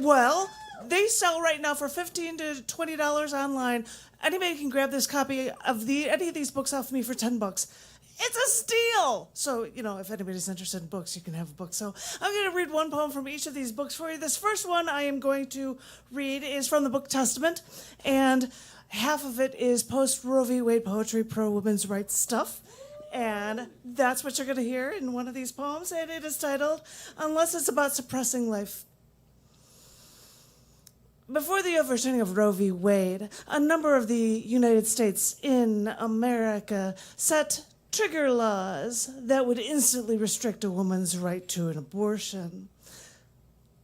Well, they sell right now for $15 to $20 online. Anybody can grab this copy of any of these books off me for $10. It's a steal! So, you know, if anybody's interested in books, you can have a book. So I'm going to read one poem from each of these books for you. This first one I am going to read is from the Book Testament, and half of it is post-Roe v. Wade poetry, pro-women's rights stuff. And that's what you're going to hear in one of these poems, and it is titled, Unless It's About Suppressing Life. Before the overturning of Roe v. Wade, a number of the United States in America set trigger laws that would instantly restrict a woman's right to an abortion.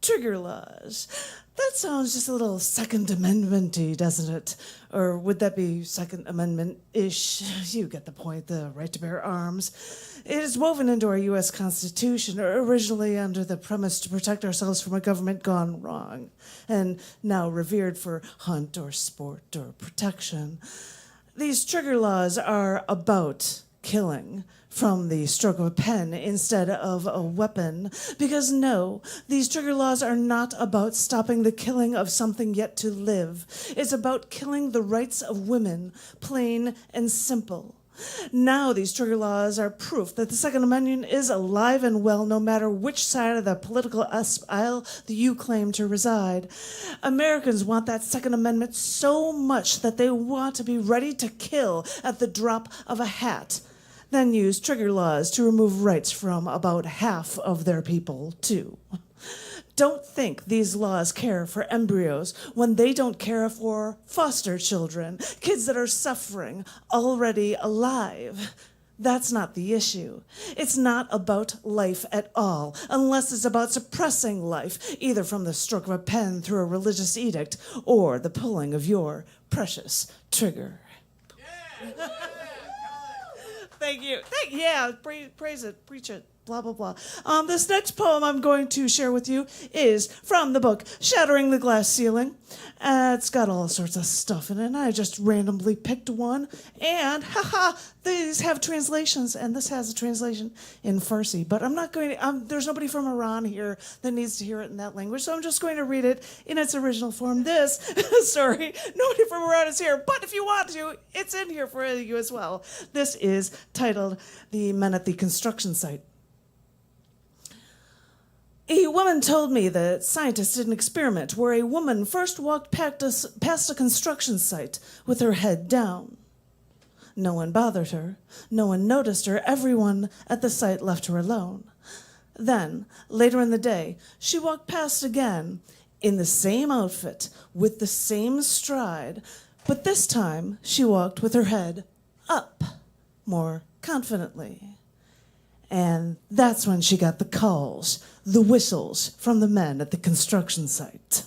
Trigger laws. That sounds just a little Second Amendment-y, doesn't it? Or would that be Second Amendment-ish? You get the point, the right to bear arms. It is woven into our U.S. Constitution, originally under the premise to protect ourselves from a government gone wrong, and now revered for hunt or sport or protection. These trigger laws are about killing from the stroke of a pen instead of a weapon. Because no, these trigger laws are not about stopping the killing of something yet to live. It's about killing the rights of women, plain and simple. Now these trigger laws are proof that the Second Amendment is alive and well no matter which side of the political aisle that you claim to reside. Americans want that Second Amendment so much that they want to be ready to kill at the drop of a hat. then use trigger laws to remove rights from about half of their people, too. Don't think these laws care for embryos when they don't care for foster children, kids that are suffering, already alive. That's not the issue. It's not about life at all, unless it's about suppressing life, either from the stroke of a pen through a religious edict or the pulling of your precious trigger. Thank you. Praise it, preach it, blah, blah, blah. This next poem I'm going to share with you is from the book Shattering the Glass Ceiling. It's got all sorts of stuff in it, and I just randomly picked one. And, these have translations, and this has a translation in Farsi. But I'm not going to, there's nobody from Iran here that needs to hear it in that language, so I'm just going to read it in its original form. This, sorry, nobody from Iran is here, but if you want to, it's in here for you as well. This is titled The Men at the Construction Site. A woman told me that scientists did an experiment where a woman first walked past a construction site with her head down. No one bothered her. No one noticed her. Everyone at the site left her alone. Then, later in the day, she walked past again in the same outfit, with the same stride, but this time she walked with her head up, more confidently. And that's when she got the calls, the whistles from the men at the construction site.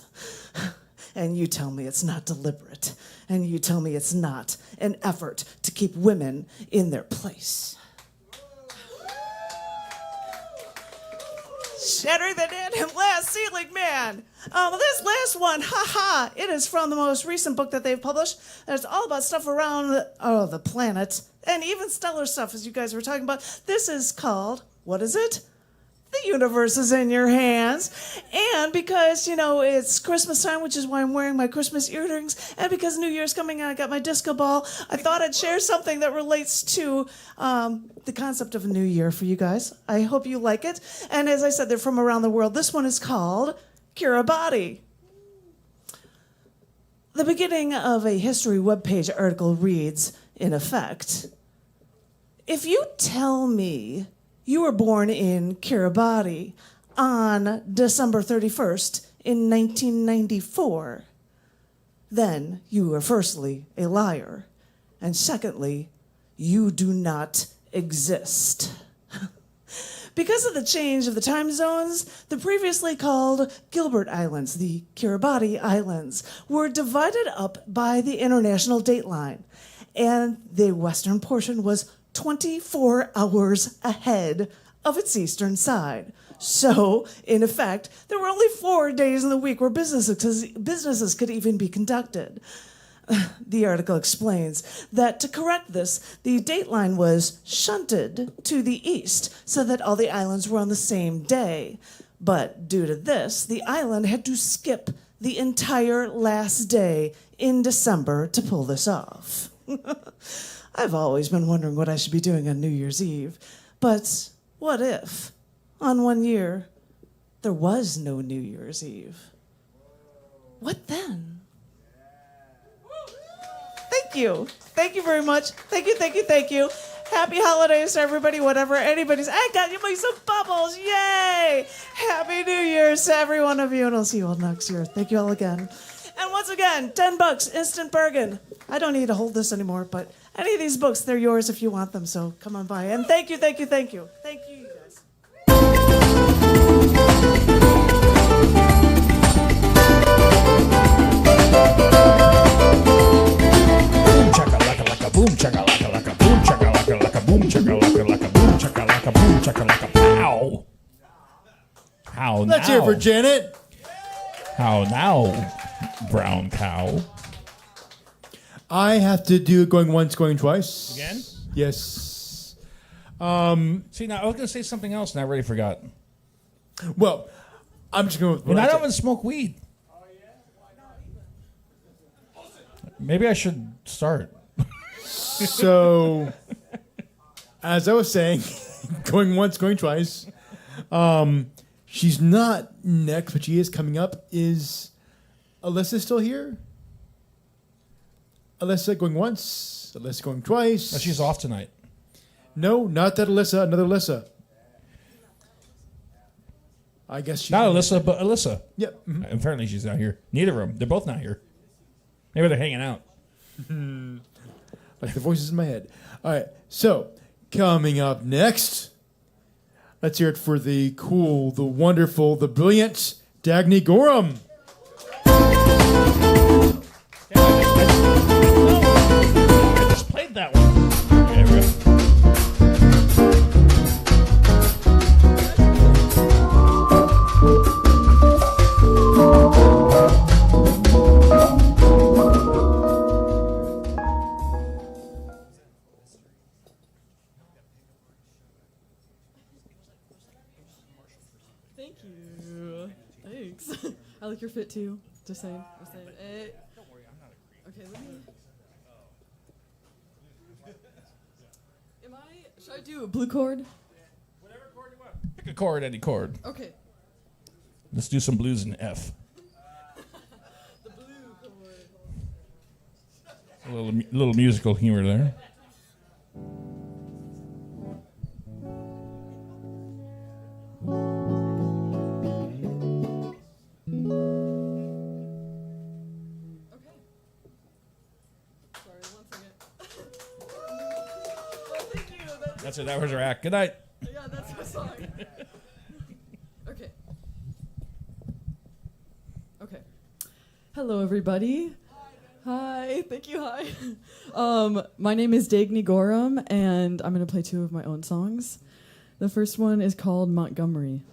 And you tell me it's not deliberate. And you tell me it's not an effort to keep women in their place. Shattering the damn glass ceiling, man. This last one, it is from the most recent book that they've published. And it's all about stuff around the planet and even stellar stuff, as you guys were talking about. This is called, what is it? The universe is in your hands. And because, it's Christmas time, which is why I'm wearing my Christmas earrings, and because New Year's coming and I got my disco ball, I thought I'd share something that relates to the concept of a new year for you guys. I hope you like it. And as I said, they're from around the world. This one is called Kiribati. The beginning of a history webpage article reads, in effect, if you tell me you were born in Kiribati on December 31st in 1994, then you are firstly a liar, and secondly, you do not exist. Because of the change of the time zones, the previously called Gilbert Islands, the Kiribati Islands, were divided up by the international dateline, and the western portion was 24 hours ahead of its eastern side. So, in effect, there were only 4 days in the week where businesses could even be conducted. The article explains that to correct this, the dateline was shunted to the east so that all the islands were on the same day. But due to this, the island had to skip the entire last day in December to pull this off. I've always been wondering what I should be doing on New Year's Eve. But what if, on one year, there was no New Year's Eve? What then? Thank you. Thank you very much. Thank you. Happy holidays to everybody, whatever anybody's. I got you some bubbles. Yay! Happy New Year's to every one of you, and I'll see you all next year. Thank you all again. And once again, $10, instant bargain. I don't need to hold this anymore, but any of these books, they're yours if you want them, so come on by. And thank you. Thank you, you guys.
Boom chakalaka boom chakalaka boom chakalaka boom chakalaka boom chakalaka boom chakalaka pow. How now?
Let's hear it for Janet.
How now, brown cow?
I have to do going once, going twice.
Again?
Yes.
See, now I was going to say something else, and I already forgot.
Well, I'm just going.
And I don't even smoke weed. Maybe I should start.
So, as I was saying, going once, going twice. She's not next, but she is coming up. Is Alyssa still here? Alyssa going once, Alyssa going twice.
She's off tonight.
No, not that Alyssa. Another Alyssa. I guess she's
Not Alyssa, but Alyssa.
Yep.
Apparently she's not here. Neither of them. They're both not here. Maybe they're hanging out.
Like the voices in my head. All right. So, coming up next, let's hear it for the cool, the wonderful, the brilliant Dagny Gorham.
I just played that one. There we go.
Thank you. Thanks. I like your fit too. Just saying. Just saying. Don't worry, I'm not agreeing. Okay, let me. Should I do a blue chord?
Whatever chord you want. Pick a chord, any chord.
Okay.
Let's do some blues in F.
The blue chord.
A little musical humor there. That's it. That was our act. Good night.
Yeah, that's my song. Okay. Okay. Hello, everybody. Hi. Thank you. Hi. My name is Dagny Gorham, and I'm going to play two of my own songs. The first one is called Montgomery.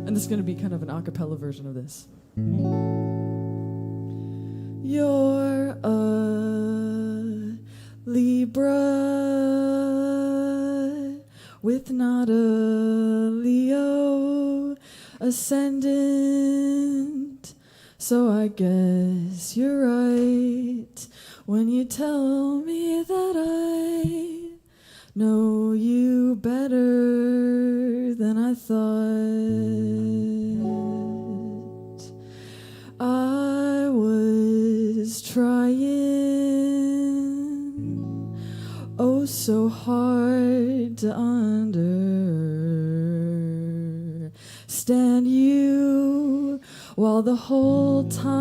And this is going to be kind of an a cappella version of this. You're a Libra with not a Leo ascendant, so I guess you're right when you tell me that I know you better than I thought. I was trying oh so hard to understand you, while the whole time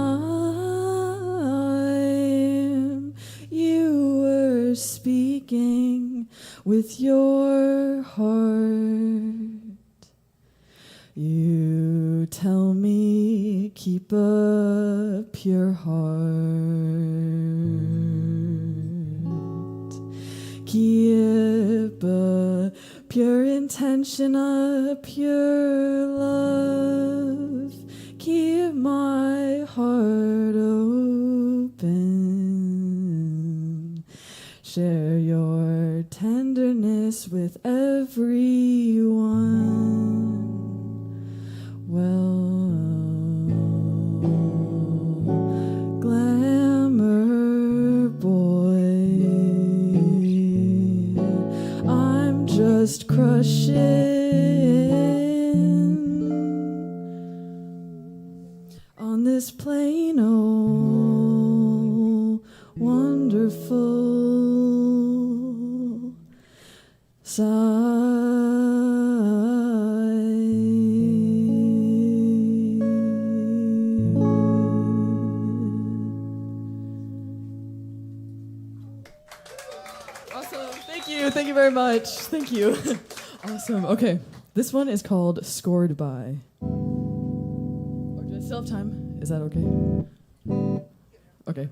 you were speaking with your heart. You tell me keep a pure heart, keep a pure intention, a pure love, keep my heart open, share your tenderness with everyone. Well, glamour boy, I'm just crushing on this plain old wonderful side. Thank you very much. Thank you. Awesome. Okay, this one is called Scored By. Or do I still have time? Is that okay? Okay.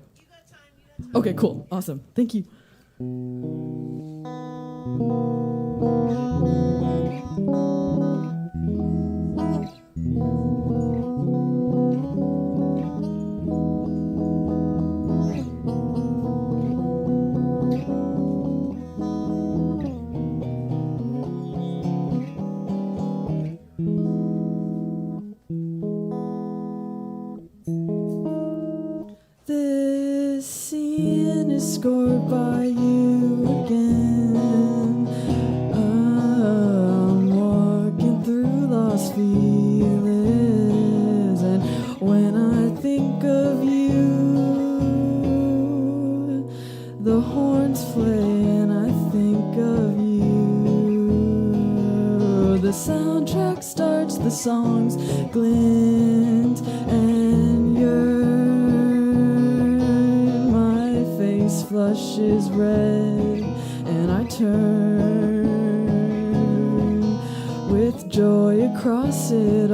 Okay, cool. Awesome. Thank you. This scene is scored by you again. I'm walking through Los Feliz, and when I think of you, songs glint and yearn. My face flushes red, and I turn with joy across it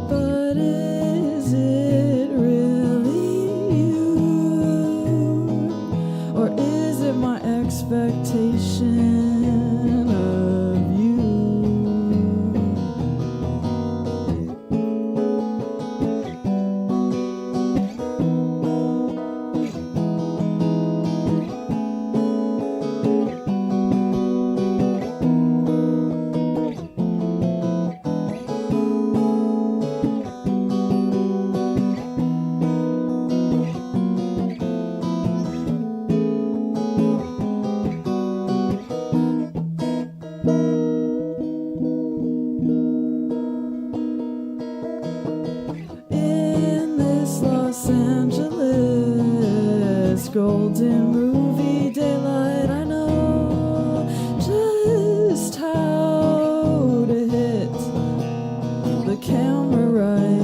But is it really you? Or is it my expectation of you? In this Los Angeles golden movie daylight, I know just how to hit the camera right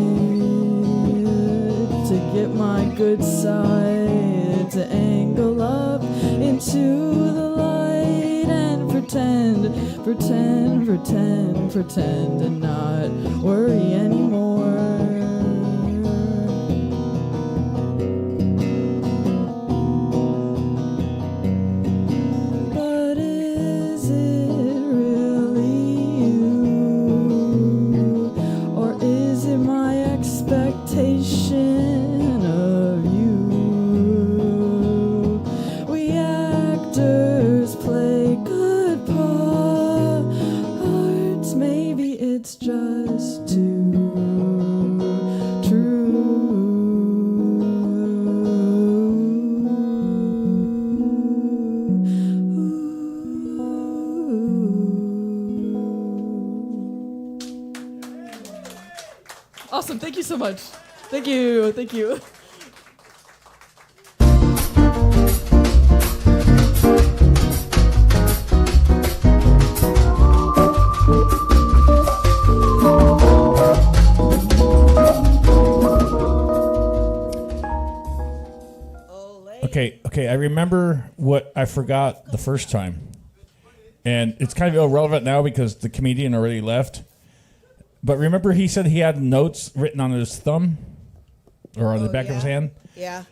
to get my good side, to angle up into the light and pretend and not worry anymore. But is it really you? Or is it my expectation of you? We actors play good parts. Maybe it's just too Awesome. Thank you so much. Thank you. Thank you.
Okay, I remember what I forgot the first time. And it's kind of irrelevant now because the comedian already left. But remember he said he had notes written on his thumb? Or on the back of his hand?
Yeah.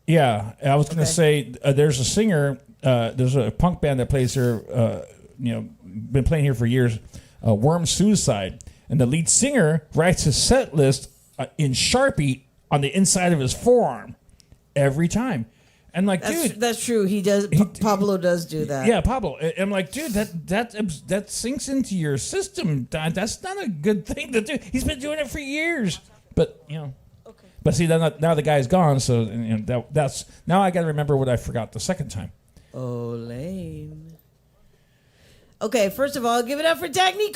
Yeah, I was going to say there's a singer, there's a punk band that plays here, been playing here for years, Worm Suicide. And the lead singer writes his set list in Sharpie on the inside of his forearm every time. And like, dude,
that's true. He does. Pablo does do that.
yeah, Pablo. I'm like, dude, that sinks into your system. That's not a good thing to do. He's been doing it for years. But but see, now the guy's gone, so that's now I got to remember what I forgot the second time.
Oh, lame. Okay, first of all, give it up for Dagny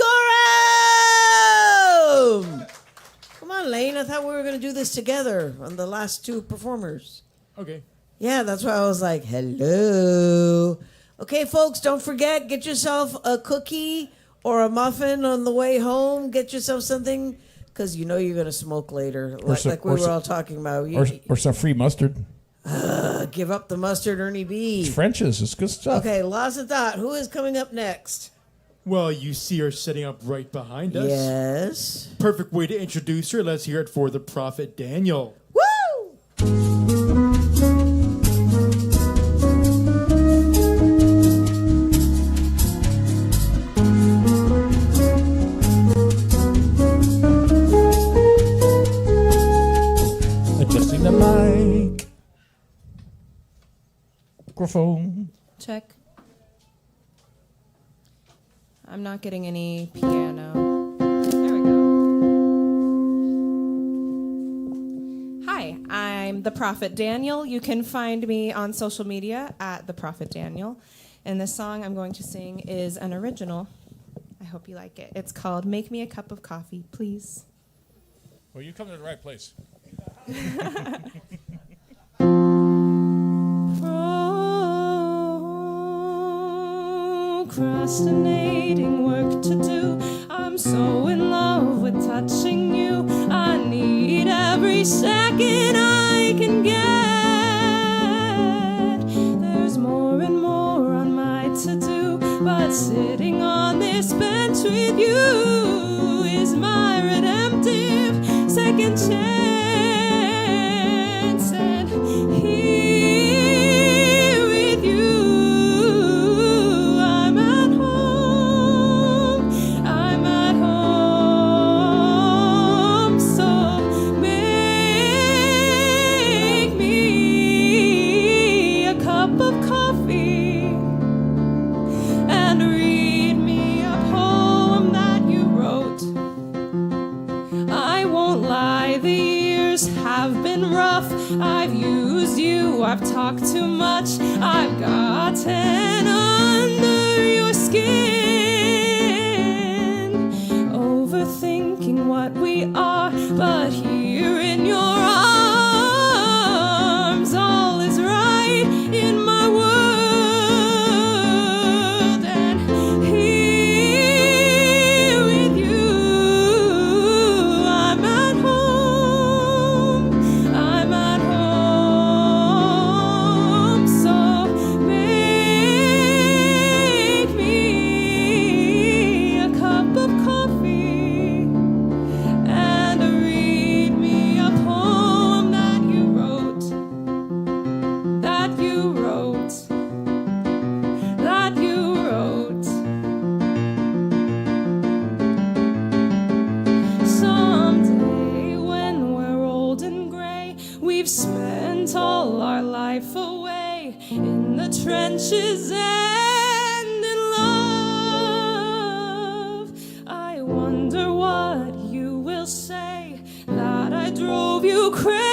Gorham! Come on, Lane. I thought we were going to do this together on the last two performers.
Okay.
Yeah, that's why I was like, hello. Okay, folks, don't forget, get yourself a cookie or a muffin on the way home. Get yourself something, because you know you're going to smoke later, like we were all talking about.
Or some free mustard.
Give up the mustard, Ernie B.
It's French's. It's good stuff.
Okay, lost of thought. Who is coming up next?
Well, you see her sitting up right behind us.
Yes.
Perfect way to introduce her. Let's hear it for the Prophet Daniel.
Woo!
Adjusting the mic. Microphone.
Check. I'm not getting any piano. There we go. Hi, I'm the Prophet Daniel. You can find me on social media at the Prophet Daniel. And the song I'm going to sing is an original. I hope you like it. It's called Make Me a Cup of Coffee, Please.
Well, you come to the right place.
Procrastinating work to do. I'm so in love with touching you. I need every second I can get. There's more and more on my to-do, but sitting on this bench with you is my redemptive second chance. And here with you, I'm at home. So make me a cup of coffee and read me a poem that you wrote. I won't lie, the years have been rough. I've used you, I've talked too much, I've gotten under your skin, overthinking what we are, but here in your arms, all is right in my world. And here with you, I'm at home. I'm at home. So make me a cup of coffee and read me a poem that you wrote. That you wrote. That you wrote. Someday when we're old and gray, we've spent all our life away in the trenches and in love. I wonder what you will say, that I drove you crazy,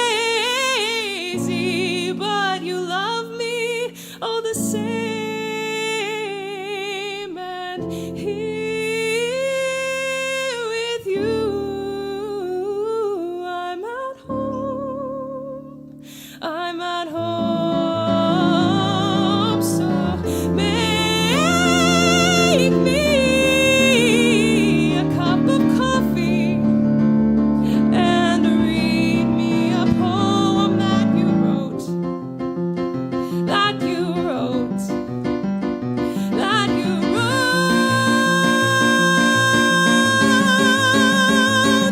but you love me all the same. And here with you, I'm at home. I'm at home. So make me a cup of coffee and read me a poem that you wrote. That you wrote. That you wrote.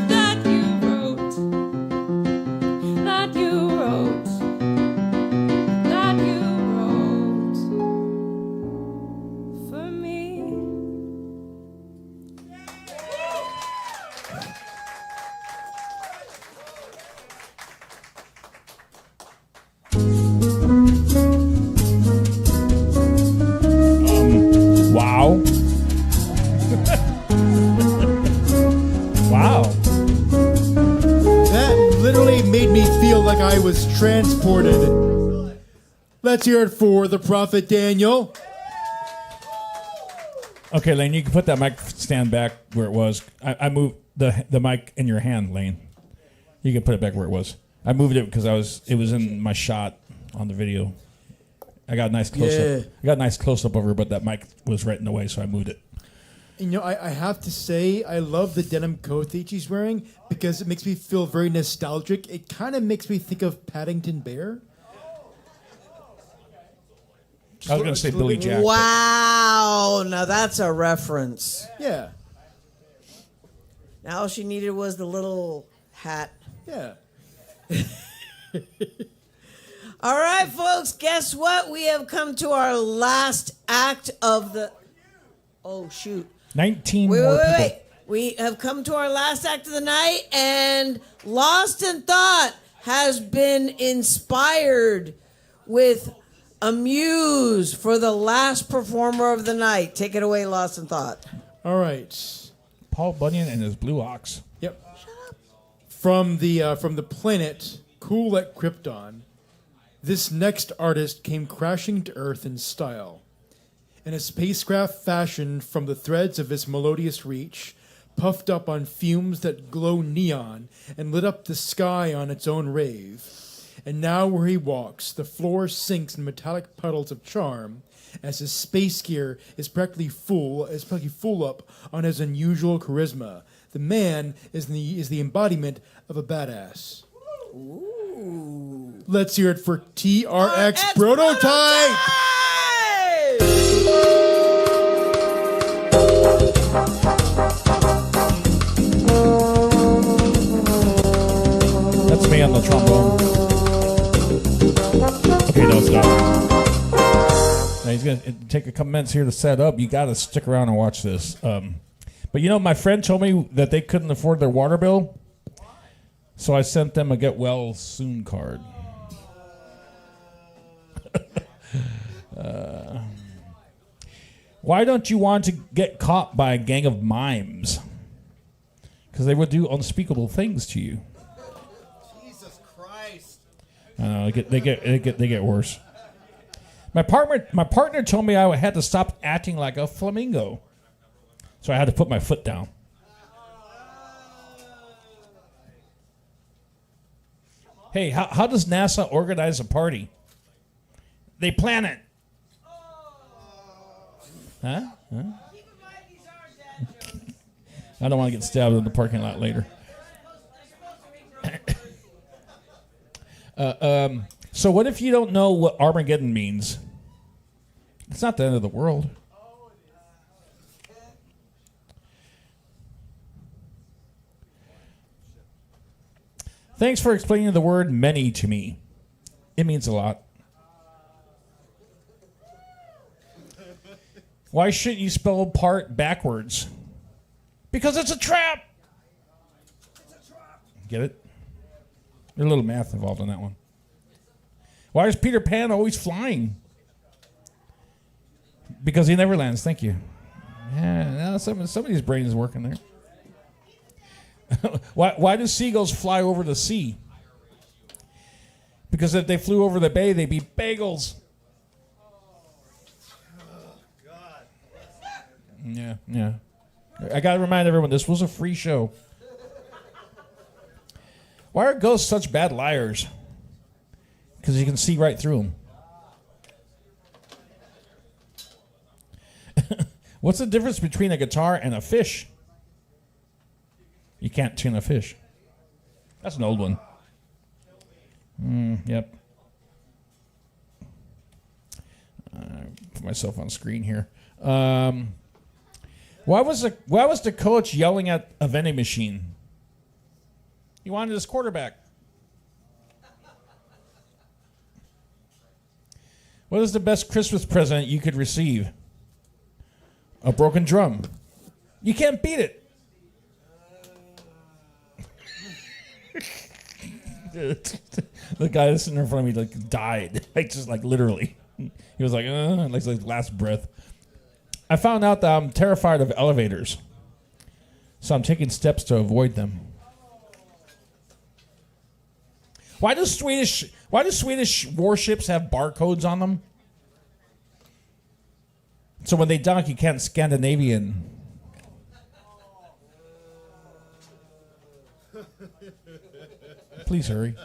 That you wrote. That you wrote. That you wrote for me.
Wow. Wow.
That literally made me feel like I was transported. Let's hear it for the Prophet Daniel.
Okay, Lane, you can put that mic stand back where it was. I moved the mic in your hand, Lane. You can put it back where it was. I moved it because it was in my shot on the video. I got a nice close up. I got a nice close up of her, but that mic was right in the way, so I moved it.
You know, I have to say, I love the denim coat that she's wearing because it makes me feel very nostalgic. It kind of makes me think of Paddington Bear.
I was going to say Billy Jack.
Wow, now that's a reference.
Yeah.
Now all she needed was the little hat.
Yeah.
All right, folks, guess what? We have come to our last act of the... Oh, shoot.
19 more people.
Wait. We have come to our last act of the night, and Lost in Thought has been inspired with a muse for the last performer of the night. Take it away, Lost in Thought.
All right.
Paul Bunyan and his Blue Ox.
Yep. From the planet Cool at Krypton, this next artist came crashing to Earth in style. in a spacecraft fashioned from the threads of his melodious reach, puffed up on fumes that glow neon and lit up the sky on its own rave. And now where he walks, the floor sinks in metallic puddles of charm, as his space gear is practically full up on his unusual charisma. The man is the embodiment of a badass.
Ooh.
Let's hear it for TRX Prototype!
That's me on the trombone. Okay, don't stop. Now he's gonna take a couple minutes here to set up. You got to stick around and watch this. But you know, my friend told me that they couldn't afford their water bill, so I sent them a get well soon card. Why don't you want to get caught by a gang of mimes? Because they would do unspeakable things to you.
Jesus Christ.
They get worse. My partner told me I had to stop acting like a flamingo, so I had to put my foot down. Hey, how does NASA organize a party? They plan it. Huh? I don't want to get stabbed in the parking lot later. So what if you don't know what Armageddon means? It's not the end of the world. Thanks for explaining the word many to me. It means a lot. Why shouldn't you spell part backwards? Because it's a trap. Get it? There's a little math involved in that one. Why is Peter Pan always flying? Because he never lands. Thank you. Yeah, somebody's brain is working there. Why do seagulls fly over the sea? Because if they flew over the bay, they'd be bagels. Yeah. I gotta remind everyone, this was a free show. Why are ghosts such bad liars? Because you can see right through them. What's the difference between a guitar and a fish? You can't tune a fish. That's an old one. Yep. Put myself on screen here. Why was the coach yelling at a vending machine? He wanted his quarterback. What is the best Christmas present you could receive? A broken drum. You can't beat it. The guy that's sitting in front of me died. Literally. He was like last breath. I found out that I'm terrified of elevators, so I'm taking steps to avoid them. Why do Swedish warships have barcodes on them? So when they dock, you can't Scandinavian. Please hurry.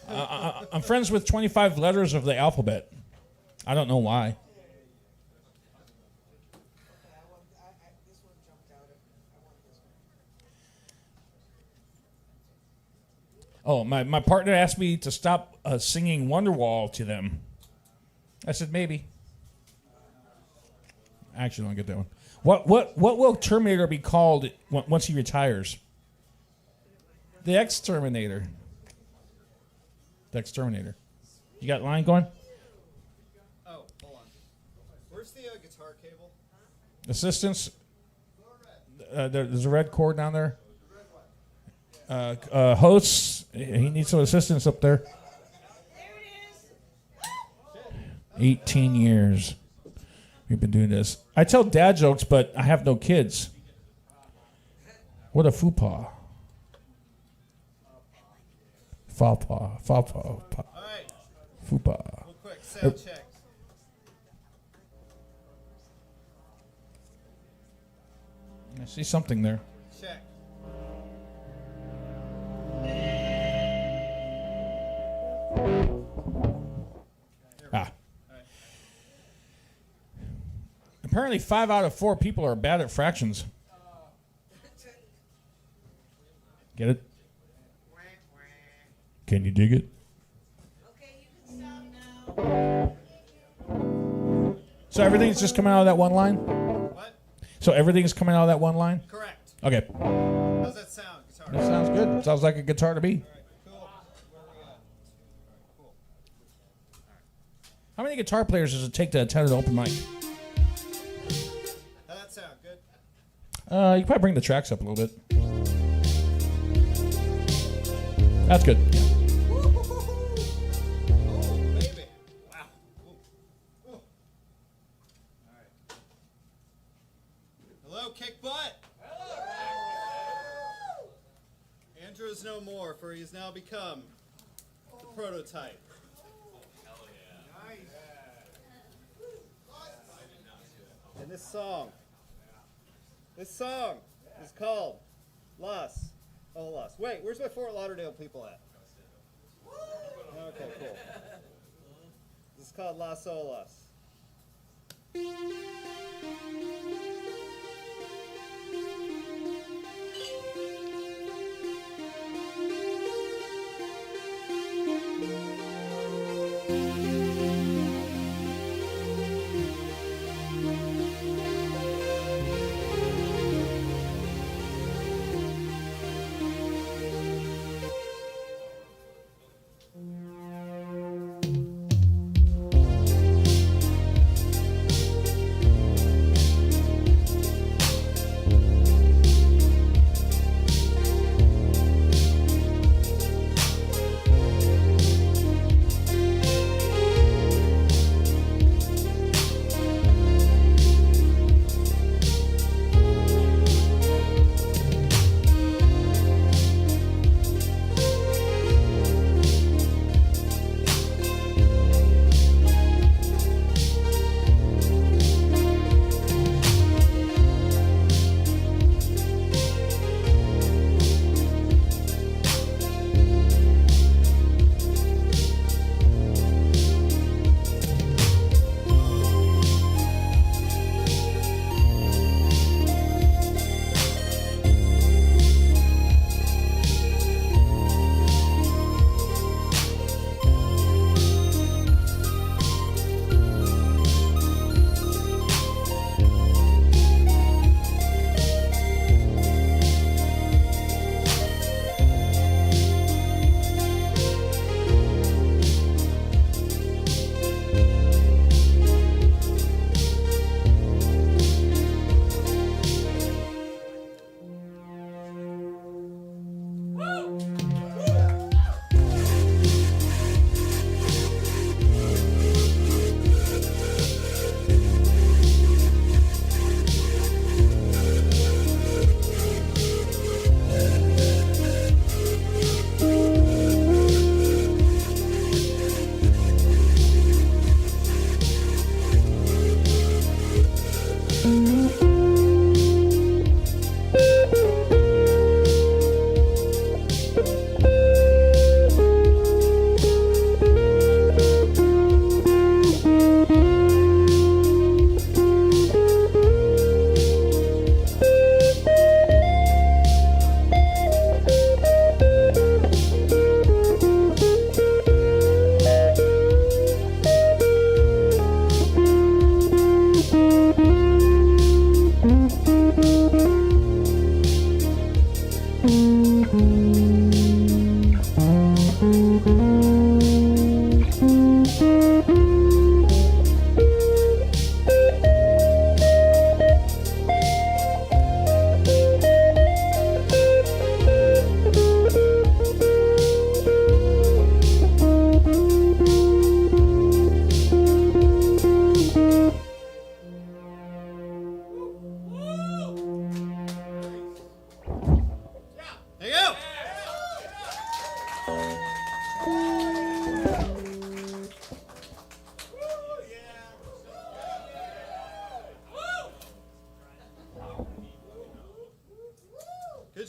I'm friends with 25 letters of the alphabet. I don't know why. Oh, my partner asked me to stop singing Wonderwall to them. I said maybe. I actually don't get that one. What will Terminator be called once he retires? The Exterminator. The Exterminator. You got line going?
Oh, hold on. Where's the guitar cable?
Assistance. There's a red cord down there. Hosts. He needs some assistance up there. 18 years. We've been doing this. I tell dad jokes, but I have no kids. What a faux pas. Faux pas. Faux pas. Faux pas.
quick. Sound check.
I see something there.
Check.
Ah. Apparently, 5 out of 4 people are bad at fractions. Get it? Can you dig it? So everything's just coming out of that one line?
What?
So everything's coming out of that one line?
Correct.
Okay.
How's that sound, guitar?
That sounds good. Sounds like a guitar to me. How many guitar players does it take to attend an open mic?
How'd that sound? Good?
You can probably bring the tracks up a little bit. That's good. Yeah.
Baby. Wow. Ooh. All right. Hello, kick butt. Andrew is no more, for he has now become the prototype. And this song is called Las Olas. Wait, where's my Fort Lauderdale people at? Okay, cool. This is called Las Olas.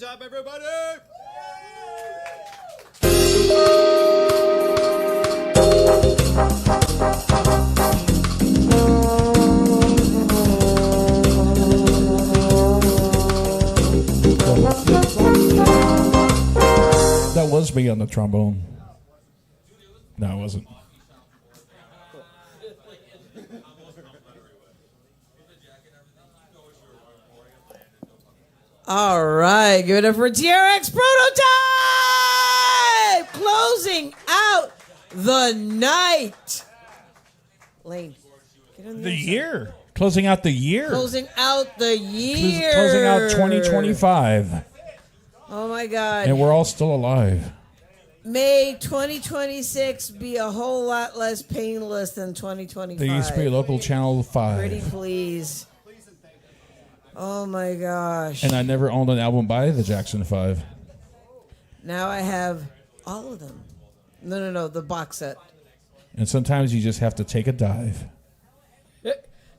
job, everybody.
That was me on the trombone. No, it wasn't.
All right, give it up for TRX Prototype! Closing out the night. Lane, get on
The year. Closing out the year.
Closing out the year.
Closing out 2025.
Oh my God.
And we're all still alive.
May 2026 be a whole lot less painless than 2025.
There used to be a local channel 5.
Pretty please. Oh my gosh.
And I never owned an album by the Jackson 5.
Now I have all of them. No, the box set.
And sometimes you just have to take a dive.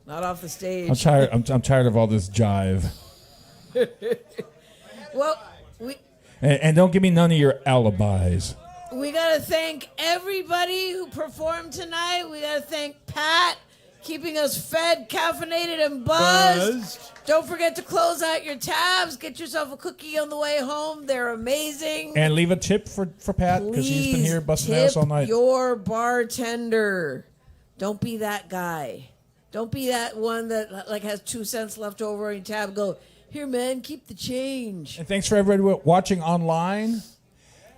Not off the stage.
I'm tired. I'm tired of all this jive.
Well,
And don't give me none of your alibis.
we got to thank everybody who performed tonight. We got to thank Pat, keeping us fed, caffeinated, and buzzed. Don't forget to close out your tabs. Get yourself a cookie on the way home. They're amazing.
And leave a tip for Pat because he's been here busting ass all night.
Your bartender. Don't be that guy. Don't be that one that like has 2 cents left over on your tab and go, here, man, keep the change.
And thanks for everybody watching online.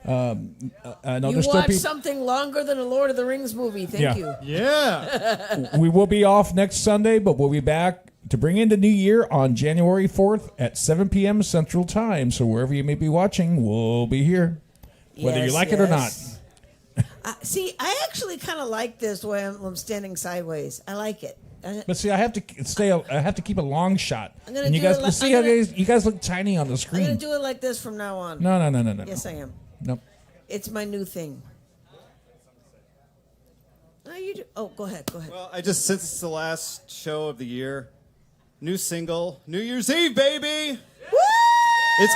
I know
You
there's still
watched
people.
something longer than a Lord of the Rings movie. Thank you.
Yeah. We will be off next Sunday, but we'll be back to bring in the new year on January 4th at 7 p.m. Central Time. So wherever you may be watching, we'll be here, whether you
Yes,
like it or not.
yes. See, I actually kind of like this way I'm standing sideways. I like it.
But see, I have to stay. I have to keep a long shot.
I'm gonna
And you
do
guys,
it like-
see
I'm
how you guys look tiny on the
I'm
screen.
going to do it like this from now on.
No.
Yes, I am.
Nope.
It's my new thing. No, you do. Oh, go ahead.
Well, since it's the last show of the year, new single, New Year's Eve, baby.
Woo!
It's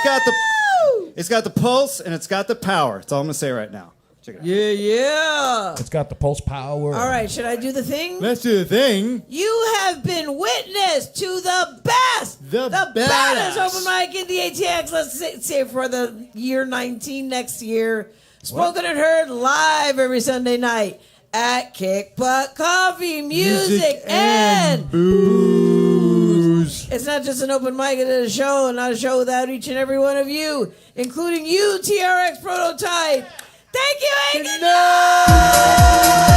got the pulse and it's got the power. That's all I'm gonna say right now. Check it out.
Yeah.
It's got the pulse power.
All right, should I do the thing?
Let's do the thing.
You have been witness to the best, the baddest open mic in the ATX. Let's say for the year 19 next year. Spoken and heard live every Sunday night at Kick Butt Coffee, music and booze. It's not just an open mic, it is a show, and not a show without each and every one of you, including you, TRX Prototype. Thank you, and good night.